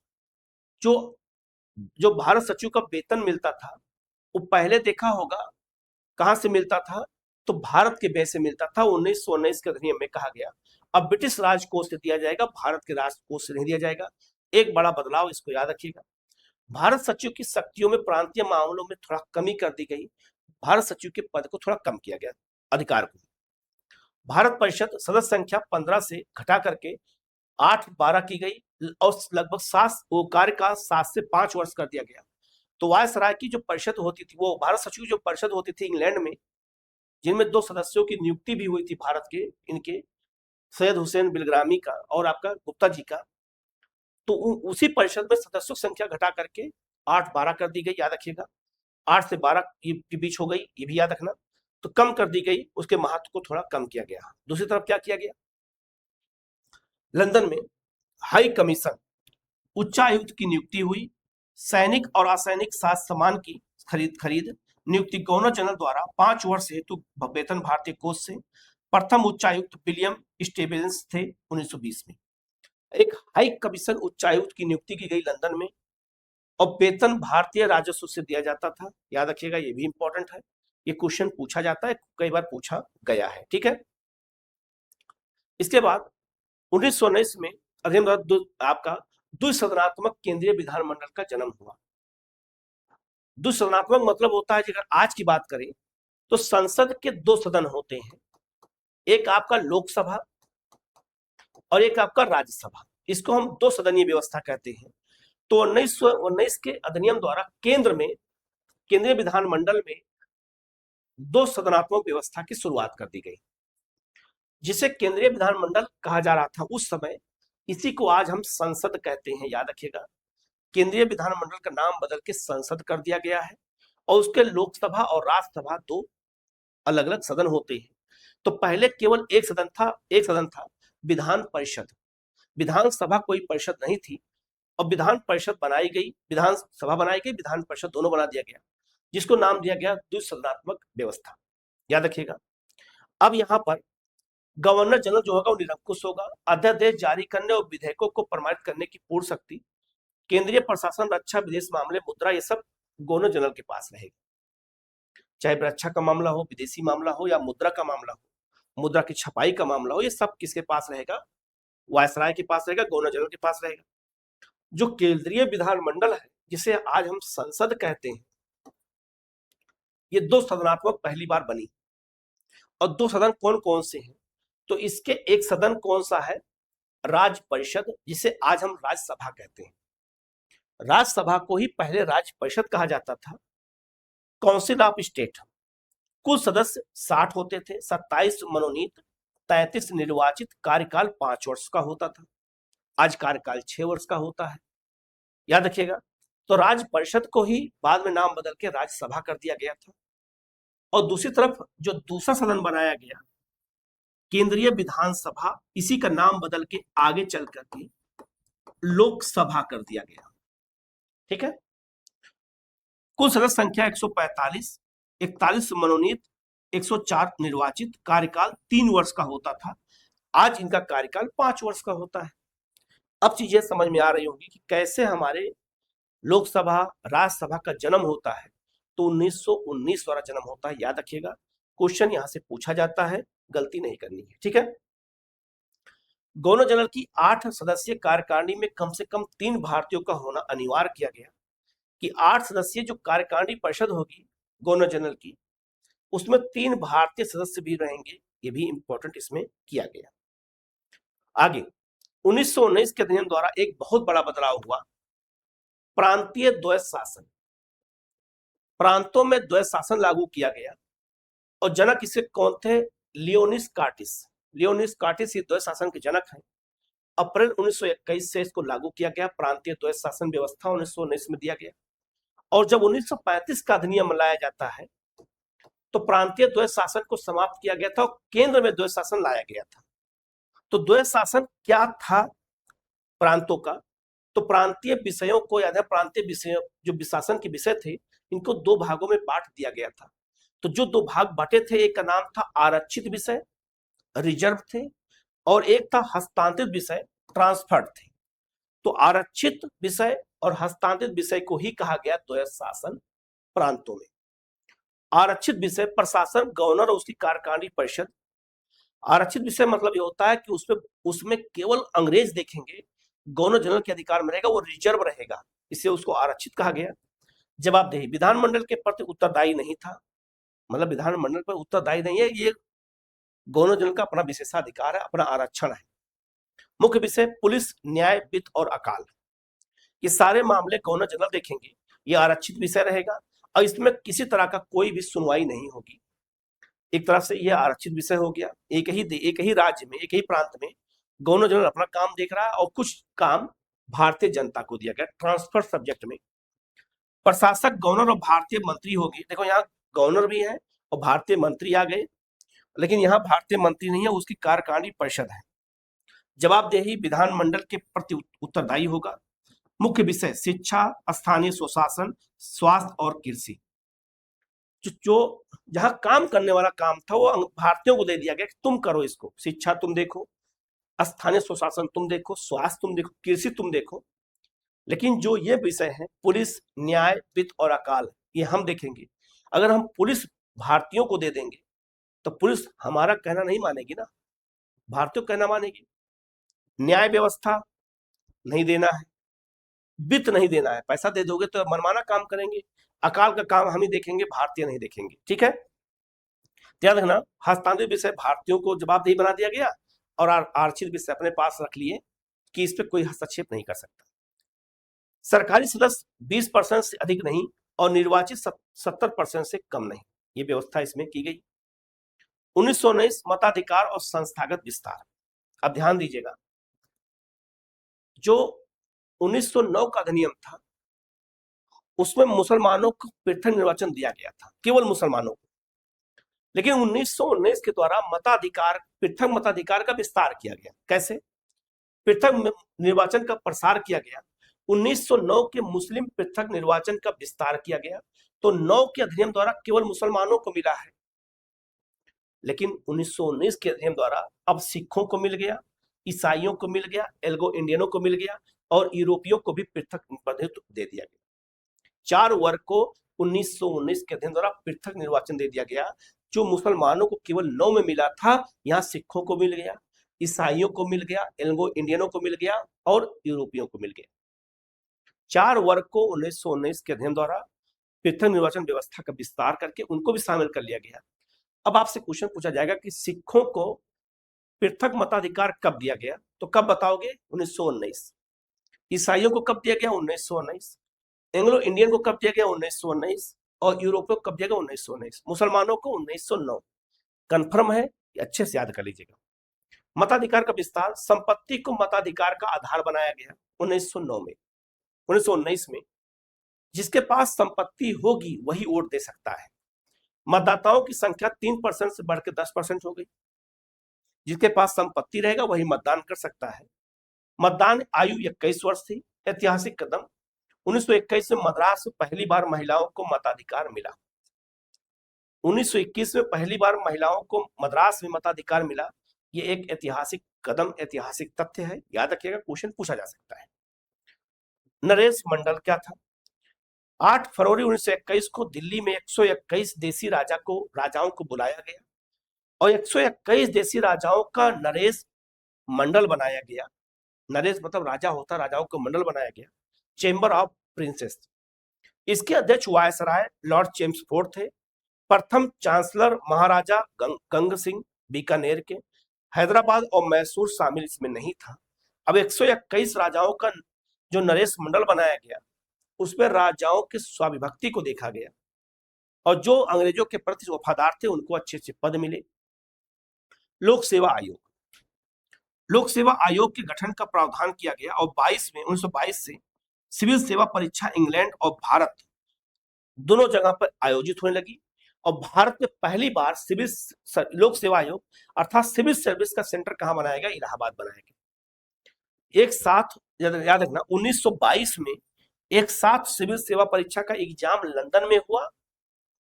जो भारत सचिव का वेतन मिलता था वो पहले देखा होगा कहां से मिलता था, तो भारत के व्यय से मिलता था। 1919 के अधिनियम में कहा गया अब ब्रिटिश राजकोष से दिया जाएगा, भारत के राजकोष से नहीं दिया जाएगा। एक बड़ा बदलाव, इसको याद रखिएगा। भारत सचिव की शक्तियों में प्रांतीय मामलों में थोड़ा कमी कर दी गई। भारत सचिव के पद को थोड़ा कम किया गया, अधिकार को। भारत परिषद सदस्य संख्या 15 से घटा करके 8-12 की गई और लगभग 7 कार्यकाल 7 से 5 वर्ष कर दिया गया। तो वायसराय की जो परिषद होती थी, वो भारत सचिव जो परिषद होती थी इंग्लैंड में, जिनमें 2 सदस्यों की नियुक्ति भी हुई थी भारत के, इनके सैयद हुसैन बिलग्रामी का और आपका गुप्ता जी का। तो उसी परिषद में सदस्यों की संख्या घटा करके 8-12 कर दी गई, याद रखिएगा। 8 से 12 के बीच हो गई, ये भी याद रखना। तो कम कर दी गई, उसके महत्व को थोड़ा कम किया गया। दूसरी तरफ क्या किया गया, लंदन में हाई कमीशन उच्चायुक्त की नियुक्ति हुई। सैनिक और असैनिक साज सामान की खरीद नियुक्ति गवर्नर जनरल द्वारा 5 वर्ष हेतु वेतन भारतीय कोष से। प्रथम उच्चायुक्त विलियम स्टेवेंस थे 1920 में। एक हाई कमीशन उच्चायुक्त की नियुक्ति की गई लंदन में और वेतन भारतीय राजस्व से दिया जाता था, याद रखिएगा, ये भी इंपॉर्टेंट है। ये क्वेश्चन पूछा जाता है, कई बार पूछा गया है, ठीक है। इसके बाद 1919 में अधिनियम आपका द्विसदनात्मक केंद्रीय विधानमंडल का जन्म हुआ। द्विसदनात्मक मतलब होता है, अगर आज की बात करें तो संसद के 2 सदन होते हैं, एक आपका लोकसभा और एक आपका राज्यसभा। इसको हम 2 सदनीय व्यवस्था कहते हैं। तो 1919 के अधिनियम द्वारा केंद्रीय विधानमंडल में 2 सदनात्मक व्यवस्था की शुरुआत कर दी गई, जिसे केंद्रीय विधानमंडल कहा जा रहा था उस समय। इसी को आज हम संसद कहते हैं, याद रखिएगा। केंद्रीय विधानमंडल का नाम बदल के संसद कर दिया गया है और उसके लोकसभा और राज्यसभा 2 अलग अलग सदन होते हैं। तो पहले केवल एक सदन था विधान परिषद। विधानसभा कोई परिषद नहीं थी और विधान परिषद बनाई गई, विधानसभा बनाई गई, विधान परिषद दोनों बना दिया गया, जिसको नाम दिया गया द्विसदनात्मक व्यवस्था, याद रखिएगा। अब यहाँ पर गवर्नर जनरल जो होगा वो निरंकुश होगा। अध्यादेश जारी करने और विधेयकों को प्रमाणित करने की पूर्ण शक्ति केंद्रीय प्रशासन, रक्षा, विदेश मामले, मुद्रा, ये सब गवर्नर जनरल के पास रहेगी। चाहे रक्षा का मामला हो, विदेशी मामला हो या मुद्रा का मामला हो, मुद्रा की छपाई का मामला हो, ये सब किसके पास रहेगा, वायसराय के पास रहेगा, गवर्नर जनरल के पास रहेगा। जो केंद्रीय विधानमंडल है, जिसे आज हम संसद कहते हैं, ये 2 सदनात्मक पहली बार बनी। और 2 सदन कौन कौन से हैं, तो इसके एक सदन कौन सा है, राज्य परिषद, जिसे आज हम राज्यसभा कहते हैं। राज्यसभा को ही पहले राज्य परिषद कहा जाता था। काउंसिल ऑफ स्टेट, कुल सदस्य 60 होते थे, 27 मनोनीत, 33 निर्वाचित। कार्यकाल 5 वर्ष का होता था, आज कार्यकाल 6 वर्ष का होता है, याद रखिएगा। तो राज्य परिषद को ही बाद में नाम बदल के राज्यसभा कर दिया गया था। और दूसरी तरफ जो दूसरा सदन बनाया गया, केंद्रीय विधानसभा, इसी का नाम बदल के आगे चल करके लोकसभा कर दिया गया, ठीक है। कुल सदस्य संख्या 145, 41 मनोनीत, 104 निर्वाचित। कार्यकाल 3 वर्ष का होता था, आज इनका कार्यकाल 5 वर्ष का होता है। अब चीजें समझ में आ रही होंगी कि कैसे हमारे लोकसभा, राज्यसभा का जन्म होता है तो 1919 द्वारा जन्म होता है, याद रखिएगा। क्वेश्चन यहां से पूछा जाता है, गलती नहीं करनी है, ठीक है। गवर्नर जनरल की 8 सदस्यीय कार्यकारिणी में कम से कम 3 भारतीयों का होना अनिवार्य किया गया कि 8 सदस्यीय जो कार्यकारिणी परिषद होगी गवर्नर जनरल की, उसमें 3 भारतीय सदस्य भी रहेंगे, ये भी इंपॉर्टेंट इसमें किया गया। आगे 1919 के अधिनियम द्वारा एक बहुत बड़ा बदलाव हुआ, प्रांतीय द्वैध शासन। प्रांतों में द्वैध शासन लागू किया गया और जनक इसे कौन थे? लियोनिस कार्टिस। लियोनिस कार्टिस ये द्वैध शासन के जनक हैं। अप्रैल 1921 से इसको लागू किया गया, प्रांतीय द्वैध शासन व्यवस्था 1919 में दिया गया। और जब 1935 का अधिनियम लाया जाता है तो प्रांतीय द्वैध शासन को समाप्त किया गया था और केंद्र में द्वैध शासन लाया गया था। तो द्वैध शासन क्या था प्रांतों का? तो प्रांतीय विषयों को, याद है, प्रांतीय विषय जो शासन के विषय थे, इनको 2 भागों में बांट दिया गया था। तो जो 2 भाग बटे थे, एक का नाम था आरक्षित विषय, रिजर्व थे, और एक था हस्तांतरित विषय, ट्रांसफर्ड थे। तो आरक्षित विषय और हस्तांतरित विषय को ही कहा गया द्वैध शासन प्रांतों में। आरक्षित विषय प्रशासन, गवर्नर और उसकी कार्यकारिणी परिषद। आरक्षित विषय मतलब ये होता है कि उसमें केवल अंग्रेज देखेंगे, गवर्नर जनरल के अधिकार में रहेगा, वो रिजर्व रहेगा, इससे उसको आरक्षित कहा गया। जवाबदेही, विधानमंडल के प्रति उत्तरदायी नहीं था, मतलब विधानमंडल पर उत्तरदायी नहीं है, ये गवर्नर जनरल का अपना विशेषाधिकार है, अपना आरक्षण है। मुख्य विषय पुलिस, न्याय, वित्त और अकाल, ये सारे मामले गवर्नर जनरल देखेंगे, ये आरक्षित विषय रहेगा और इसमें किसी तरह का कोई भी सुनवाई नहीं होगी। एक तरफ से यह आरक्षित विषय हो गया, एक ही राज्य में, एक ही प्रांत में गवर्नर जनरल अपना काम देख रहा है और कुछ काम भारतीय जनता को दिया गया, ट्रांसफर सब्जेक्ट में। प्रशासक गवर्नर और भारतीय मंत्री होगी। देखो यहाँ गवर्नर भी है और भारतीय मंत्री आ गए, लेकिन यहाँ भारतीय मंत्री नहीं है, उसकी कार्यकारिणी परिषद है। जवाबदेही विधानमंडल के प्रति उत्तरदायी होगा। मुख्य विषय शिक्षा, स्थानीय स्वशासन, स्वास्थ्य और कृषि। जो जहां काम करने वाला काम था वो भारतीयों को दे दिया गया कि तुम करो इसको, शिक्षा तुम देखो, स्थानीय स्वशासन तुम देखो, स्वास्थ्य तुम देखो, कृषि तुम देखो। लेकिन जो ये विषय है पुलिस, न्याय, वित्त और अकाल, ये हम देखेंगे। अगर हम पुलिस भारतीयों को दे देंगे तो पुलिस हमारा कहना नहीं मानेगी ना, भारतीयों कहना मानेगी। न्याय व्यवस्था नहीं देना है, वित्त नहीं देना है, पैसा दे दोगे तो मनमाना काम करेंगे। अकाल का काम हम ही देखेंगे, भारतीय नहीं देखेंगे, ठीक है। ध्यान रखना, हस्तांतरित विषय भारतीयों को जवाबदेही बना दिया गया और आरक्षित विषय अपने पास रख लिए कि इस पर कोई हस्तक्षेप नहीं कर सकता। सरकारी सदस्य 20% से अधिक नहीं और निर्वाचित 70% से कम नहीं, ये व्यवस्था इसमें की गई। 1919 मताधिकार और संस्थागत विस्तार। अब ध्यान दीजिएगा, जो 1909 का अधिनियम था उसमें मुसलमानों को पृथक निर्वाचन दिया गया था, केवल मुसलमानों को। लेकिन 1919 के द्वारा पृथक मताधिकार का विस्तार किया गया। कैसे? पृथक निर्वाचन का प्रसार किया गया। 1909 के मुस्लिम पृथक निर्वाचन का विस्तार किया गया, तो 9 के अधिनियम द्वारा केवल मुसलमानों को मिला है, लेकिन 1919 के अधिनियम द्वारा अब सिखों को मिल गया, ईसाइयों को मिल गया, एल्गो इंडियनों को मिल गया और यूरोपियों को भी पृथक प्रतिनिधित्व दे दिया गया। 4 वर्ग को 1919 के अधिनियम द्वारा पृथक निर्वाचन दे दिया गया। जो मुसलमानों को केवल 9 में मिला था, यहाँ सिखों को मिल गया, ईसाइयों को मिल गया, एल्गो इंडियनों को मिल गया और यूरोपियों को मिल गया। 4 वर्ग को 1919 के अधिनियम द्वारा पृथक निर्वाचन व्यवस्था का विस्तार करके उनको भी शामिल कर लिया गया। अब आपसे क्वेश्चन पूछा जाएगा कि सिखों को पृथक मताधिकार कब दिया गया, तो कब बताओगे? 1919। ईसाइयों को कब दिया गया? 1919। एंग्लो इंडियन को कब दिया गया? 1919। और यूरोपियों को कब दिया गया? 1919। मुसलमानों को 1909। कंफर्म है? अच्छे से याद कर लीजिएगा। मताधिकार का विस्तार, संपत्ति को मताधिकार का आधार बनाया गया 1909 में। 1919 में जिसके पास संपत्ति होगी वही वोट दे सकता है। मतदाताओं की संख्या 3% से बढ़कर 10% हो गई। जिसके पास संपत्ति रहेगा वही मतदान कर सकता है। मतदान आयु 21 वर्ष थी। ऐतिहासिक कदम, 1921 में मद्रास में पहली बार महिलाओं को मताधिकार मिला। 1921 में पहली बार महिलाओं को मद्रास में मताधिकार मिला। ये एक ऐतिहासिक कदम, ऐतिहासिक तथ्य है, याद रखिएगा, क्वेश्चन पूछा जा सकता है। नरेश मंडल क्या था? 8 फरवरी 1921 को दिल्ली में 121 देसी राजाओं को बुलाया गया और 121 देसी राजाओं का नरेश मंडल बनाया गया। नरेश मतलब राजा होता, राजाओं को मंडल बनाया गया, चेंबर ऑफ प्रिंसेस। इसके अध्यक्ष वायसराय लॉर्ड चेम्सफोर्ड थे। प्रथम चांसलर महाराजा गंग सिंह बीकानेर के। हैदराबाद और मैसूर शामिल इसमें नहीं था। अब 121 राजाओं का जो नरेश मंडल बनाया गया उसमें राजाओं की स्वाभिभक्ति को देखा गया और जो अंग्रेजों के प्रति वफादार थे उनको अच्छे अच्छे पद मिले। लोक सेवा आयोग, लोक सेवा आयोग के गठन का प्रावधान किया गया और 1922 से सिविल सेवा परीक्षा इंग्लैंड और भारत दोनों जगह पर आयोजित होने लगी और भारत में पहली बार लोक सेवा आयोग अर्थात सिविल सर्विस का सेंटर कहां बनाया गया? इलाहाबाद बनाया गया। एक साथ याद रखना 1922 में एक साथ सिविल सेवा परीक्षा का एग्जाम लंदन में हुआ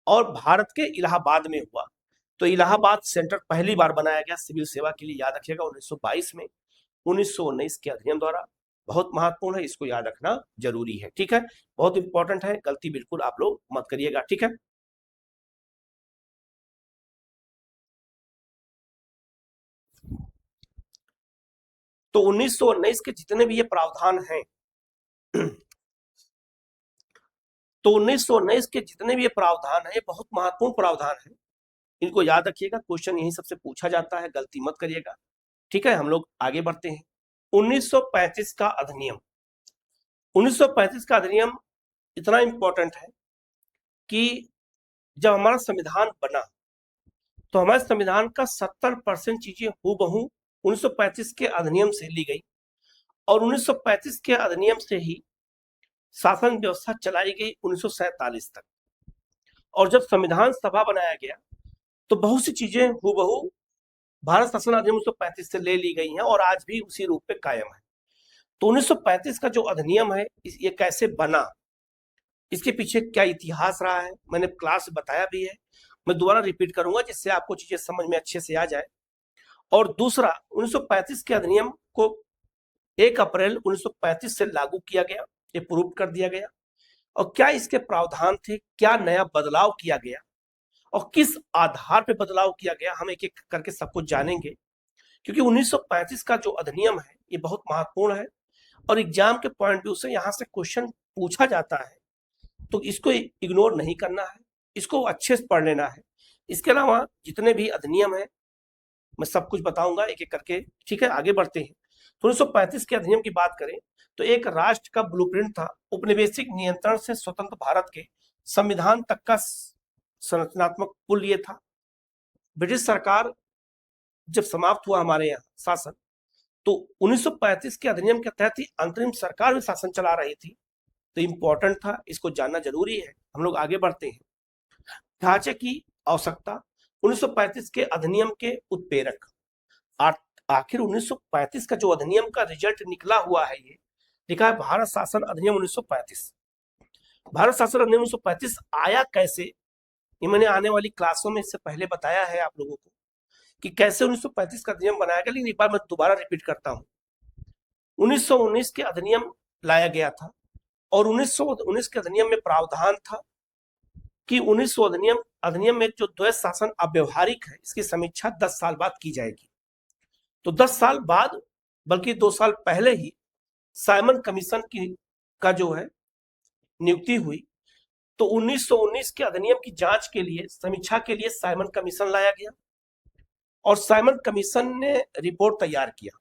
और भारत के इलाहाबाद में हुआ। तो इलाहाबाद सेंटर पहली बार बनाया गया सिविल सेवा के लिए, याद रखिएगा 1922 में। 1919 के अधिनियम द्वारा, बहुत महत्वपूर्ण है, इसको याद रखना जरूरी है, ठीक है, बहुत इंपॉर्टेंट है, गलती बिल्कुल आप लोग मत करिएगा, ठीक है। तो 1919 के जितने भी ये प्रावधान हैं तो 1919 के जितने भी ये प्रावधान है बहुत महत्वपूर्ण प्रावधान है, इनको याद रखिएगा। क्वेश्चन यही सबसे पूछा जाता है, गलती मत करिएगा, ठीक है। हम लोग आगे बढ़ते हैं। 1935 का अधिनियम, 1935 का अधिनियम इतना इंपॉर्टेंट है कि जब हमारा संविधान बना तो हमारे संविधान का 70% चीजें हूबहू 1935 के अधिनियम से ली गई और 1935 के अधिनियम से ही शासन व्यवस्था चलाई गई 1947 तक। और जब संविधान सभा बनाया गया तो बहुत सी चीजें हूबहू भारत शासन अधिनियम 1935 से ले ली गई हैं और आज भी उसी रूप पे कायम है। तो 1935 का जो अधिनियम है ये कैसे बना, इसके पीछे क्या इतिहास रहा है, मैंने क्लास में बताया भी है, मैं दोबारा रिपीट करूंगा जिससे आपको चीजें समझ में अच्छे से आ जाए। और दूसरा, 1935 के अधिनियम को 1 अप्रैल 1935 से लागू किया गया, ये प्रूव कर दिया गया। और क्या इसके प्रावधान थे, क्या नया बदलाव किया गया और किस आधार पे बदलाव किया गया, हम एक एक करके सब कुछ जानेंगे। क्योंकि 1935 का जो अधिनियम है ये बहुत महत्वपूर्ण है और एग्जाम के पॉइंट व्यू से यहाँ से क्वेश्चन पूछा जाता है, तो इसको इग्नोर नहीं करना है, इसको अच्छे से पढ़ लेना है। इसके अलावा जितने भी अधिनियम है मैं सब कुछ बताऊंगा एक एक करके, ठीक है। आगे बढ़ते हैं। तो 1935 के अधिनियम की बात करें तो एक राष्ट्र का ब्लूप्रिंट था, उपनिवेशिक नियंत्रण से स्वतंत्र भारत के संविधान तक का संरचनात्मक पुल ये था। ब्रिटिश सरकार जब समाप्त हुआ हमारे यहाँ शासन, तो 1935 के अधिनियम के तहत ही अंतरिम सरकार भी शासन चला रही थी, तो इंपॉर्टेंट था, इसको जानना जरूरी है। हम लोग आगे बढ़ते हैं। ढांचे की आवश्यकता, 1935 के अधिनियम के उत्प्रेरक, आखिर 1935 का जो अधिनियम का रिजल्ट निकला हुआ है ये लिखा है भारत शासन अधिनियम 1935। भारत शासन अधिनियम 1935 आया कैसे, ये मैंने आने वाली क्लासों में इससे पहले बताया है आप लोगों को कि कैसे 1935 का अधिनियम बनाया गया, लेकिन एक बार मैं दोबारा रिपीट करता हूं। 1919 के अधिनियम लाया गया था और 1919 के अधिनियम में प्रावधान था कि 1900 अधिनियम में जो द्वैध शासन अव्यवहारिक है इसकी समीक्षा 10 साल बाद की जाएगी। तो 10 साल बाद, बल्कि 2 साल पहले ही साइमन कमीशन का जो है नियुक्ति हुई। तो 1919 के अधिनियम की जांच के लिए, समीक्षा के लिए साइमन कमीशन लाया गया और साइमन कमीशन ने रिपोर्ट तैयार किया।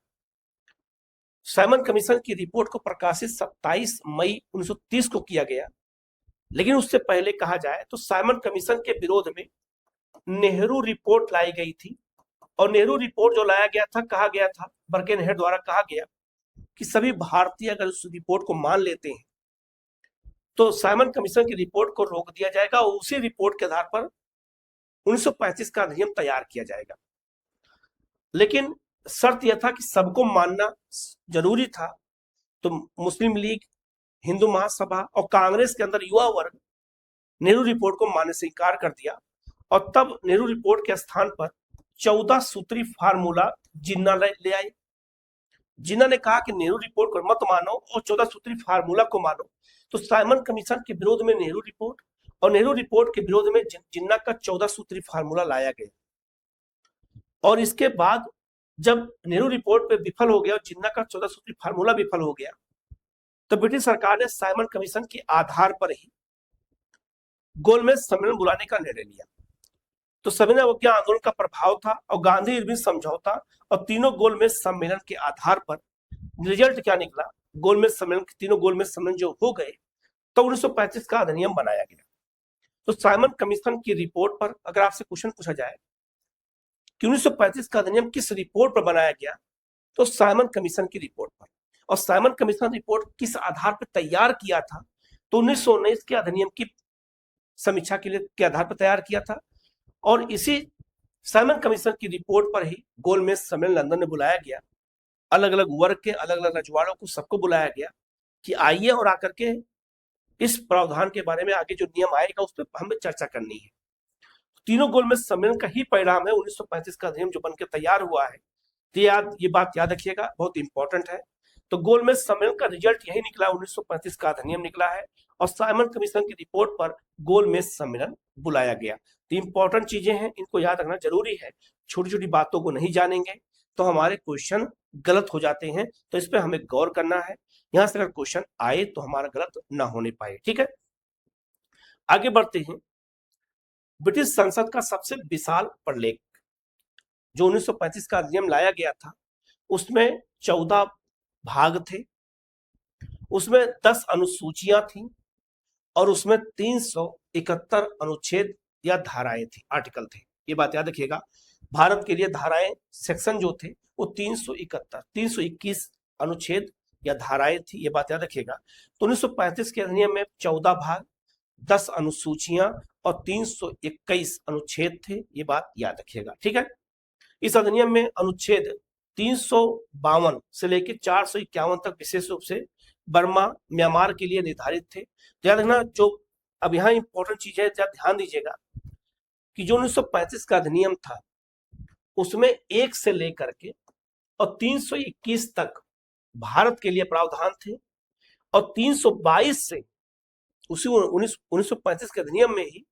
साइमन कमीशन की रिपोर्ट को प्रकाशित 27 मई 1930 को किया गया। लेकिन उससे पहले कहा जाए तो साइमन कमीशन के विरोध में नेहरू रिपोर्ट लाई गई थी और नेहरू रिपोर्ट जो लाया गया था, कहा गया था, बर्केनहेड द्वारा कहा गया कि सभी भारतीय अगर उस रिपोर्ट को मान लेते हैं तो साइमन कमीशन की रिपोर्ट को रोक दिया जाएगा और उसी रिपोर्ट के आधार पर 1935 का अधिनियम तैयार किया जाएगा। लेकिन शर्त यह था कि सबको मानना जरूरी था। तो मुस्लिम लीग, हिंदू महासभा और कांग्रेस के अंदर युवा वर्ग नेहरू रिपोर्ट को मानने से इनकार कर दिया और तब नेहरू रिपोर्ट के स्थान पर 14 सूत्री फार्मूला जिन्ना ले आए। जिन्ना ने कहा कि नेहरू रिपोर्ट को मत मानो और 14 सूत्री फार्मूला को मानो। तो साइमन कमीशन के विरोध में नेहरू रिपोर्ट और नेहरू रिपोर्ट के विरोध में जिन्ना का 14 सूत्री फार्मूला लाया गया। और इसके बाद जब नेहरू रिपोर्ट पे विफल हो गया और जिन्ना का 14 सूत्री फार्मूला विफल हो गया, तो ब्रिटिश सरकार ने साइमन कमीशन के आधार पर ही गोलमेज सम्मेलन बुलाने का निर्णय लिया। तो सविनय अवज्ञा आंदोलन का प्रभाव था और गांधी इरविन समझौता और तीनों गोलमेज सम्मेलन के आधार पर रिजल्ट क्या निकला, गोलमेज सम्मेलन, तीनों गोलमेज सम्मेलन जो हो गए, तो 1935 का अधिनियम बनाया गया। तो साइमन कमीशन की रिपोर्ट पर अगर आपसे क्वेश्चन पूछा जाए कि 1935 का अधिनियम किस रिपोर्ट पर बनाया गया, तो साइमन कमीशन की रिपोर्ट पर। और साइमन कमीशन रिपोर्ट किस आधार पर तैयार किया था, तो 1919 के अधिनियम की समीक्षा के आधार पर तैयार किया था। और इसी साइमन कमीशन की रिपोर्ट पर ही गोलमेज सम्मेलन लंदन में बुलाया गया। अलग अलग वर्ग के अलग अलग रजवाड़ों को सबको बुलाया गया कि आइए और आकर के इस प्रावधान के बारे में आगे जो नियम आएगा उस पर हमें चर्चा करनी है। तीनों गोलमेज सम्मेलन का ही परिणाम है 1935 का अधिनियम जो बनकर तैयार हुआ है। तो ये बात याद रखिएगा, बहुत इंपॉर्टेंट है। तो गोलमेज सम्मेलन का रिजल्ट यही निकला, 1935 का अधिनियम निकला है और साइमन कमीशन की रिपोर्ट पर गोलमेज सम्मेलन बुलाया गया। तो इंपॉर्टेंट चीजें हैं, इनको याद रखना जरूरी है। छोटी छोटी बातों को नहीं जानेंगे तो हमारे क्वेश्चन गलत हो जाते हैं, तो इस पर हमें गौर करना है। यहां से अगर क्वेश्चन आए तो हमारा गलत ना होने पाए। ठीक है, आगे बढ़ते हैं। ब्रिटिश संसद का सबसे विशाल प्रलेख जो 1935 का अधिनियम लाया गया था, उसमें 14 भाग थे, उसमें 10 अनुसूचियां थी और उसमें 371 अनुच्छेद या धाराएं थी, आर्टिकल थे। ये बात याद रखिएगा, भारत के लिए धाराएं, सेक्शन जो थे वो 321 अनुच्छेद या धाराएं थी, ये बात याद रखिएगा। तो 1935 के अधिनियम में 14 भाग, 10 अनुसूचियां और 321 अनुच्छेद थे, ये बात याद रखिएगा। ठीक है, इस अधिनियम में अनुच्छेद 352 से लेकर 451 तक विशेष रूप से बर्मा, म्यांमार के लिए निर्धारित थे। याद रखना, जो अब यहाँ इंपॉर्टेंट चीज है, ध्यान दीजिएगा कि जो 1935 का अधिनियम था उसमें 1 से लेकर के और 321 तक भारत के लिए प्रावधान थे और 322 से, उसी 1935 के अधिनियम में ही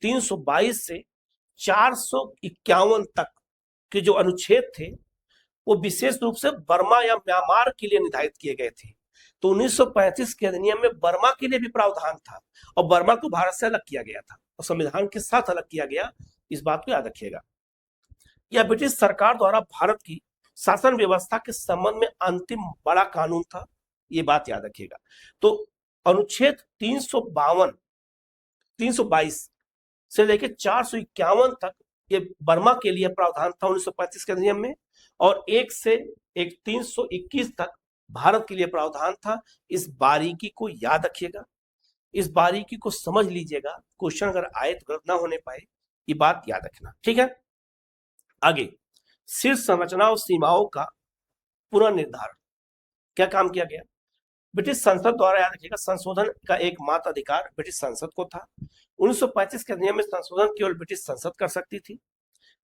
322 से 451 तक के जो अनुच्छेद थे वो विशेष रूप से बर्मा या म्यांमार के लिए निर्धारित किए गए थे। तो 1935 के अधिनियम में बर्मा के लिए भी प्रावधान था और बर्मा को भारत से अलग किया गया था और संविधान के साथ अलग किया गया, इस बात को याद रखिएगा। यह ब्रिटिश सरकार द्वारा भारत की शासन व्यवस्था के संबंध में अंतिम बड़ा कानून था, ये बात याद रखिएगा। तो अनुच्छेद 322 से लेकर 451 तक ये बर्मा के लिए प्रावधान था 1935 के अधिनियम में, और 1 से 321 तक भारत के लिए प्रावधान था। इस बारीकी को याद रखिएगा, इस बारीकी को समझ लीजिएगा, क्वेश्चन अगर आए तो गलत ना होने पाए, ये बात याद रखना। ठीक है, आगे शीर्ष संरचना और सीमाओं का पुनर्निर्धारण क्या काम किया गया। ब्रिटिश संसद द्वारा, याद रखिएगा, संशोधन का एकमात्र अधिकार ब्रिटिश संसद को था। 1935 के अधिनियम में संशोधन केवल ब्रिटिश संसद कर सकती थी।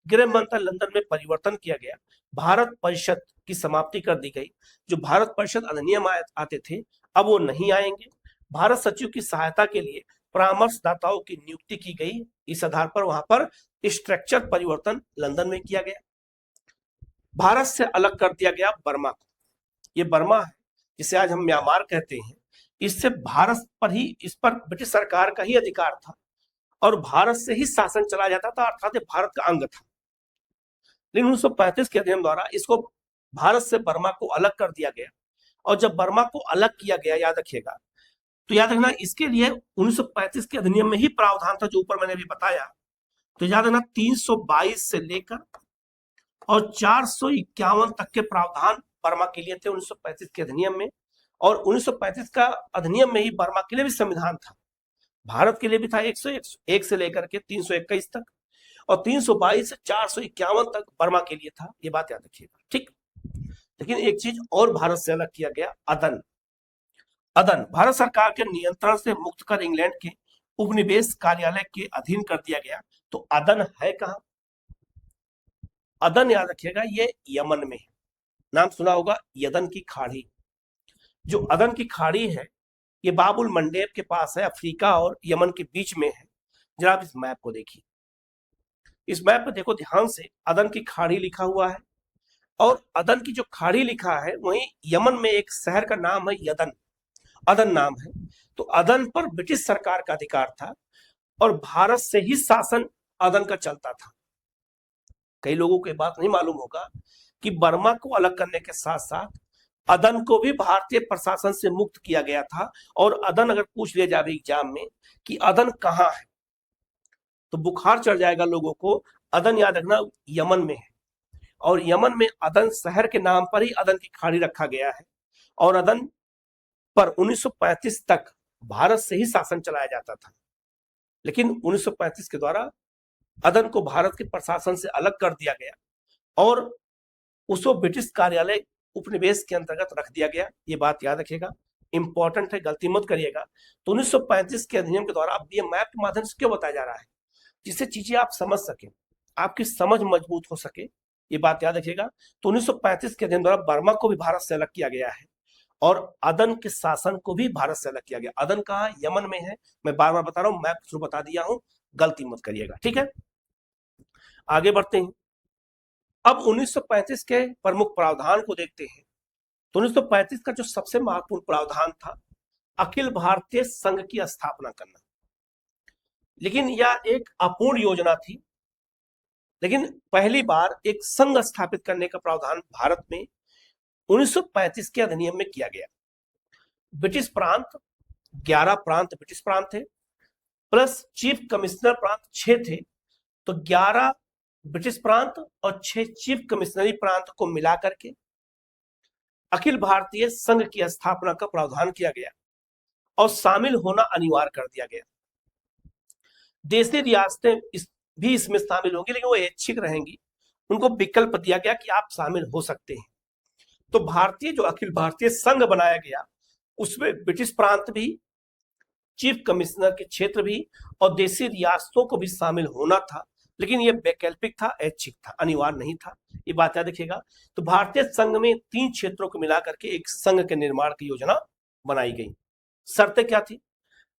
गृह मंत्रालय लंदन में परिवर्तन किया गया, भारत परिषद की समाप्ति कर दी गई। जो भारत परिषद अधिनियम आते थे अब वो नहीं आएंगे। भारत सचिव की सहायता के लिए परामर्शदाताओं की नियुक्ति की गई, इस आधार पर वहां पर स्ट्रक्चर परिवर्तन लंदन में किया गया। भारत से अलग कर दिया गया बर्मा को, ये बर्मा है जिसे आज हम म्यांमार कहते हैं, इससे भारत पर ही, इस पर ब्रिटिश सरकार का ही अधिकार था और भारत से ही शासन चला जाता था, अर्थात भारत का अंग था। लेकिन 1935 के अधिनियम द्वारा इसको भारत से बर्मा को अलग कर दिया गया और जब बर्मा को अलग किया गया, याद रखिएगा, तो याद रखना इसके लिए 1935 के अधिनियम में ही प्रावधान था जो ऊपर मैंने अभी बताया। तो याद रखना 322 से लेकर और 451 तक के प्रावधान बर्मा के लिए थे 1935 के अधिनियम में, और 1935 का अधिनियम में ही बर्मा के लिए भी संविधान था। भारत के लिए भी था 101 से लेकर के 321 तक, और 322 से 451 तक बर्मा के लिए था, ये बात याद रखिएगा। ठीक, लेकिन एक चीज और भारत से अलग किया गया, अदन। अदन भारत सरकार के नियंत्रण से मुक्त कर इंग्लैंड के उपनिवेश कार्यालय के अधीन कर दिया गया। तो अदन है कहां? अदन याद रखिएगा ये यमन में है, नाम सुना होगा यदन की खाड़ी। जो अदन की खाड़ी है ये बाबुल मंडेब के पास है, अफ्रीका और यमन के बीच में है। जरा आप इस मैप को देखिए, इस मैप पे देखो ध्यान से, अदन की खाड़ी लिखा हुआ है और अदन की जो खाड़ी लिखा है वहीं यमन में एक शहर का नाम है यदन, अदन नाम है। तो अदन पर ब्रिटिश सरकार का अधिकार था और भारत से ही शासन अदन का चलता था। कई लोगों को ये बात नहीं मालूम होगा कि बर्मा को अलग करने के साथ साथ अदन को भी भारतीय प्रशासन से मुक्त किया गया था। और अदन अगर पूछ लिया जाए एग्जाम में कि अदन कहाँ है, तो बुखार चढ़ जाएगा लोगों को। अदन याद रखना यमन में है और यमन में अदन शहर के नाम पर ही अदन की खाड़ी रखा गया है। और अदन पर 1935 तक भारत से ही शासन चलाया जाता था, लेकिन 1935 के द्वारा अदन को भारत के प्रशासन से अलग कर दिया गया और उसको ब्रिटिश कार्यालय उपनिवेश के अंतर्गत रख दिया गया। ये बात याद रखिएगा, इंपॉर्टेंट है, गलती मत करिएगा। तो 1935 के अधिनियम के द्वारा, अब ये मैप के माध्यम से क्यों बताया जा रहा है, जिससे चीजें आप समझ सके, आपकी समझ मजबूत हो सके, ये बात याद रखिएगा। तो 1935 के अधिनियम द्वारा बर्मा को भी भारत से अलग किया गया है और अदन के शासन को भी भारत से अलग किया गया। अदन कहाँ है? यमन में है। मैं बार बार बता रहा हूं, मैप थ्रू बता दिया हूं, गलती मत करिएगा, ठीक है। आगे बढ़ते हैं। अब 1935 के प्रमुख प्रावधान को देखते हैं। तो 1935 का जो सबसे महत्वपूर्ण प्रावधान था, अखिल भारतीय संघ की स्थापना करना। लेकिन यह एक अपूर्ण योजना थी, लेकिन पहली बार एक संघ स्थापित करने का प्रावधान भारत में 1935 के अधिनियम में किया गया। ब्रिटिश प्रांत 11 प्रांत ब्रिटिश प्रांत थे, प्लस चीफ कमिश्नर प्रांत 6 थे। तो 11 ब्रिटिश प्रांत और 6 चीफ कमिश्नरी प्रांत को मिलाकर के अखिल भारतीय संघ की स्थापना का प्रावधान किया गया और शामिल होना अनिवार्य कर दिया गया। देशी रियासतें भी इसमें शामिल होंगी, लेकिन वो ऐच्छिक रहेंगी, उनको विकल्प दिया गया कि आप शामिल हो सकते हैं। तो भारतीय जो अखिल भारतीय संघ बनाया गया, उसमें ब्रिटिश प्रांत भी, चीफ कमिश्नर के क्षेत्र भी और देशी रियासतों को भी शामिल होना था, लेकिन यह वैकल्पिक था, ऐच्छिक था, अनिवार्य नहीं था। ये बात याद रखिएगा। तो भारतीय संघ में 3 क्षेत्रों को मिलाकर के एक संघ के निर्माण की योजना बनाई गई। शर्तें क्या थी?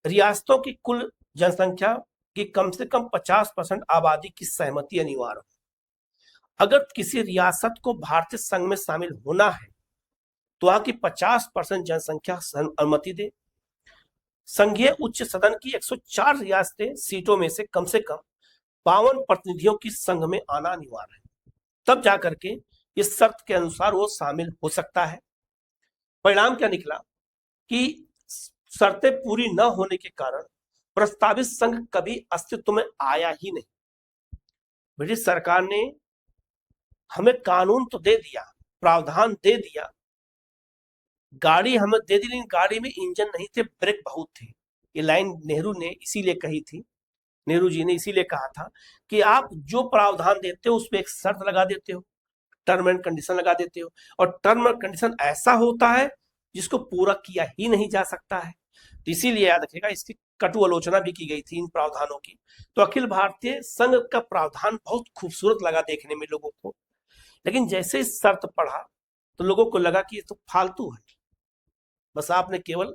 रियासतों की कुल जनसंख्या की कम से कम 50% आबादी की सहमति अनिवार्य हो। अगर किसी रियासत को भारतीय संघ में शामिल होना है तो वहां की 50% जनसंख्या अनुमति दे। संघीय उच्च सदन की 104 रियासतें सीटों में से कम 52 प्रतिनिधियों की संघ में आना अनिवार्य है, तब जाकर के इस शर्त के अनुसार वो शामिल हो सकता है। परिणाम क्या निकला कि शर्तें पूरी न होने के कारण प्रस्तावित संघ कभी अस्तित्व में आया ही नहीं। ब्रिटिश सरकार ने हमें कानून तो दे दिया, प्रावधान दे दिया, गाड़ी हमें दे दी, लेकिन गाड़ी में इंजन नहीं थे, ब्रेक बहुत थे। ये लाइन नेहरू ने इसीलिए कही थी, नेहरू जी ने इसीलिए कहा था कि आप जो प्रावधान देते हो उसमें एक शर्त लगा देते हो, टर्म एंड कंडीशन लगा देते हो, और टर्म एंड कंडीशन ऐसा होता है जिसको पूरा किया ही नहीं जा सकता है। तो इसीलिए याद रखिएगा, इसकी कटु आलोचना भी की गई थी इन प्रावधानों की। तो अखिल भारतीय संघ का प्रावधान बहुत खूबसूरत लगा देखने में लोगों को, लेकिन जैसे इस शर्त पढ़ा तो लोगों को लगा कि ये तो फालतू है, बस आपने केवल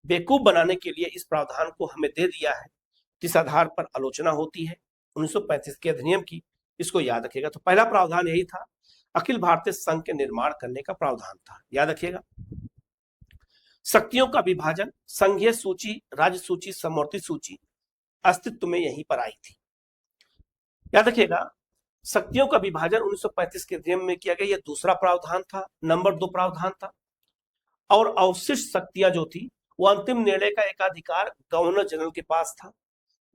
बेवकूफ बनाने के लिए इस प्रावधान को हमें दे दिया है। इस आधार पर आलोचना होती है 1935 के अधिनियम की, इसको याद रखिएगा। तो पहला प्रावधान यही था, अखिल भारतीय संघ के निर्माण करने का प्रावधान था, याद रखिएगा। शक्तियों का विभाजन, संघीय सूची, राज्य सूची, समवर्ती सूची अस्तित्व में यहीं पर आई थी, याद रखिएगा। शक्तियों का विभाजन 1935 के अधिनियम में किया गया, यह दूसरा प्रावधान था, नंबर 2 प्रावधान था। और अवशिष्ट शक्तियां जो थी वो अंतिम निर्णय का एकाधिकार गवर्नर जनरल के पास था।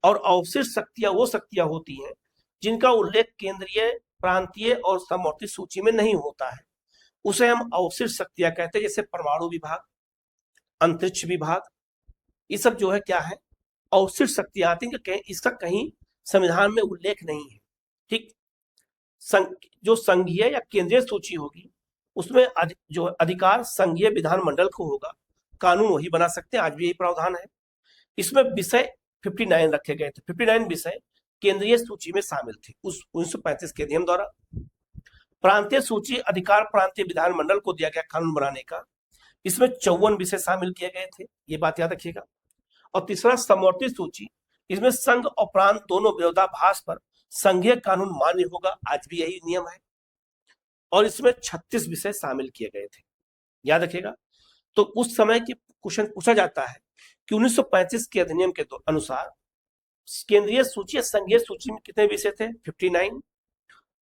और अवशिष्ट शक्तियां वो शक्तियां होती हैं जिनका उल्लेख केंद्रीय, प्रांतीय और समवर्ती सूची में नहीं होता है, उसे हम अवशिष्ट शक्तियां कहते हैं। जैसे परमाणु विभाग, अंतरिक्ष विभाग, ये सब जो है क्या है, अवशिष्ट शक्तियां आती हैं, इसका कहीं संविधान में उल्लेख नहीं है, ठीक। जो संघीय या केंद्रीय सूची होगी उसमें जो अधिकार संघीय विधानमंडल को होगा, कानून वही बना सकते हैं, आज भी यही प्रावधान है। इसमें विषय 59 रखे गए थे, 59 विषय केंद्रीय सूची में शामिल थे उस 1935 के अधिनियम द्वारा। प्रांतीय सूची अधिकार प्रांतीय विधानमंडल को दिया गया कानून बनाने का। इसमें 54 विषय शामिल किए गए थे, ये बात याद रखिएगा। और तीसरा समवर्ती सूची, इसमें संघ और प्रांत दोनों विरोधाभास पर संघीय कानून मान्य होगा, आज भी यही नियम है। और इसमें 36 विषय शामिल किए गए थे, याद रखिएगा। तो उस समय की क्वेश्चन पूछा जाता है कि 1935 के अधिनियम के अनुसार केंद्रीय सूची या संघीय सूची में कितने विषय थे? 59।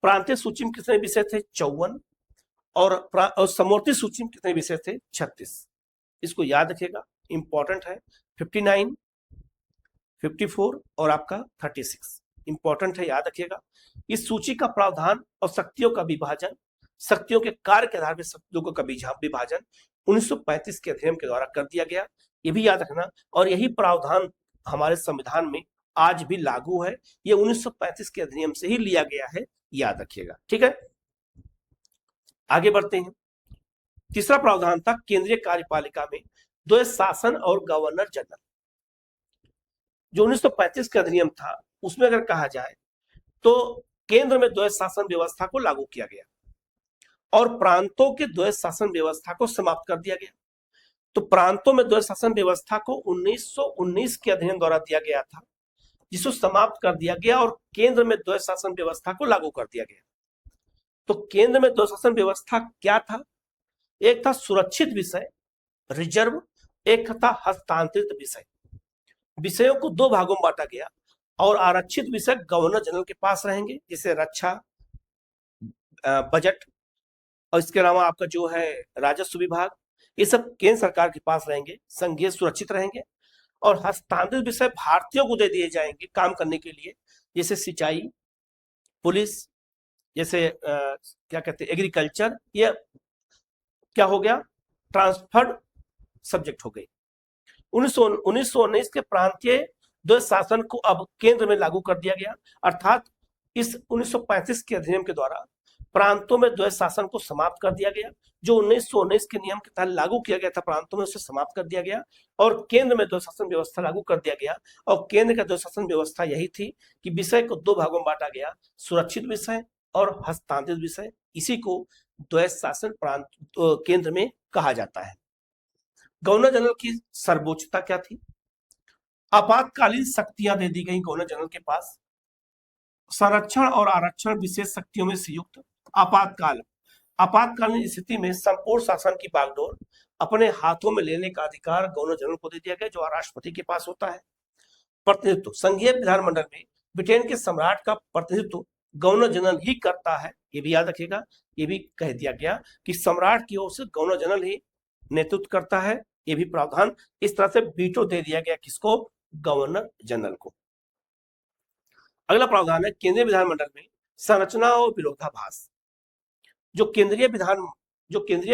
प्रांतीय सूची में कितने विषय थे? 54। और समवर्ती सूची में कितने विषय थे? 36। इसको याद रखिएगा, इंपॉर्टेंट है। 59, 54 और आपका 36 इंपॉर्टेंट है, याद रखिएगा। इस सूची का प्रावधान और शक्तियों का विभाजन, शक्तियों के कार्य के आधार पर शक्तियों का विभाजन 1935 के अधिनियम के द्वारा कर दिया गया, ये भी याद रखना। और यही प्रावधान हमारे संविधान में आज भी लागू है, ये 1935 के अधिनियम से ही लिया गया है, याद रखिएगा। ठीक है, आगे बढ़ते हैं। तीसरा प्रावधान था केंद्रीय कार्यपालिका में द्वैध शासन और गवर्नर जनरल। जो 1935 का अधिनियम था उसमें अगर कहा जाए तो केंद्र में द्वैध शासन व्यवस्था को लागू किया गया और प्रांतों के द्वैध शासन व्यवस्था को समाप्त कर दिया गया। तो प्रांतों में द्वैध शासन व्यवस्था को 1919 के अधिनियम द्वारा दिया गया था, जिसको समाप्त कर दिया गया और केंद्र में द्वैध शासन व्यवस्था को लागू कर दिया गया। तो केंद्र में द्वैध शासन व्यवस्था क्या था? एक था सुरक्षित विषय रिजर्व, एक था हस्तांतरित विषय। विषयों को दो भागों में बांटा गया और आरक्षित विषय गवर्नर जनरल के पास रहेंगे, जैसे रक्षा, बजट, और इसके अलावा आपका जो है राजस्व विभाग, ये सब केंद्र सरकार के पास रहेंगे, संघीय सुरक्षित रहेंगे। और हस्तांतरित विषय भारतीयों को दे दिए जाएंगे काम करने के लिए, जैसे सिंचाई, पुलिस, जैसे क्या कहते हैं एग्रीकल्चर, ये क्या हो गया? ट्रांसफर्ड सब्जेक्ट हो गई। 1919 के प्रांतीय द्वैध शासन को अब केंद्र में लागू कर दिया गया, अर्थात इस 1935 के अधिनियम के द्वारा प्रांतों में द्वैध शासन को समाप्त कर दिया गया। जो 1919 के नियम के तहत लागू किया गया था प्रांतों में, उसे समाप्त कर दिया गया और केंद्र में द्वैध शासन व्यवस्था लागू कर दिया गया। और केंद्र का द्वैध शासन व्यवस्था यही थी कि विषय को दो भागों में बांटा गया, सुरक्षित विषय और हस्तांतरित विषय। इसी को द्वैध शासन प्रांत केंद्र में कहा जाता है। गवर्नर जनरल की सर्वोच्चता क्या थी? आपातकालीन शक्तियां दे दी गई गवर्नर जनरल के पास। संरक्षण और आरक्षण विशेष शक्तियों में से युक्त आपातकालीन स्थिति में संपूर्ण शासन की बागडोर अपने हाथों में लेने का अधिकार गवर्नर जनरल को दे दिया गया, जो राष्ट्रपति के पास होता है। प्रतिनिधित्व, संघीय विधानमंडल में ब्रिटेन के सम्राट का प्रतिनिधित्व गवर्नर जनरल ही करता है, ये भी याद रखिएगा। ये भी कह दिया गया कि सम्राट की ओर से गवर्नर जनरल ही नेतृत्व करता है, ये भी प्रावधान इस तरह से वीटो दे दिया गया, किसको? गवर्नर जनरल को। अगला प्रावधान है केंद्रीय विधानमंडल में संरचना और विरोधाभास। जो केंद्रीय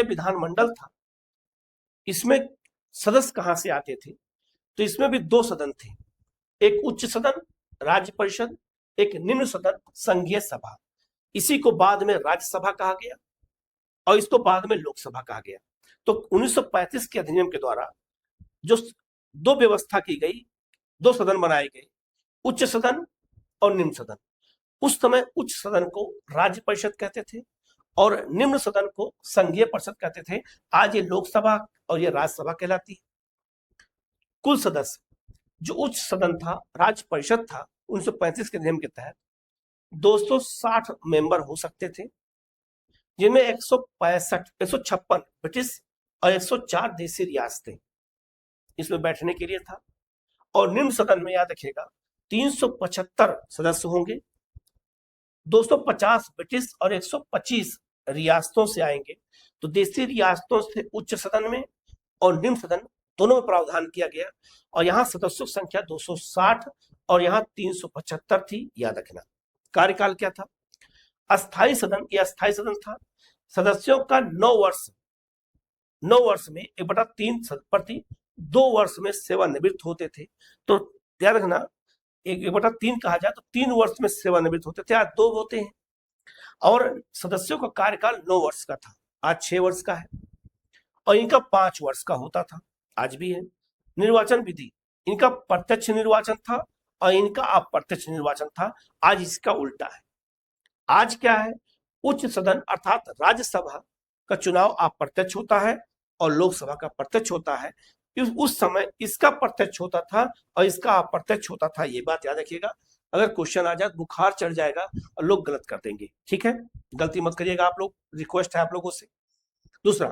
विधानमंडल था, इसमें सदस्य कहां से आते थे? तो इसमें भी दो सदन थे, एक उच्च सदन राज्य परिषद, एक निम्न सदन संघीय सभा। इसी को बाद में राज्यसभा कहा गया और इसको बाद में लोकसभा कहा गया। तो 1935 के अधिनियम के द्वारा जो दो व्यवस्था की गई, दो सदन बनाए गए, उच्च सदन और निम्न सदन। उस समय उच्च सदन को राज्य परिषद कहते थे और निम्न सदन को संघीय परिषद कहते थे। आज ये लोकसभा और ये राज्यसभा कहलाती है। कुल सदस्य, जो उच्च सदन था, राज्य परिषद था, 1935 के नियम के तहत 260 मेंबर हो सकते थे, जिनमें 156 ब्रिटिश और 104 देसी रियासतें इसमें बैठने के लिए था। और निम्न सदन में याद रखिएगा 375 सदस्य होंगे, 250 ब्रिटिश और 125 रियासतों से आएंगे। तो देसी रियासतों से उच्च सदन में और निम्न सदन दोनों में प्रावधान किया गया और यहाँ सदस्यों की संख्या 260 और यहाँ 375 थी, याद रखना। कार्यकाल क्या था? अस्थायी सदन, यह अस्थायी सदन था। सदस्यों का 9 वर्ष में 1/3 प्रति 2 वर्ष में सेवानिवृत्त होते थे। तो याद रखना, 1/3 कहा जाए तो 3 वर्ष में सेवानिवृत्त होते थे, आज 2 होते हैं। और सदस्यों का कार्यकाल 9 वर्ष का था, आज 6 वर्ष का है। और इनका 5 वर्ष का होता था, आज भी है। निर्वाचन विधि, इनका प्रत्यक्ष निर्वाचन था और इनका अप्रत्यक्ष निर्वाचन था, आज इसका उल्टा है। आज क्या है? उच्च सदन अर्थात राज्यसभा का चुनाव अप्रत्यक्ष होता है और लोकसभा का प्रत्यक्ष होता है, उस समय इसका प्रत्यक्ष होता था और इसका अप्रत्यक्ष होता था। ये बात याद रखिएगा, अगर क्वेश्चन आ जाए तो बुखार चढ़ जाएगा और लोग गलत कर देंगे, ठीक है, गलती मत करिएगा आप लोग, रिक्वेस्ट है आप लोगों से। दूसरा,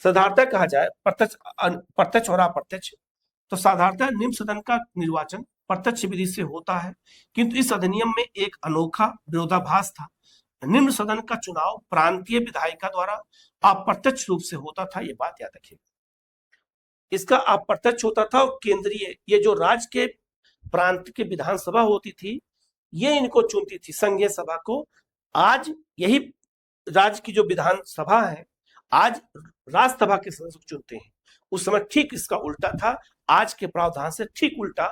साधारणतः कहा जाए प्रत्यक्ष और अप्रत्यक्ष, तो साधारणतः निम्न सदन का निर्वाचन प्रत्यक्ष विधि से होता है, किंतु इस अधिनियम में एक अनोखा विरोधाभास था। निम्न सदन का चुनाव प्रांतीय विधायिका द्वारा अप्रत्यक्ष रूप से होता था, ये बात याद रखिएगा। इसका अप्रत्यक्ष होता था और केंद्रीय, ये जो राज्य के प्रांत की विधानसभा होती थी, ये इनको चुनती थी, संघीय सभा को। आज यही राज्य की जो विधानसभा है, आज राज्यसभा के सदस्य चुनते हैं। उस समय ठीक इसका उल्टा था, आज के प्रावधान से ठीक उल्टा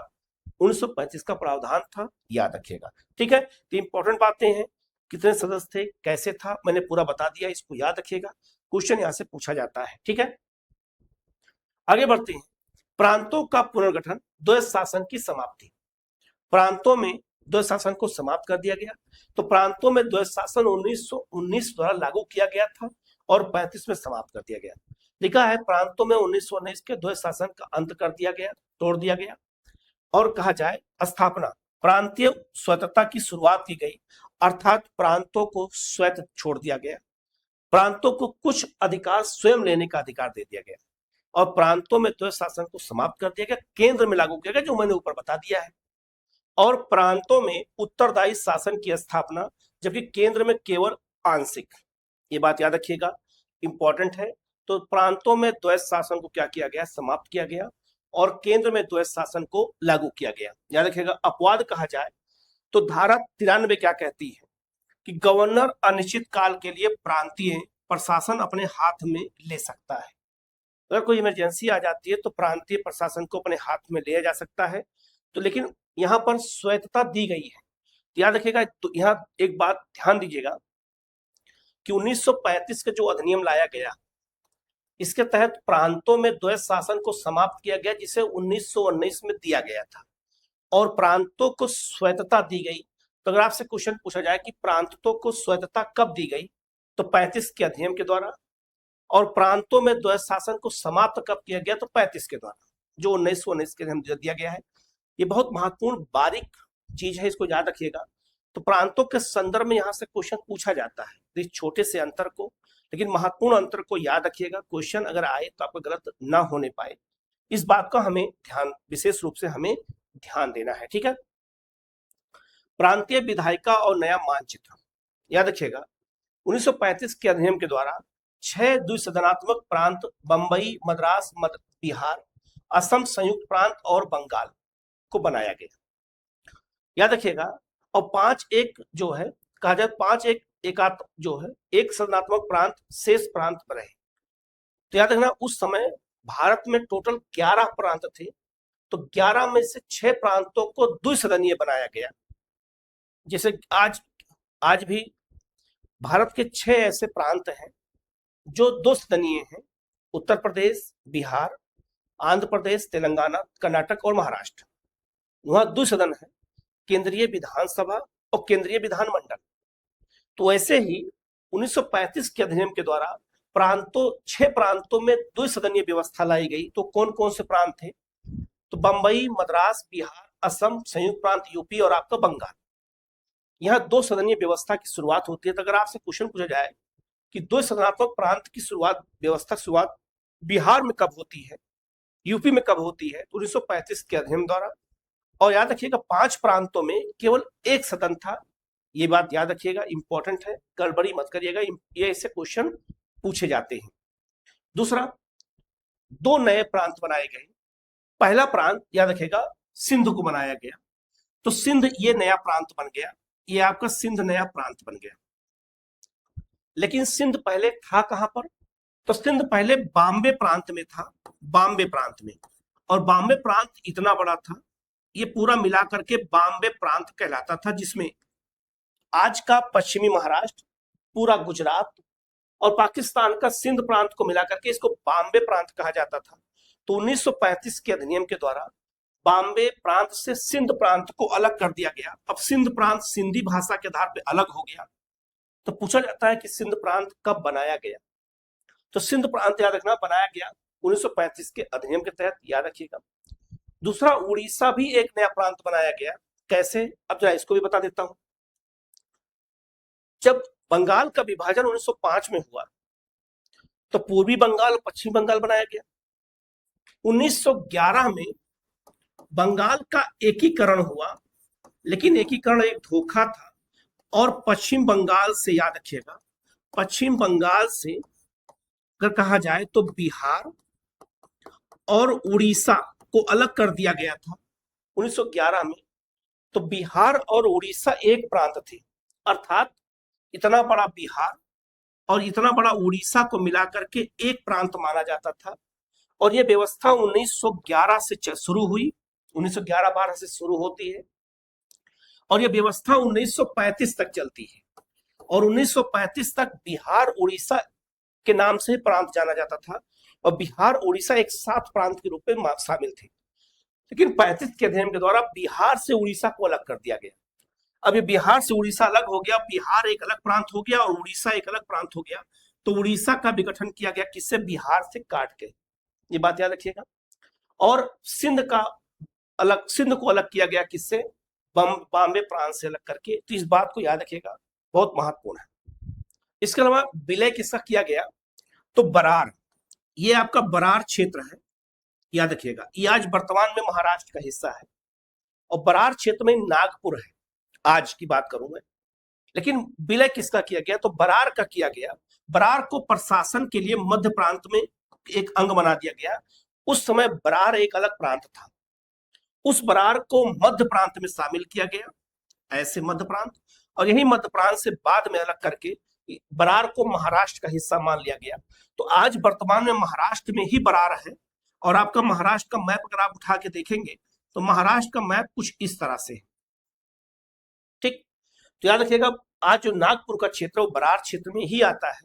1935 का प्रावधान था, याद रखिएगा, ठीक है। तो इंपॉर्टेंट बातें हैं, कितने सदस्य थे, कैसे था, मैंने पूरा बता दिया, इसको याद रखिएगा, क्वेश्चन यहां से पूछा जाता है, ठीक है। आगे बढ़ते हैं, प्रांतों का पुनर्गठन, द्वैध शासन की समाप्ति। प्रांतों में द्वैध शासन को समाप्त कर दिया गया। तो प्रांतों में द्वैध शासन 1919 द्वारा लागू किया गया था और 35 में समाप्त कर दिया गया। लिखा है प्रांतों में 1919 के द्वैध शासन का अंत कर दिया गया, तोड़ दिया गया। और कहा जाए स्थापना, प्रांतीय स्वतंत्रता की शुरुआत की गई, अर्थात प्रांतों को स्वतंत्र छोड़ दिया गया, प्रांतों को कुछ अधिकार स्वयं लेने का अधिकार दे दिया गया और प्रांतों में द्वैध शासन को समाप्त कर दिया गया, केंद्र में लागू किया गया, जो मैंने ऊपर बता दिया है। और प्रांतों में उत्तरदायी शासन की स्थापना, जबकि केंद्र में केवल आंशिक, ये बात याद रखिएगा, इंपॉर्टेंट है। तो प्रांतों में द्वैध शासन को क्या किया गया, समाप्त किया गया और केंद्र में द्वैध शासन को लागू किया गया, याद रखिएगा। अपवाद कहा जाए तो धारा 93 क्या कहती है कि गवर्नर अनिश्चित काल के लिए प्रांतीय प्रशासन अपने हाथ में ले सकता है। अगर कोई इमरजेंसी आ जाती है तो प्रांतीय प्रशासन को अपने हाथ में लिया जा सकता है। तो लेकिन यहाँ पर स्वायत्तता दी गई है, याद रखिएगा। तो यहाँ एक बात ध्यान दीजिएगा कि 1935 का जो अधिनियम लाया गया, इसके तहत प्रांतों में द्वैध शासन को समाप्त किया गया, जिसे 1919 में दिया गया था, और प्रांतों को स्वायत्तता दी गई। तो अगर आपसे क्वेश्चन पूछा जाए कि प्रांतों को स्वायत्तता कब दी गई, तो 35 के अधिनियम के द्वारा, और प्रांतों में द्वैध शासन को समाप्त कब किया गया, तो 35 के द्वारा, जो 1919 के अधिनियम दिया गया है। ये बहुत महत्वपूर्ण बारीक चीज है, इसको याद रखिएगा। तो प्रांतों के संदर्भ में यहाँ से क्वेश्चन पूछा जाता है, तो इस छोटे से अंतर को, लेकिन महत्वपूर्ण अंतर को याद रखिएगा। क्वेश्चन अगर आए तो आपको गलत ना होने पाए, इस बात का हमें ध्यान, विशेष रूप से हमें ध्यान देना है, ठीक है। प्रांतीय विधायिका और नया मानचित्र, याद रखिएगा। 1935 के अधिनियम के द्वारा 6 द्विसदनात्मक प्रांत, बंबई, मद्रास, बिहार, असम, संयुक्त प्रांत और बंगाल को बनाया गया, याद रखिएगा। और 5 एक जो है, कहा जाए 5 एक जो है, एक सदनात्मक प्रांत शेष प्रांत रहे। तो याद रखना, उस समय भारत में टोटल 11 प्रांत थे, तो 11 में से 6 प्रांतों को द्विसदनीय बनाया गया। जैसे आज भी भारत के 6 ऐसे प्रांत हैं जो 2 सदनीय हैं, उत्तर प्रदेश, बिहार, आंध्र प्रदेश, तेलंगाना, कर्नाटक और महाराष्ट्र। वहां 2 सदन है, केंद्रीय विधानसभा और केंद्रीय विधानमंडल। तो ऐसे ही 1935 के अधिनियम के द्वारा 6 प्रांतों में 2 सदनीय व्यवस्था लाई गई। तो कौन कौन से प्रांत थे, तो बंबई, मद्रास, बिहार, असम, संयुक्त प्रांत यूपी और आपका बंगाल। यहाँ 2 सदनीय व्यवस्था की शुरुआत होती है। तो अगर आपसे क्वेश्चन पूछा जाए कि 2 सदनात्मक प्रांत की शुरुआत बिहार में कब होती है, यूपी में कब होती है, तो 1935 के अधिनियम द्वारा। और याद रखिएगा 5 प्रांतों में केवल 1 सदन था, ये बात याद रखिएगा, इंपॉर्टेंट है, गड़बड़ी मत करिएगा, ये ऐसे क्वेश्चन पूछे जाते हैं। दूसरा, 2 नए प्रांत बनाए गए। पहला प्रांत याद रखिएगा सिंध को बनाया गया, तो सिंध ये नया प्रांत बन गया, ये आपका सिंध नया प्रांत बन गया। लेकिन सिंध पहले था कहां पर, तो सिंध पहले बॉम्बे प्रांत में था, बॉम्बे प्रांत में। और बॉम्बे प्रांत इतना बड़ा था, ये पूरा मिला करके बॉम्बे प्रांत कहलाता था, जिसमें आज का पश्चिमी महाराष्ट्र, पूरा गुजरात और पाकिस्तान का सिंध प्रांत को मिला करके इसको बॉम्बे प्रांत कहा जाता था। तो 1935 के अधिनियम के द्वारा बॉम्बे प्रांत से सिंध प्रांत को अलग कर दिया गया। अब सिंध प्रांत सिंधी भाषा के आधार पर अलग हो गया। तो पूछा जाता है कि सिंध प्रांत कब बनाया गया, तो सिंध प्रांत याद रखना बनाया गया 1935 के अधिनियम के तहत, याद रखिएगा। दूसरा, उड़ीसा भी एक नया प्रांत बनाया गया। कैसे, अब जरा इसको भी बता देता हूं। जब बंगाल का विभाजन 1905 में हुआ तो पूर्वी बंगाल और पश्चिमी बंगाल बनाया गया। 1911 में बंगाल का एकीकरण हुआ, लेकिन एकीकरण एक धोखा था और पश्चिम बंगाल से, याद रखिएगा, पश्चिम बंगाल से अगर कहा जाए तो बिहार और उड़ीसा को अलग कर दिया गया था 1911 में। तो बिहार और उड़ीसा एक प्रांत थे, अर्थात इतना बड़ा बिहार और इतना बड़ा उड़ीसा को मिलाकर के एक प्रांत माना जाता था। और यह व्यवस्था 1911 से शुरू हुई, 1911-12 से शुरू होती है और यह व्यवस्था 1935 तक चलती है। और 1935 तक बिहार उड़ीसा के नाम से प्रांत जाना जाता था और बिहार उड़ीसा एक साथ प्रांत के रूप में शामिल थे। लेकिन 35 के अधिनियम के द्वारा बिहार से उड़ीसा को अलग कर दिया गया। अब ये बिहार से उड़ीसा अलग हो गया, बिहार एक अलग प्रांत हो गया और उड़ीसा एक अलग प्रांत हो गया। तो उड़ीसा का विघटन किया गया किससे? बिहार से काट के, ये बात याद रखिएगा। और सिंध को अलग किया गया किससे? बॉम्बे प्रांत से अलग करके। तो इस बात को याद रखिएगा, बहुत महत्वपूर्ण है। इसके अलावा विलय किसका किया गया? तो बरार, ये आपका बरार क्षेत्र है, याद रखिएगा, ये आज वर्तमान में महाराष्ट्र का हिस्सा है और बरार क्षेत्र में नागपुर है, आज की बात करूं मैं। लेकिन विलय किसका किया गया? तो बरार का किया गया। बरार को प्रशासन के लिए मध्य प्रांत में एक अंग बना दिया गया। उस समय बरार एक अलग प्रांत था, उस बरार को मध्य प्रांत में शामिल किया गया, ऐसे मध्य प्रांत। और यही मध्य प्रांत से बाद में अलग करके बरार को महाराष्ट्र का हिस्सा मान लिया गया। तो आज वर्तमान में महाराष्ट्र में ही बरार है। और आपका महाराष्ट्र का मैप अगर आप उठा के देखेंगे तो महाराष्ट्र का मैप कुछ इस तरह से है, ठीक। तो याद रखिएगा, आज जो नागपुर का क्षेत्र है वो बरार क्षेत्र में ही आता है।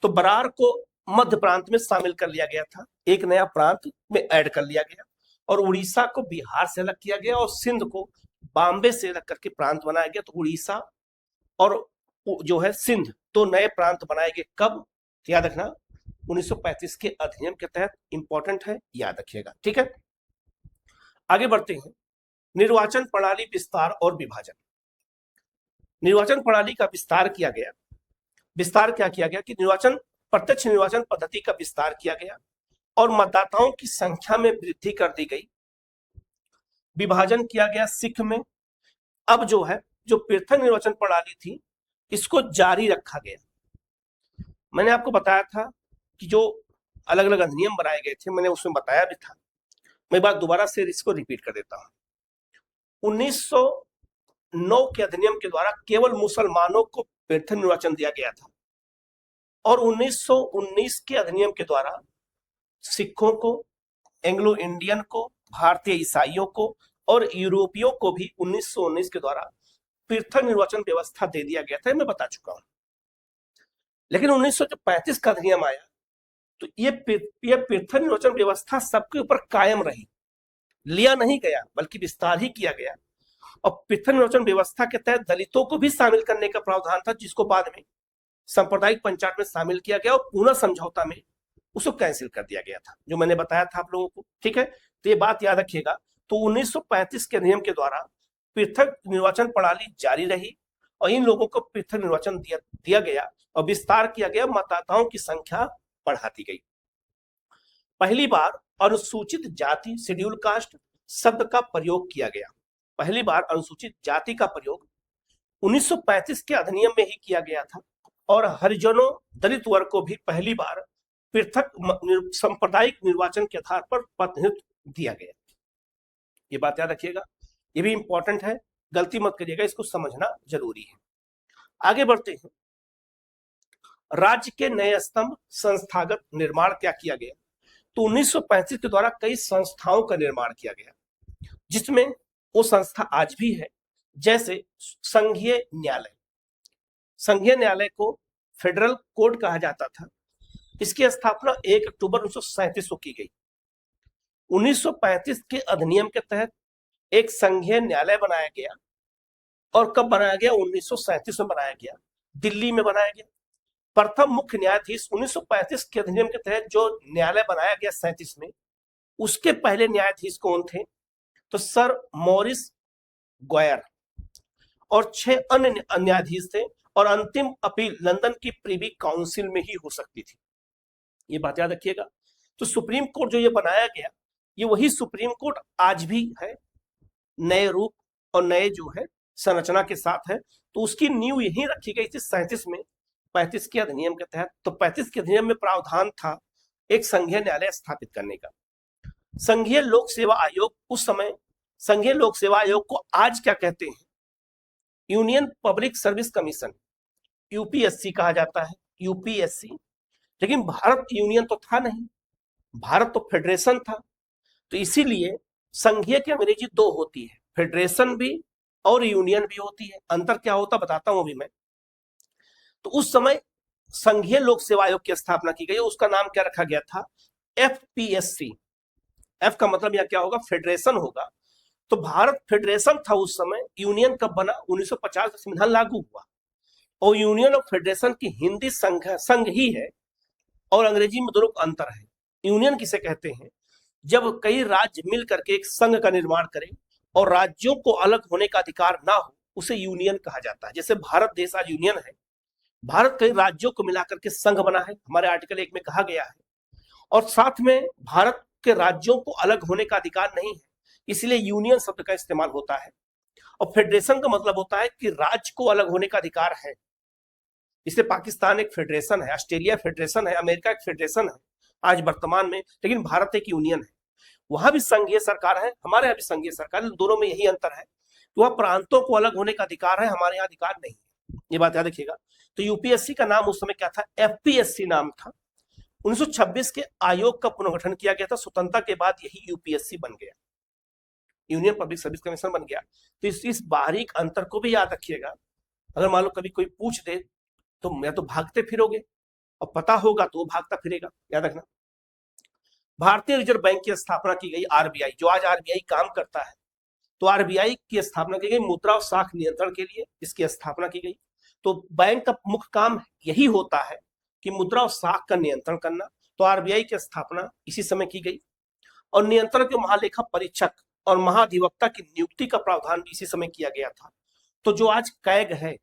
तो बरार को मध्य प्रांत में शामिल कर लिया गया था, एक नया प्रांत में ऐड कर लिया गया। और उड़ीसा को बिहार से अलग किया गया और सिंध को बॉम्बे से अलग करके प्रांत बनाया गया। तो उड़ीसा और जो है सिंध तो नए प्रांत बनाए गए। कब? याद रखना, 1935 के अधिनियम के तहत। इंपॉर्टेंट है, याद रखिएगा, ठीक है। आगे बढ़ते हैं। निर्वाचन प्रणाली विस्तार और विभाजन। निर्वाचन प्रणाली का विस्तार किया गया। विस्तार क्या किया गया कि प्रत्यक्ष निर्वाचन पद्धति का विस्तार किया गया और मतदाताओं की संख्या में वृद्धि कर दी गई। विभाजन किया गया सिख में। अब जो पृथक निर्वाचन प्रणाली थी इसको जारी रखा गया। मैंने आपको बताया था कि जो अलग अलग अधिनियम बनाए गए थे, मैंने उसमें बताया भी था, मैं बात दोबारा से इसको रिपीट कर देता हूं। 1909 के अधिनियम के द्वारा केवल मुसलमानों को पृथक निर्वाचन दिया गया था और 1919 के अधिनियम के द्वारा सिखों को, एंग्लो इंडियन को, भारतीय ईसाइयों को और यूरोपियों को भी 1919 के द्वारा पृथक निर्वाचन व्यवस्था दे दिया गया था, मैं बता चुका हूं। लेकिन 1935 का अधिनियम आया तो ये पृथक निर्वाचन व्यवस्था सबके ऊपर कायम रही, लिया नहीं गया बल्कि विस्तार ही किया गया। और पृथक निर्वाचन व्यवस्था के तहत दलितों को भी शामिल करने का प्रावधान था, जिसको बाद में सांप्रदायिक पंचायत में शामिल किया गया और पुनः समझौता में उसको कैंसिल कर दिया गया था, जो मैंने बताया था आप लोगों को, ठीक है। तो ये बात याद रखिएगा। तो 1935 के नियम के द्वारा पृथक निर्वाचन प्रणाली जारी रही और इन लोगों को पृथक निर्वाचन दिया गया और विस्तार किया गया, मतदाताओं की संख्या बढ़ा दी गई। पहली बार अनुसूचित जाति, शेड्यूल कास्ट शब्द का प्रयोग किया गया। पहली बार अनुसूचित जाति का प्रयोग 1935 के अधिनियम में ही किया गया था और हरिजनों, दलित वर्ग को भी पहली बार पृथक सांप्रदायिक निर्वाचन के आधार पर प्रतिनिधित्व दिया गया। ये बात याद रखिएगा, ये भी इंपॉर्टेंट है, गलती मत करिएगा, इसको समझना जरूरी है। आगे बढ़ते हैं। राज्य के नए स्तंभ, संस्थागत निर्माण क्या किया गया? तो 1935 के द्वारा कई संस्थाओं का निर्माण किया गया, जिसमें वो संस्था आज भी है, जैसे संघीय न्यायालय। संघीय न्यायालय को फेडरल कोर्ट कहा जाता था। इसकी स्थापना 1 अक्टूबर 1937 को की गई। 1935 के अधिनियम के तहत एक संघीय न्यायालय बनाया गया और कब बनाया गया? 1937 में बनाया गया, दिल्ली में बनाया गया। प्रथम मुख्य न्यायाधीश 1935 के अधिनियम के तहत जो न्यायालय बनाया गया 37 में, उसके पहले न्यायाधीश कौन थे? तो सर मॉरिस ग्वायर और 6 अन्य न्यायाधीश थे, और अंतिम अपील लंदन की प्रिवी काउंसिल में ही हो सकती थी। ये बात याद रखिएगा। तो सुप्रीम कोर्ट जो ये बनाया गया, ये वही सुप्रीम कोर्ट आज भी है, नए रूप और नए जो है संरचना के साथ है। तो उसकी नींव यहीं रखी गई थी 37 में 35 के अधिनियम के तहत। तो 35 के अधिनियम में प्रावधान था एक संघीय न्यायालय स्थापित करने का। संघीय लोक सेवा आयोग, उस समय संघीय लोक सेवा आयोग को आज क्या कहते हैं? Union public service commission, UPSC कहा जाता है, यूपीएससी। लेकिन भारत यूनियन तो था नहीं, भारत तो फेडरेशन था। तो इसीलिए संघीय की अंग्रेजी 2 होती है, फेडरेशन भी और यूनियन भी होती है। अंतर क्या होता बताता हूं अभी मैं। तो उस समय संघीय लोक सेवा आयोग की स्थापना की गई, उसका नाम क्या रखा गया था? एफपीएससी। एफ का मतलब यहां क्या होगा? फेडरेशन होगा। तो भारत फेडरेशन था उस समय। यूनियन कब बना? 1950 का संविधान लागू हुआ, और यूनियन और फेडरेशन की हिंदी संघ ही है, और अंग्रेजी में दोनों का अंतर है। यूनियन किसे कहते हैं? जब कई राज्य मिल करके एक संघ का निर्माण करें और राज्यों को अलग होने का अधिकार ना हो, उसे यूनियन कहा जाता है। जैसे भारत देश आज यूनियन है, भारत कई राज्यों को मिलाकर के संघ बना है, हमारे आर्टिकल 1 में कहा गया है। और साथ में भारत के राज्यों को अलग होने का अधिकार नहीं है, इसलिए यूनियन शब्द का इस्तेमाल होता है। और फेडरेशन का मतलब होता है कि राज्य को अलग होने का अधिकार है। इसलिए पाकिस्तान एक फेडरेशन है, ऑस्ट्रेलिया फेडरेशन है, अमेरिका एक फेडरेशन है आज वर्तमान में, लेकिन भारत एक यूनियन है। वहां भी संघीय सरकार है, हमारे यहाँ भी संघीय सरकार है, दोनों में यही अंतर है कि वह प्रांतों को अलग होने का अधिकार है, हमारे यहाँ अधिकार नहीं है। ये बात याद रखिएगा। तो यूपीएससी का नाम उस समय क्या था? एफपीएससी नाम था। 1926 के आयोग का पुनर्गठन किया गया था, स्वतंत्रता के बाद यही यूपीएससी बन गया, यूनियन पब्लिक सर्विस कमीशन बन गया। तो इस बारीक अंतर को भी याद रखिएगा। अगर मान लो कभी कोई पूछ दे तो या तो भागते फिरोगे, और पता होगा तो वो भागता फिरेगा, याद रखना। भारतीय रिजर्व बैंक की स्थापना की गई, आरबीआई, जो आज आरबीआई काम करता है। तो आरबीआई की स्थापना की गई मुद्रा और साख नियंत्रण के लिए, इसकी स्थापना की गई। तो बैंक का मुख्य काम यही होता है कि मुद्रा और साख का नियंत्रण करना। तो आरबीआई की स्थापना इसी समय की गई, और नियंत्रण के महालेखा परीक्षक और महाधिवक्ता की नियुक्ति का प्रावधान भी इसी समय किया गया था। तो जो आज कैग है,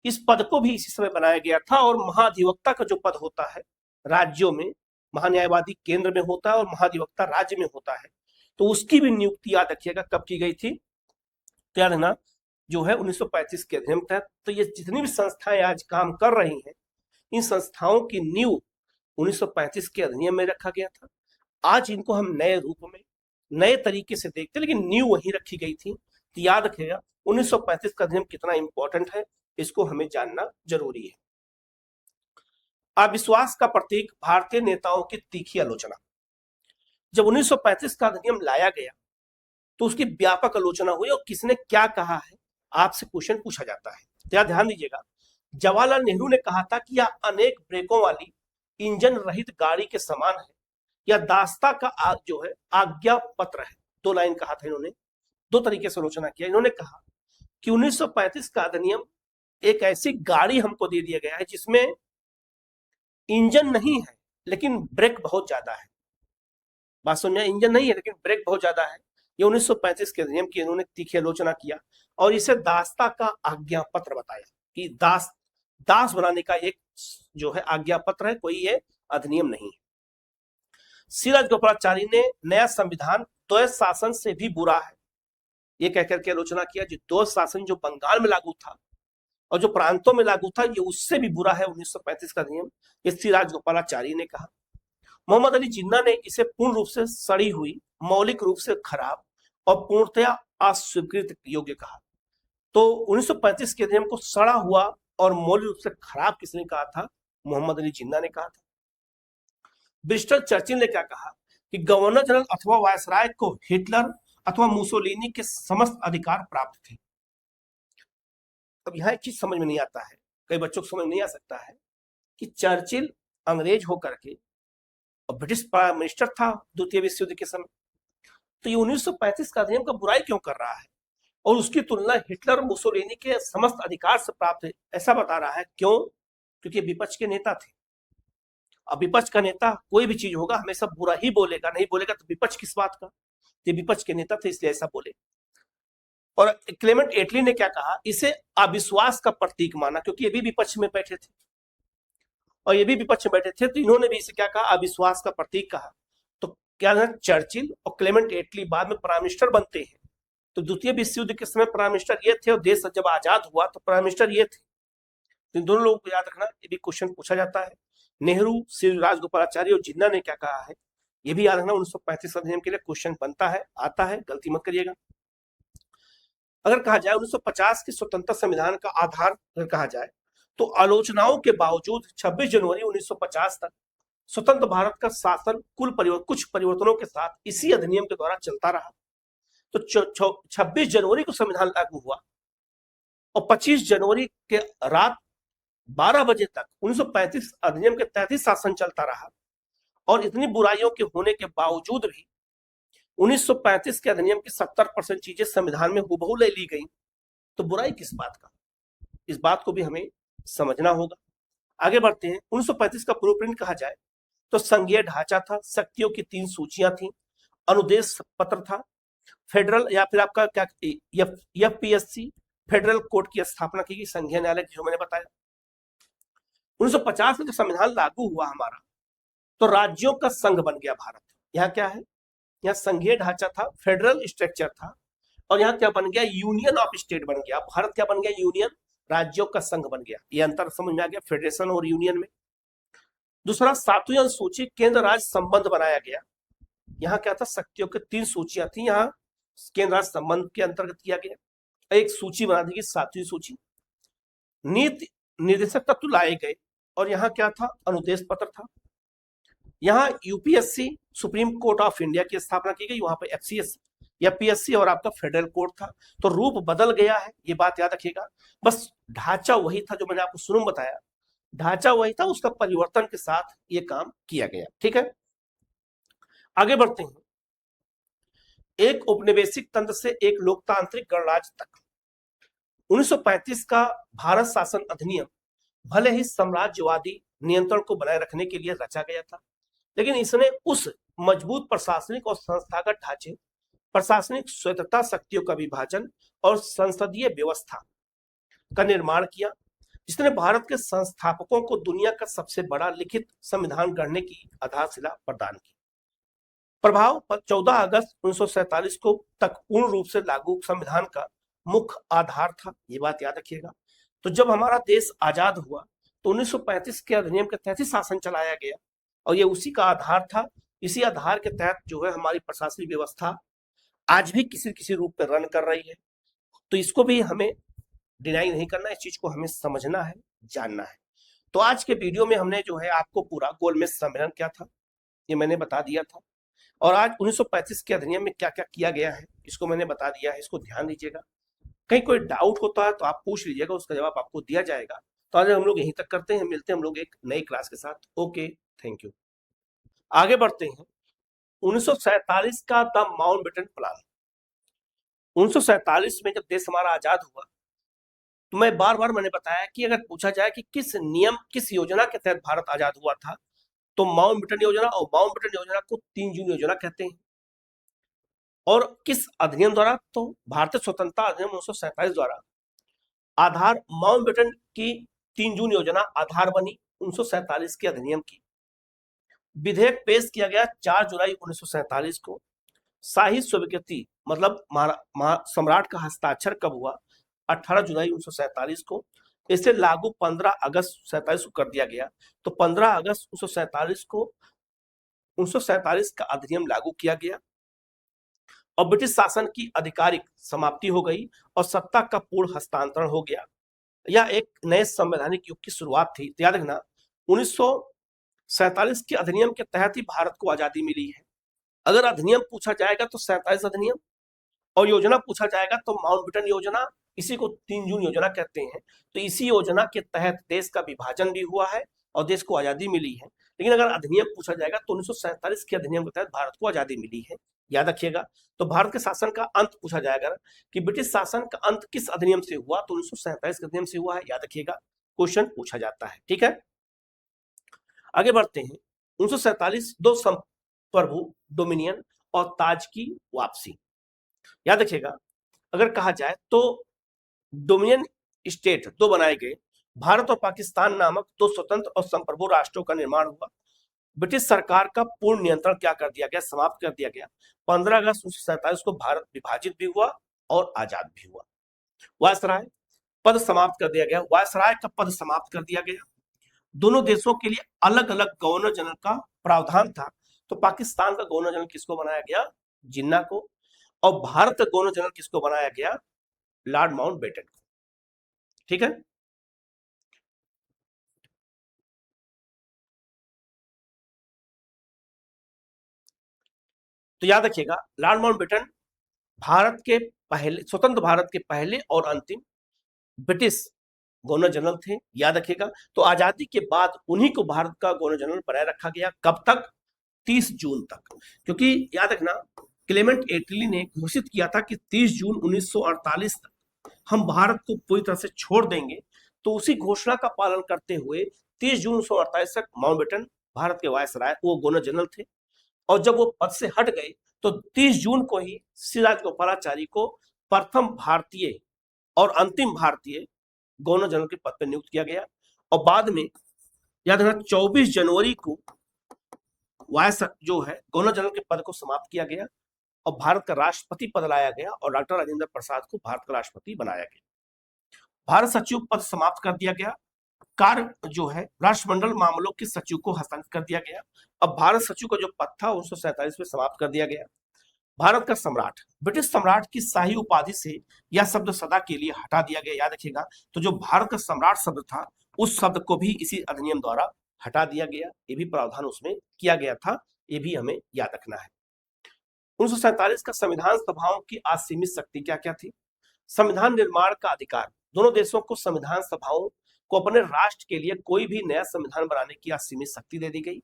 इस पद को भी इसी समय बनाया गया था। और महाधिवक्ता का जो पद होता है राज्यों में, महान्यायवादी केंद्र में होता है और महाधिवक्ता राज्य में होता है। तो उसकी भी नियुक्ति याद रखिएगा कब की गई थी? याद रखना, जो है 1935 के अधिनियम तहत। तो ये जितनी भी संस्थाएं आज काम कर रही हैं, इन संस्थाओं की नींव 1935 के अधिनियम में रखा गया था। आज इनको हम नए रूप में, नए तरीके से देखते, लेकिन नींव वही रखी गई थी। तो याद रखिएगा 1935 का अधिनियम कितना इंपॉर्टेंट है, इसको हमें जानना जरूरी है। अविश्वास का प्रतीक, भारतीय नेताओं की तीखी आलोचना। जब 1935 का अधिनियम लाया गया तो उसकी व्यापक आलोचना हुई, और किसने क्या कहा है आपसे क्वेश्चन पूछा जाता है। तो ध्यान दीजिएगा, जवाहरलाल नेहरू ने कहा था कि यह अनेक ब्रेकों वाली इंजन रहित गाड़ी के समान है, या दास्ता का जो है आज्ञा पत्र है। 2 लाइन कहा था इन्होंने, 2 तरीके से आलोचना किया। इन्होंने कहा कि 1935 का अधिनियम एक ऐसी गाड़ी हमको दे दिया गया है जिसमें इंजन नहीं है लेकिन ब्रेक बहुत ज्यादा है। बात समझ में? इंजन नहीं है लेकिन ब्रेक बहुत ज्यादा है। ये 1935 के अधिनियम की इन्होंने तीखी आलोचना किया, और इसे दास्ता का आज्ञा पत्र बताया कि दास बनाने का एक जो है आज्ञा पत्र है, कोई ये अधिनियम नहीं है। सिराज गोपालाचारी ने नया संविधान द्वैध शासन से भी बुरा है, ये कहकर के आलोचना किया। जो द्वैध शासन जो बंगाल में लागू था और जो प्रांतों में लागू था, ये उससे भी बुरा है 1935 का नियम, ये सिराज गोपालाचारी ने कहा। मोहम्मद अली जिन्ना ने इसे पूर्ण रूप से सड़ी हुई, मौलिक रूप से खराब और पूर्णतया अस्वीकृत योग्य कहा। तो 1935 के नियम को सड़ा हुआ और मौलिक रूप से खराब किसने कहा था? मोहम्मद अली जिन्ना ने कहा था। ब्रिस्टल चर्चिल ने क्या कहा कि गवर्नर जनरल अथवा वायसराय को हिटलर अथवा मुसोलिनी के समस्त अधिकार प्राप्त थे। अब यहाँ एक चीज समझ में नहीं आता है, कई बच्चों को समझ नहीं आ सकता है कि चर्चिल अंग्रेज होकर के और ब्रिटिश प्राइम मिनिस्टर था द्वितीय विश्व युद्ध के समय, तो ये 1935 का अधिनियम का बुराई क्यों कर रहा है और उसकी तुलना हिटलर मुसोलिनी के समस्त अधिकार से प्राप्त है ऐसा बता रहा है। क्यों? क्योंकि विपक्ष के नेता थे। अब विपक्ष का नेता कोई भी चीज होगा हमेशा बुरा ही बोलेगा, नहीं बोलेगा तो विपक्ष किस बात का। ये विपक्ष के नेता थे इसलिए ऐसा बोले। और क्लेमेंट एटली ने क्या कहा, इसे अविश्वास का प्रतीक माना, क्योंकि ये भी विपक्ष में बैठे थे और ये भी विपक्ष में बैठे थे, तो इन्होंने भी इसे क्या कहा, अविश्वास का प्रतीक कहा। तो क्या है, चर्चिल और क्लेमेंट एटली बाद में प्राइम मिनिस्टर बनते हैं। तो द्वितीय विश्व युद्ध के समय प्राइम मिनिस्टर ये थे और देश जब आजाद हुआ तो प्राइम मिनिस्टर ये थे। तो इन दोनों लोगों को याद रखना, ये भी क्वेश्चन पूछा जाता है। नेहरू, श्री राजगोपालाचारी और जिन्ना ने क्या कहा है, ये भी याद रखना। 1935 अधिनियम के लिए क्वेश्चन बनता है, आता है, गलती मत करिएगा। अगर कहा जाए 1950 के स्वतंत्रता संविधान का आधार अगर कहा जाए तो आलोचनाओं के बावजूद 26 जनवरी 1950 तक स्वतंत्र भारत का शासन कुछ परिवर्तनों के साथ इसी अधिनियम के द्वारा चलता रहा। तो 26 जनवरी को संविधान लागू हुआ और 25 जनवरी के रात 12 बजे तक 1935 अधिनियम के तहत ही शासन चलता रहा। और इतनी बुराइयों के होने के बावजूद भी 1935 के अधिनियम की 70% चीजें संविधान में हूबहू ले ली गई। तो बुराई किस बात का, इस बात को भी हमें समझना होगा। आगे बढ़ते हैं। 1935 का ब्लूप्रिंट कहा जाए तो संघीय ढांचा था, शक्तियों की 3 सूचियां थी, अनुदेश पत्र था, फेडरल या फिर आपका क्या एफपीएससी फेडरल कोर्ट की स्थापना की गई, संघीय न्यायालय जो मैंने बताया। 1950 में जब संविधान लागू हुआ हमारा, तो राज्यों का संघ बन गया भारत। यहाँ क्या है, यहाँ संघीय ढांचा था, फेडरल स्ट्रक्चर था, और यहाँ क्या बन गया, यूनियन ऑफ स्टेट बन गया। भारत क्या बन गया, यूनियन, राज्यों का संघ बन गया। ये अंतर समझ में आ गया फेडरेशन और यूनियन में। दूसरा, 7वीं अनुसूची केंद्र राज्य संबंध बनाया गया। यहाँ क्या था, शक्तियों की 3 सूचियां थी, यहाँ केंद्र राज्य संबंध के अंतर्गत किया गया। एक सूची बना दी गई, 7वीं सूची। नीति निर्देशक तत्व लाए गए और यहाँ क्या था, अनुदेश पत्र था। यहाँ UPSC supreme court of India की स्थापना की गई, वहां पर एफसीएससी या पीएससी और आपका फेडरल कोर्ट था। तो रूप बदल गया है, ये बात याद रखिएगा। बस ढांचा वही था जो मैंने आपको शुरू में बताया, ढांचा वही था, उसका परिवर्तन के साथ ये काम किया गया। ठीक है, आगे बढ़ते हैं। एक औपनिवेशिक तंत्र से एक लोकतांत्रिक गणराज्य तक 1935 का भारत शासन अधिनियम भले ही साम्राज्यवादी नियंत्रण को बनाए रखने के लिए रचा गया था, लेकिन इसने उस मजबूत प्रशासनिक और संस्थागत ढांचे, प्रशासनिक स्वतंत्रता, शक्तियों का विभाजन और संसदीय व्यवस्था का निर्माण किया, जिसने भारत के संस्थापकों को दुनिया का सबसे बड़ा लिखित संविधान गढ़ने की आधारशिला प्रदान की। प्रभाव 14 अगस्त 1947 को तक पूर्ण रूप से लागू संविधान का मुख्य आधार था, ये बात याद रखिएगा। तो जब हमारा देश आजाद हुआ तो 1935 के अधिनियम के तहत ही शासन चलाया गया और ये उसी का आधार था। इसी आधार के तहत जो है हमारी प्रशासनिक व्यवस्था आज भी किसी किसी रूप में रन कर रही है। तो इसको भी हमें डिनाई नहीं करना, इस चीज को हमें समझना है, जानना है। तो आज के वीडियो में हमने जो है आपको पूरा गोलमेज सम्मेलन क्या था ये मैंने बता दिया था, और आज 1935 के अधिनियम में क्या क्या किया गया है इसको मैंने बता दिया है। इसको ध्यान दीजिएगा, कहीं कोई डाउट होता है तो आप पूछ लीजिएगा, उसका जवाब आपको दिया जाएगा। तो आज हम लोग यहीं तक करते हैं, मिलते हैं हम लोग एक नई क्लास के साथ। Okay, thank you. आगे बढ़ते हैं। 1947 का द माउंटबेटन प्लान। 1947 में जब देश हमारा आजाद हुआ तो मैं बार मैंने बताया कि अगर पूछा जाए कि किस योजना के तहत भारत आजाद हुआ था, तो माउंटबेटन योजना, और माउंटबेटन योजना को 3 जून योजना कहते हैं। और किस अधिनियम द्वारा, तो भारतीय स्वतंत्रता अधिनियम 1947 द्वारा आधार माउंटबेटन की 3 जून योजना आधार बनी 1947 के अधिनियम की। विधेयक पेश किया गया 4 जुलाई 1947 को। शाही स्वीकृति मतलब सम्राट का हस्ताक्षर कब हुआ, 18 जुलाई 1947 को। इसे लागू 15 अगस्त 1947 को कर दिया गया। तो 15 अगस्त 1947 को 1947 का अधिनियम लागू किया गया और ब्रिटिश शासन की आधिकारिक समाप्ति हो गई और सत्ता का पूर्ण हस्तांतरण हो गया। यह एक नए संवैधानिक युग की शुरुआत थी। तो याद रखना, 1947 के अधिनियम के तहत ही भारत को आजादी मिली है। अगर अधिनियम पूछा जाएगा तो 47 अधिनियम, और योजना पूछा जाएगा तो माउंटबेटन योजना, इसी को 3 जून योजना कहते हैं। तो इसी योजना के तहत देश का विभाजन भी हुआ है और देश को आजादी मिली है। लेकिन अगर अधिनियम पूछा जाएगा तो 1947 के अधिनियम के तहत भारत को आजादी मिली है, याद रखिएगा। तो भारत के शासन का अंत पूछा जाएगा कि ब्रिटिश शासन का अंत किस अधिनियम से हुआ, तो 1947 के अधिनियम से हुआ है, याद रखिएगा। क्वेश्चन पूछा जाता है। ठीक है, आगे बढ़ते हैं। 1947 दो संप्रभु डोमिनियन और ताज की वापसी। याद रखिएगा, अगर कहा जाए तो डोमिनियन स्टेट दो बनाए गए, भारत और पाकिस्तान नामक दो स्वतंत्र और संप्रभु राष्ट्रों का निर्माण हुआ। ब्रिटिश सरकार का पूर्ण नियंत्रण क्या कर दिया गया, समाप्त कर दिया गया। 15 अगस्त 1947 को भारत विभाजित भी हुआ और आजाद भी हुआ। वायसराय पद समाप्त कर दिया गया, वायसराय का पद समाप्त कर दिया गया। दोनों देशों के लिए अलग अलग गवर्नर जनरल का प्रावधान था। तो पाकिस्तान का गवर्नर जनरल किसको बनाया गया, जिन्ना को, और भारत का गवर्नर जनरल किसको बनाया गया, लॉर्ड माउंटबेटन को। ठीक है, तो याद रखिएगा, लॉर्ड माउंटबेटन भारत के पहले, स्वतंत्र भारत के पहले और अंतिम ब्रिटिश गवर्नर जनरल थे। याद रखिएगा, तो आजादी के बाद उन्हीं को भारत का गवर्नर जनरल बनाए रखा गया। कब तक, 30 जून तक। क्योंकि याद रखना, क्लेमेंट एटली ने घोषित किया था कि 30 जून 1948 तक हम भारत को पूरी तरह से छोड़ देंगे। तो उसी घोषणा का पालन करते हुए 30 जून 1948 तक माउंटबेटन भारत के वायसराय, वो गवर्नर जनरल थे। और जब वो पद से हट गए तो 30 जून को ही श्री राजगोपालाचारी को प्रथम भारतीय और अंतिम भारतीय गवर्नर जनरल के पद पर नियुक्त किया गया। और बाद में याद रखना, 24 जनवरी को वायस जो है गवर्नर जनरल के पद को समाप्त किया गया और भारत का राष्ट्रपति पद लाया गया और डॉक्टर राजेंद्र प्रसाद को भारत का राष्ट्रपति बनाया गया। भारत सचिव पद समाप्त कर दिया गया। कार्य जो है राष्ट्रमंडल मामलों के सचिव को हस्तांतरित कर दिया गया। अब भारत सचिव का जो पद था 1947 में समाप्त कर दिया गया। भारत का सम्राट, ब्रिटिश सम्राट की शाही उपाधि से यह शब्द सदा के लिए हटा दिया गया। याद रखिएगा, तो जो भारत का सम्राट शब्द था उस शब्द को भी इसी अधिनियम द्वारा हटा दिया गया। ये भी प्रावधान उसमें किया गया था, ये भी हमें याद रखना है। 1947 का संविधान सभाओं की असीमित शक्ति क्या क्या थी। संविधान निर्माण का अधिकार, दोनों देशों को संविधान सभाओं को अपने राष्ट्र के लिए कोई भी नया संविधान बनाने की असीमित शक्ति दे दी गई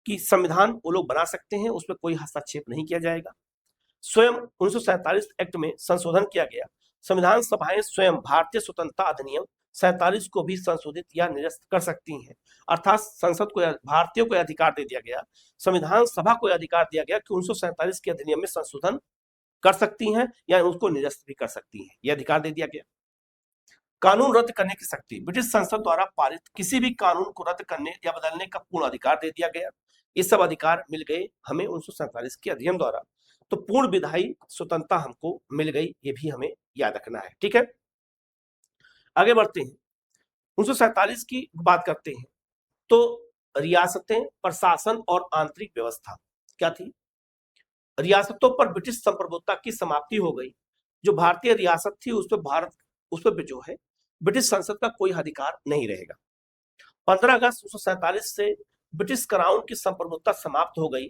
कि संविधान वो लोग बना सकते हैं, उसमें कोई हस्तक्षेप नहीं किया जाएगा। स्वयं 1947 एक्ट में संशोधन किया गया। संविधान सभाएं स्वयं भारतीय स्वतंत्रता अधिनियम 47 को भी संशोधित या निरस्त कर सकती हैं। अर्थात संसद को, भारतीयों को अधिकार दे दिया गया, संविधान सभा को अधिकार दिया गया कि 1947 के अधिनियम में संशोधन कर सकती हैं या उसको निरस्त भी कर सकती हैं, यह अधिकार दे दिया गया। कानून रद्द करने की शक्ति, ब्रिटिश संसद द्वारा पारित किसी भी कानून को रद्द करने या बदलने का पूर्ण अधिकार दे दिया गया। ये सब अधिकार मिल गए हमें 1947 के अधिनियम द्वारा। तो पूर्ण विधायी स्वतंत्रता हमको मिल गई, ये भी हमें याद रखना है। ठीक है, आगे बढ़ते हैं। 1947 की बात करते हैं तो रियासतें, प्रशासन और आंतरिक व्यवस्था क्या थी। रियासतों पर ब्रिटिश संप्रभुता की समाप्ति हो गई। जो भारतीय रियासत थी उस पर जो है ब्रिटिश संसद का कोई अधिकार नहीं रहेगा। 15 अगस्त 1947 से ब्रिटिश क्राउन की संप्रभुता समाप्त हो गई।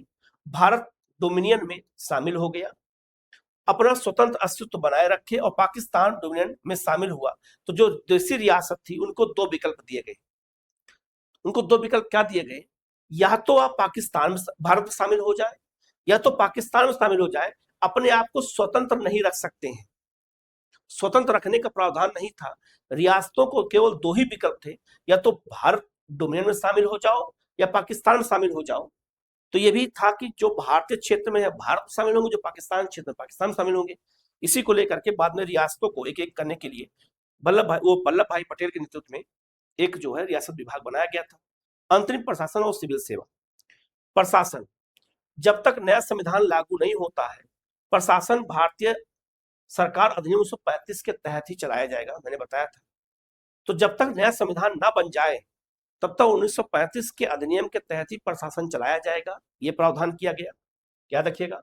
भारत डोमिनियन में शामिल हो गया, अपना स्वतंत्र अस्तित्व बनाए रखे और पाकिस्तान डोमिनियन में शामिल हुआ। तो जो देसी रियासत थी उनको दो विकल्प दिए गए। उनको दो विकल्प क्या दिए गए, या तो आप पाकिस्तान में, भारत में शामिल हो जाए, या तो पाकिस्तान में शामिल हो जाए। अपने आप को स्वतंत्र नहीं रख सकते हैं, स्वतंत्र रखने का प्रावधान नहीं था। रियासतों को केवल दो ही विकल्प थे, या तो भारत डोमिनियन में शामिल हो जाओ या पाकिस्तान में शामिल हो जाओ। तो ये भी था कि जो भारतीय क्षेत्र में है भारत में शामिल होंगे, जो पाकिस्तान क्षेत्र में पाकिस्तान में शामिल होंगे। इसी को लेकर के बाद में रियासतों को एक एक करने के लिए वल्लभ भाई पटेल के नेतृत्व में एक जो है रियासत विभाग बनाया गया था। अंतरिम प्रशासन और सिविल सेवा। प्रशासन, जब तक नया संविधान लागू नहीं होता है, प्रशासन भारतीय सरकार अधिनियम 1935 के तहत ही चलाया जाएगा, मैंने बताया था। तो जब तक नया संविधान ना बन जाए तब तक 1935 के अधिनियम के तहत ही प्रशासन चलाया जाएगा, ये प्रावधान किया गया, याद रखिएगा।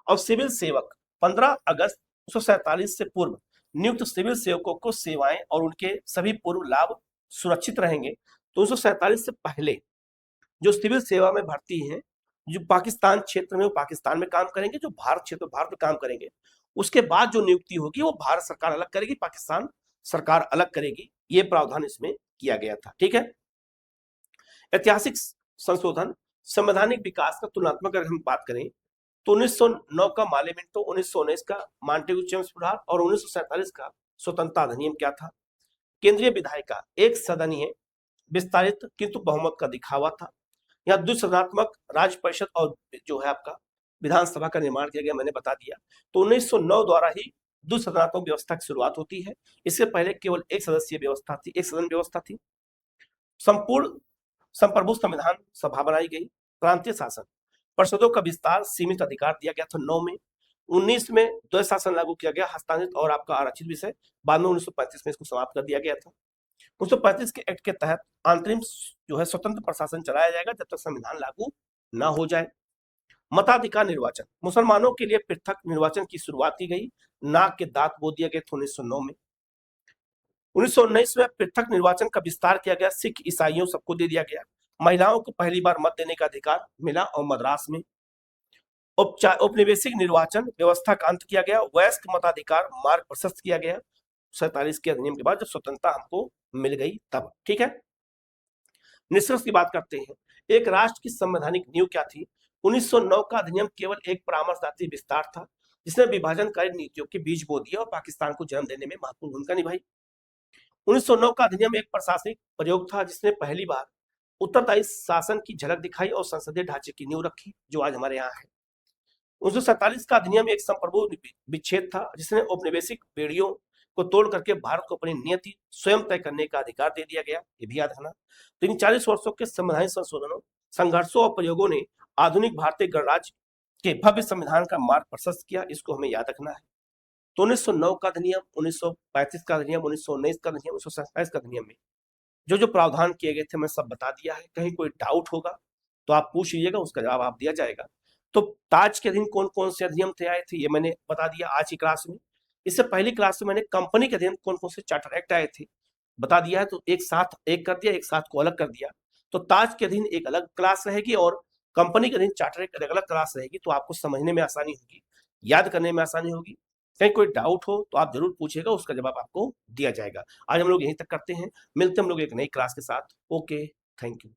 और सिविल सेवक, 15 अगस्त 1947 से पूर्व नियुक्त सिविल सेवकों को सेवाएं और उनके सभी पूर्व लाभ सुरक्षित रहेंगे। तो 1947 से पहले जो सिविल सेवा में भर्ती हैं, जो पाकिस्तान क्षेत्र में वो पाकिस्तान में काम करेंगे, जो भारत क्षेत्र में भारत में काम करेंगे। उसके बाद जो नियुक्ति होगी वो भारत सरकार अलग करेगी, पाकिस्तान सरकार अलग करेगी, ये प्रावधान इसमें किया गया था। ठीक है, ऐतिहासिक संशोधन, संवैधानिक विकास का तुलनात्मक अगर हम बात करें तो 1909 का मालेमेंटो, 1919 का मॉन्टेग्यू चेम्स सुधार और 1947 का स्वतंत्रता अधिनियम क्या था। केंद्रीय विधायिका एक सदनीय विस्तारित किंतु बहुमत का दिखावा था। यहाँ द्विसदनात्मक राज्य परिषद और जो है आपका विधानसभा का निर्माण किया गया, मैंने बता दिया। तो 1909 द्वारा ही द्विसदनात्मक व्यवस्था की शुरुआत होती है। इससे पहले केवल एक सदस्यीय व्यवस्था थी, एक सदन व्यवस्था थी। संपूर्ण संप्रभु संविधान सभा बनाई गई। प्रांतीय शासन परिषदों का विस्तार, सीमित अधिकार दिया गया था 9 में। 19 में द्वैध शासन लागू किया गया, हस्तांतरित और आपका आरक्षित विषय। बाद में 1935 में इसको समाप्त कर दिया गया था। 1935 के एक्ट के तहत अंतरिम जो है स्वतंत्र प्रशासन चलाया जाएगा जब तक संविधान लागू ना हो जाए। मताधिकार निर्वाचन, मुसलमानों के लिए पृथक निर्वाचन की शुरुआत की गई। नाक के दांत बो दिए गए थे 1909 में। 1919 में पृथक निर्वाचन का विस्तार किया गया, सिख ईसाइयों सबको दे दिया गया। महिलाओं को पहली बार मत देने का अधिकार मिला और मद्रास में। औपनिवेशिक निर्वाचन व्यवस्था का अंत किया गया। वयस्क मताधिकार मार्ग प्रशस्त किया गया 47 के अधिनियम के बाद, जब स्वतंत्रता हमको मिल गई तब। ठीक है, निष्कर्ष की बात करते हैं। एक राष्ट्र की संवैधानिक नींव क्या थी? 1909 का अधिनियम केवल एक परामर्शदात्री विस्तार था, जिसने विभाजनकारी नीतियों के बीज बो दिया और पाकिस्तान को जन्म देने में महत्वपूर्ण भूमिका निभाई। 1909 का अधिनियम एक प्रशासनिक प्रयोग था, जिसने पहली बार उत्तरदायी शासन की झलक दिखाई और संसदीय ढांचे की नींव रखी, जो आज हमारे यहाँ है। 1947 का अधिनियम एक संप्रभु विच्छेद था, जिसने औपनिवेशिक बेड़ियों को तोड़ करके भारत को अपनी नियति स्वयं तय करने का अधिकार दे दिया गया, ये भी याद रखना। तो इन 40 वर्षों के संवैधानिक संशोधनों, संघर्षों और प्रयोगों ने आधुनिक भारतीय गणराज्य के भव्य संविधान का मार्ग प्रशस्त किया, इसको हमें याद रखना है। तो 1909 का अधिनियम, 1935 का अधिनियम, 1919 का अधिनियम, 1947 का अधिनियम में जो जो प्रावधान किए गए थे मैं सब बता दिया है। कहीं कोई डाउट होगा तो आप पूछ लीजिएगा, उसका जवाब आप दिया जाएगा। तो ताज के अधीन कौन कौन से अधिनियम थे आए थे, ये मैंने बता दिया आज की क्लास में। इससे पहली क्लास में मैंने कंपनी के अधीन कौन कौन से चार्टर एक्ट आए थे बता दिया है, तो एक साथ एक कर दिया, एक साथ को अलग कर दिया। तो ताज के अधीन एक अलग क्लास रहेगी और कंपनी के अधीन चार्टर एक्ट अलग अलग क्लास रहेगी, तो आपको समझने में आसानी होगी, याद करने में आसानी होगी। कहीं कोई डाउट हो तो आप जरूर पूछिएगा, उसका जवाब आपको दिया जाएगा। आज हम लोग यहीं तक करते हैं, मिलते हैं हम लोग एक नई क्लास के साथ। Okay, thank you.